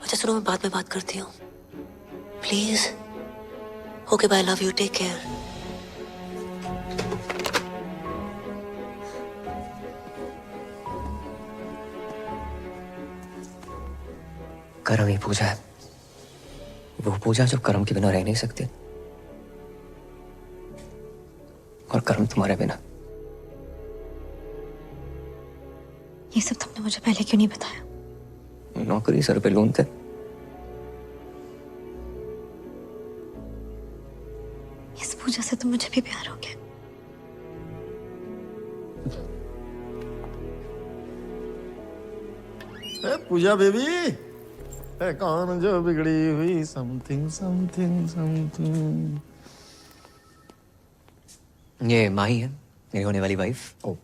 अच्छा सुनो, मैं बाद में बात करती हूँ please. Okay bye, love you, take care. कर्म ही पूजा है, वो पूजा जो कर्म के बिना रह नहीं सकती, और कर्म तुम्हारे बिना। ये सब तुमने मुझे पहले क्यों नहीं बताया? नौकरी सर पे लोन थे। इस पूजा से तो मुझे भी प्यार हो गया। पूजा बेबी, कौन जो बिगड़ी हुई समथिंग समथिंग समथिंग। ये माही है, मेरी होने वाली वाइफ। ओ,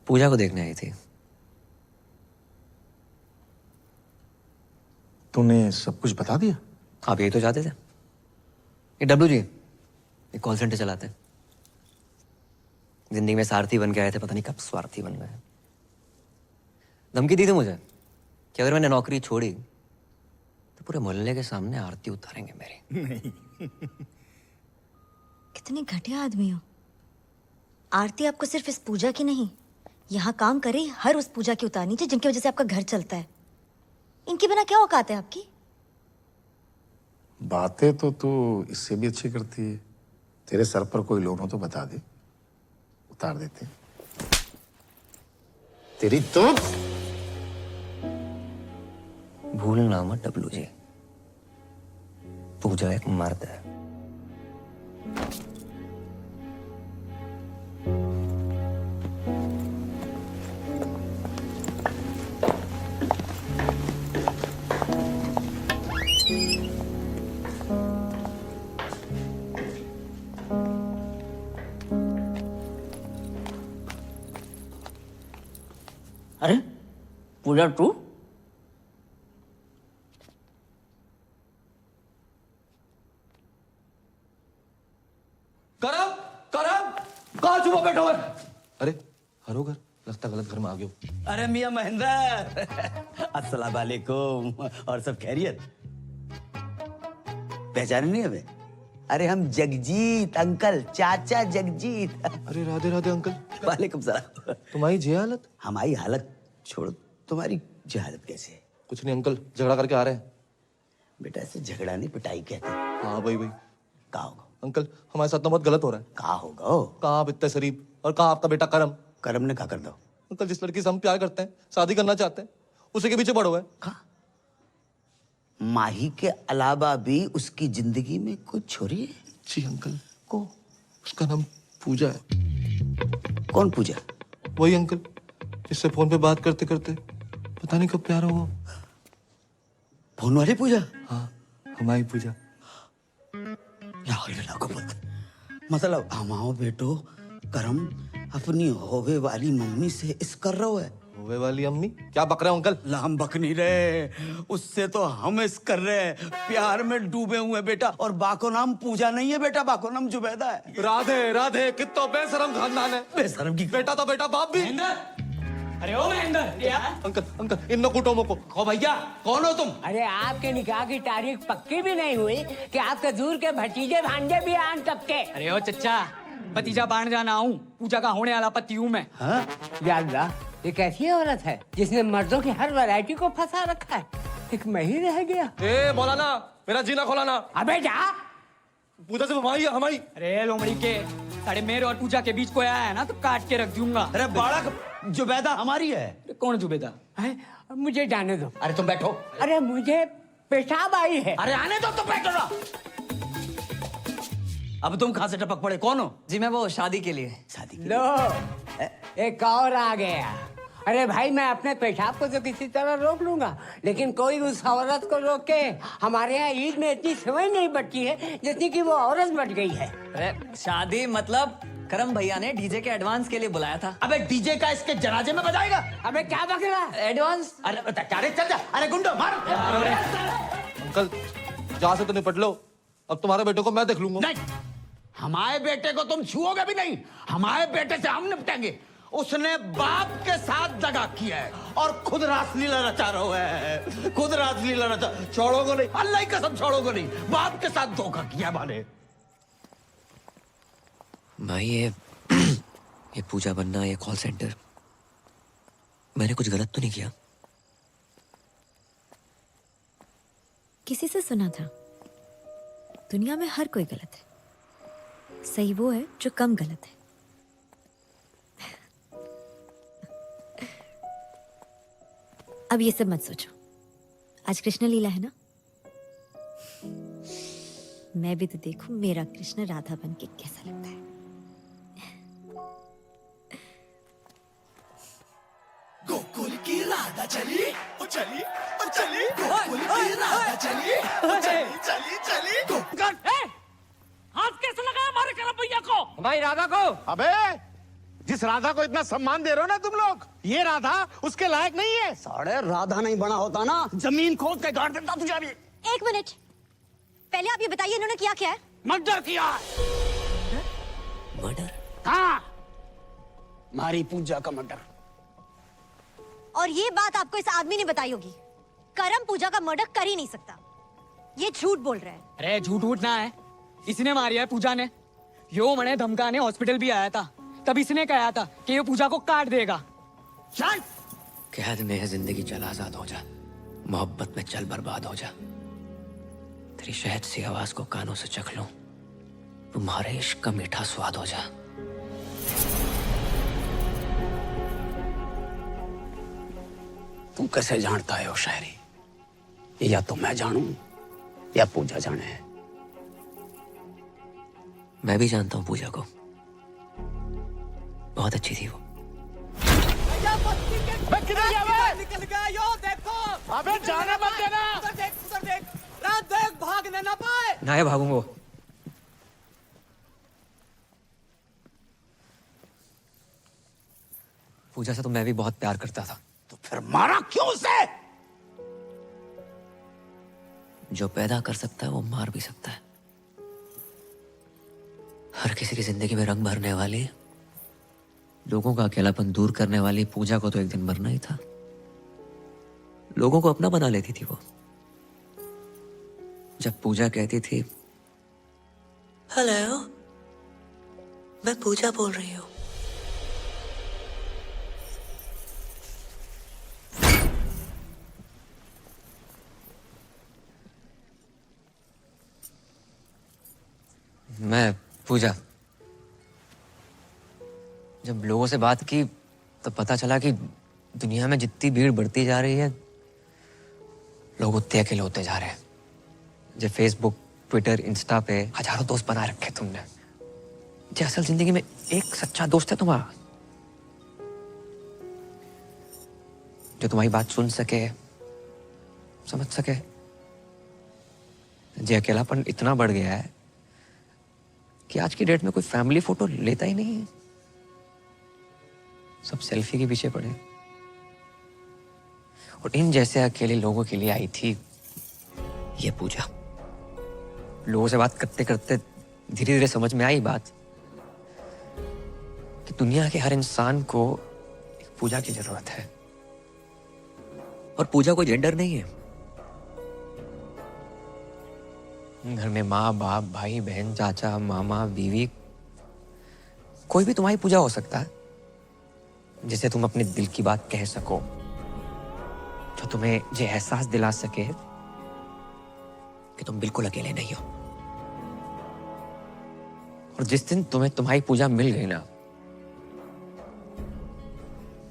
पूजा को देखने आई थी। तूने सब कुछ बता दिया? आप यही तो चाहते थे। ये डब्लू जी एक कॉल सेंटर चलाते हैं। जिंदगी में सारथी बन के आए थे, पता नहीं कब स्वार्थी बन गए। धमकी दी थी मुझे कि अगर मैंने नौकरी छोड़ी तो पूरे मोहल्ले के सामने आरती उतारेंगे मेरी। नहीं। कितने घटिया आदमी हो। आरती आपको सिर्फ इस पूजा की नहीं, यहाँ काम करे हर उस पूजा की उतारनी चाहिए जिनकी वजह से आपका घर चलता है। इनके बिना क्या औकात है आपकी? बातें तो तू इससे भी अच्छी करती है। तेरे सर पर कोई लोन हो तो बता दे, उतार देते। तेरी तो भूलना मत डब्लू जी, पूजा एक मर्द है। अरे पूजा टू? करम करम कहाँ छुपा बैठो है? अरे हरो घर, लगता गलत घर में आ गए हो। अरे मियां महेंद्र, अस्सलाम वालेकुम। और सब खैरियत? पहचाने नहीं हमें? अरे हम जगजीत अंकल, चाचा जगजीत। अरे राधे राधे अंकल। वालेकुम सलाम। तुम्हारी जे हालत? हमारी हालत छोड़ो, तुम्हारी जे हालत कैसे है? कुछ नहीं अंकल, झगड़ा करके आ रहे हैं। बेटा इसे झगड़ा नहीं पिटाई कहते हैं। हाँ भाई भाई। कहा होगा अंकल हमारे साथ तो बहुत गलत हो रहा है। कहा होगा? कहाँ आप इतने शरीफ और कहाँ आपका बेटा करम। करम ने कहा कर दो। अंकल जिस लड़की से हम प्यार करते हैं, शादी करना चाहते हैं, उसी के पीछे पड़ो है। माही के अलावा भी उसकी जिंदगी में कुछ छोरी है? जी अंकल। को उसका नाम पूजा है। कौन पूजा? वही अंकल जिससे फोन पे बात करते करते पता नहीं कब प्यार हुआ। फोन वाली पूजा? हाँ हमारी पूजा। मतलब हमाओ बेटो करम अपनी होवे वाली मम्मी से इस कर रहा है। होवे वाली अम्मी? क्या बक रहे हो अंकल? हम बक नहीं रहे, उससे तो हम इस कर रहे हैं। प्यार में डूबे हुए बेटा। और बाको नाम पूजा नहीं है बेटा, बाको नाम जुबैदा है। राधे राधे, कितना बेशरम खानदान है। बेशरम की बेटा तो बेटा, बाप भी। अरे ओ महेंद्र, अंकल अंकल इन कुटुंबों को। ओ भैया कौन हो तुम? अरे आपके निकाह की तारीख पक्की भी नहीं हुई कि आपके दूर के भतीजे भांजे भी आन सबके। अरे ओ चच्चा, भतीजा बाण जाना आऊं, पूजा का होने वाला पति हूँ मैं। हाँ? या अल्लाह, ये कैसी औरत है जिसने मर्दों की हर वैरायटी को फंसा रखा है? एक मैं ही रह गया। ए मौलाना, मेरा जीना खोलाना। अबे जा। पूजा से हमारी है हमारी। अरे लोमड़ी के साढ़े मेरे और पूजा के बीच कोई आया है ना तो काट के रख दूंगा। अरे बालक, जुबैदा हमारी है। कौन जुबैदा? मुझे जाने दो। अरे तुम बैठो। अरे मुझे पेशाब आई है। अरे आने दो, तुम बैठो ना। अब तुम कहां से टपक पड़े? कौन हो? जी मैं वो शादी के लिए। शादी के लो, एक और आ गया। अरे भाई मैं अपने पेशाब को तो किसी तरह रोक लूंगा, लेकिन कोई उस औरत को रोक के हमारे यहाँ ईद में इतनी समय नहीं बची है जितनी कि वो औरत बच गई है। अरे शादी मतलब करम भैया ने डीजे के एडवांस के लिए बुलाया था। अबे डीजे का इसके जनाजे में बजाएगा? अबे क्या बक रहा? एडवांस? अरे चल जा। अरे गुंडो मार। अंकल जहाँ से तो निपट लो, अब तुम्हारे बेटे को मैं देख लूंगा। नहीं, हमारे बेटे को तुम छुओगे भी नहीं। हमारे बेटे से हम निपटेंगे। उसने बाप के साथ दगा किया है और खुद रासलीला रचा रहा है। खुद रासलीला रचा। छोड़ोगे नहीं, अल्लाह की कसम छोड़ोगे नहीं। बाप के साथ धोखा किया माने। भाई ये पूजा बनना, ये कॉल सेंटर, मैंने कुछ गलत तो नहीं किया? किसी से सुना था दुनिया में हर कोई गलत है, सही वो है जो कम गलत है। अब ये सब मत सोचो, आज कृष्ण लीला है ना। मैं भी तो देखूं मेरा कृष्ण राधा बन के कैसा लगता है। गोकुल की राधा चली, ओ चली, ओ चली, गोकुल की राधा चली, ओ चली, चली, चली। हाथ कैसे लगाया हमारे करम भैया राधा को। भाई राधा को। अबे जिस राधा को इतना सम्मान दे रहे हो ना तुम लोग, ये राधा उसके लायक नहीं है। साढ़े राधा नहीं बना होता ना, जमीन खोद के गाड़ देता तुझे अभी। एक मिनट, पहले आप ये बताइए इन्होंने किया क्या है? मर्डर किया। मर्डर? हाँ, मारी पूजा का मर्डर। और ये बात आपको इस आदमी ने बताई होगी। करम पूजा का मर्डर कर ही नहीं सकता, ये झूठ बोल रहा है। अरे झूठ उठ ना है, इसने मारी है पूजा ने। यो मने धमकाने हॉस्पिटल भी आया था, तब इसने कहा था कि ये पूजा को काट देगा। चल। कैद में है जिंदगी, चल आजाद हो जा। मोहब्बत में चल बर्बाद हो जा। तेरी शहद सी आवाज को कानों से चख लूं, तुम्हारे इश्क का मीठा स्वाद हो जा। तू कैसे जानता है वो शायरी? या तो मैं जानूं या पूजा जाने। मैं भी जानता हूं पूजा को, बहुत अच्छी थी वो। निकल गया यो, देखो। अबे जाने मत देना। उधर देख, उधर देख। रात देख, भागने ना पाए। ना ये भागूंगा। पूजा से तो मैं भी बहुत प्यार करता था। तो फिर मारा क्यों उसे? जो पैदा कर सकता है वो मार भी सकता है। हर किसी की जिंदगी में रंग भरने वाली, लोगों का अकेलापन दूर करने वाली पूजा को तो एक दिन मरना ही था। लोगों को अपना बना लेती थी वो। जब पूजा कहती थी हेलो, मैं पूजा बोल रही हूँ। मैं पूजा, जब लोगों से बात की तो पता चला कि दुनिया में जितनी भीड़ बढ़ती जा रही है, लोग उतने अकेले होते जा रहे हैं। जब फेसबुक, ट्विटर, इंस्टा पे हजारों दोस्त बना रखे तुमने, जो असल जिंदगी में एक सच्चा दोस्त है तुम्हारा, जो तुम्हारी बात सुन सके, समझ सके। जो अकेलापन इतना बढ़ गया है कि आज की डेट में कोई फैमिली फोटो लेता ही नहीं है, सब सेल्फी के पीछे पड़े। और इन जैसे अकेले लोगों के लिए आई थी ये पूजा। लोगों से बात करते करते धीरे धीरे समझ में आई बात कि दुनिया के हर इंसान को एक पूजा की जरूरत है। और पूजा कोई जेंडर नहीं है। घर में माँ बाप, भाई बहन, चाचा, मामा, बीवी, कोई भी तुम्हारी पूजा हो सकता है, जिसे तुम अपने दिल की बात कह सको, जो तुम्हें ये एहसास दिला सके कि तुम बिल्कुल अकेले नहीं हो। और जिस दिन तुम्हें तुम्हारी पूजा मिल गई ना,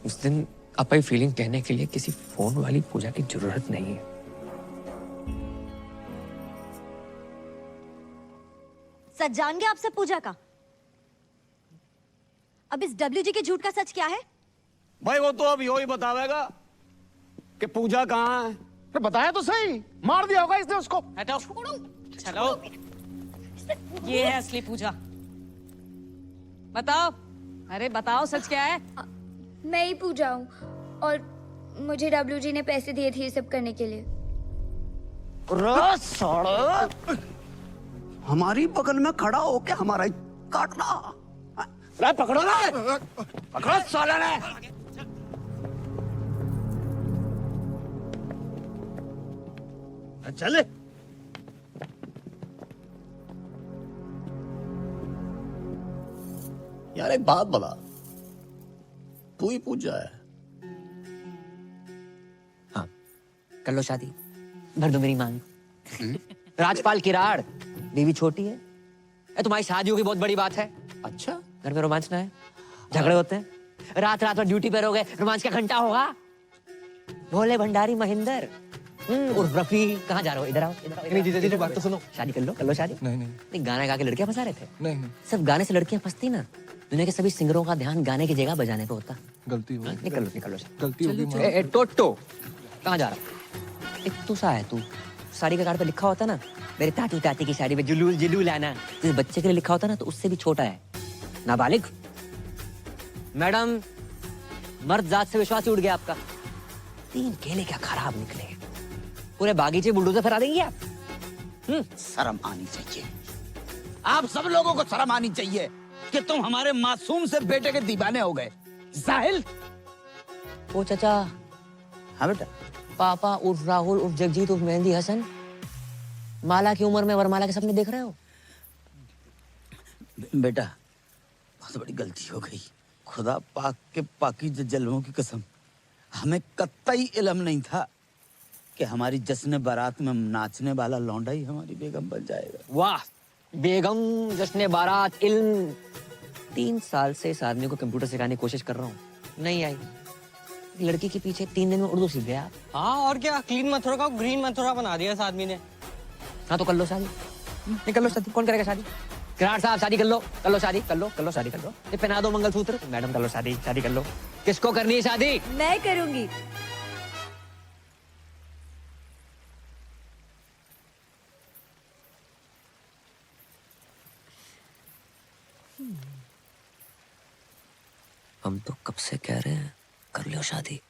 उस दिन अपनी फीलिंग कहने के लिए किसी फोन वाली पूजा की जरूरत नहीं है। सच जान गए आप सब पूजा का? अब इस डब्ल्यूजी के झूठ का सच क्या है? भाई वो तो अब यो ही बतावेगा कि पूजा कहाँ है। तो बताया तो सही, मार दिया होगा इसने उसको। हटाओ, चलो। ये है असली पूजा। बताओ, अरे बताओ सच क्या है? मैं ही पूजा हूँ, और मुझे डब्ल्यूजी ने पैसे दिए थे ये सब करने के लिए। हमारी बगल में खड़ा होके हमारा ही काटना। रे पकड़ो ना, पकड़ो साले ने। चले। यार एक बात बता, तू ही पूजा है? हाँ, कर लो शादी, भर दो मेरी मांग। राजपाल किराड़, बीवी छोटी है। तुम्हारी शादी होगी बहुत बड़ी बात है। अच्छा, घर में रोमांच ना है, झगड़े होते हैं, रात रात भर ड्यूटी पे रहोगे, रोमांच का घंटा होगा। भोले भंडारी महेंद्र उर्फ रफी, कहाँ जा रहे हो? इधर आओ, इधर आओ। नहीं जीजा जी, बात तो सुनो। शादी कर लो शादी। नहीं, गाना गा के लड़कियां फंसा रहे थे। नहीं, सब गाने से लड़कियां फंसती ना। दुनिया के सभी सिंगरों का ध्यान गाने की जगह बजाने पे होता। गलती हो गई। निकलो गलती हो गई। टोटो, कहाँ जा रहा है? एक तो सा है तू, साड़ी के कार्ड पे लिखा होता ना, मेरे ताती ताती की साड़ी पे जुलूल जुलूल आना, जिस बच्चे के लिए लिखा होता ना, तो उससे भी छोटा है, नाबालिग। मैडम, मर्द जात से विश्वास ही उड़ गया आपका। 3 केले क्या खराब निकले, पूरे बागीचे बुलडोजर फहरा देंगे आप। शर्म आनी चाहिए, आप सब लोगों को शर्म आनी चाहिए कि तुम हमारे मासूम से बेटे के दीवाने हो गए। जाहिल। ओ चाचा। हाँ बेटा। पापा उर्फ राहुल उर्फ जगजीत उर्फ मेहंदी हसन माला की उम्र में वरमाला के सपने देख रहे हो? बेटा, बहुत बड़ी गलती हो गई। खुदा पाक के पाकीज़ जलवों की कसम, हमें कतई इल्म नहीं था कि हमारी जश्न बारात में नाचने वाला लौंडा ही हमारी बेगम बन जाएगा। वाह, बेगम, जश्न बारात, इल्म। 3 साल से इस आदमी को कंप्यूटर सिखाने की कोशिश कर रहा हूँ, नहीं आई। लड़की के पीछे 3 दिन में उर्दू सीख गया आप। हाँ और क्या, क्लीन मथुरा का ग्रीन मथुरा बना दिया इस आदमी ने। हाँ तो कर लो शादी, नहीं कर लो शादी, कौन करेगा शादी? किराड़ साहब शादी कर लो, कर लो शादी, कर लो शादी कर लो। ये पहना दो मंगलसूत्र, मैडम कर लो शादी, शादी कर लो। किसको करनी है शादी? मैं करूंगी। हम तो कब से कह रहे हैं कर लो शादी।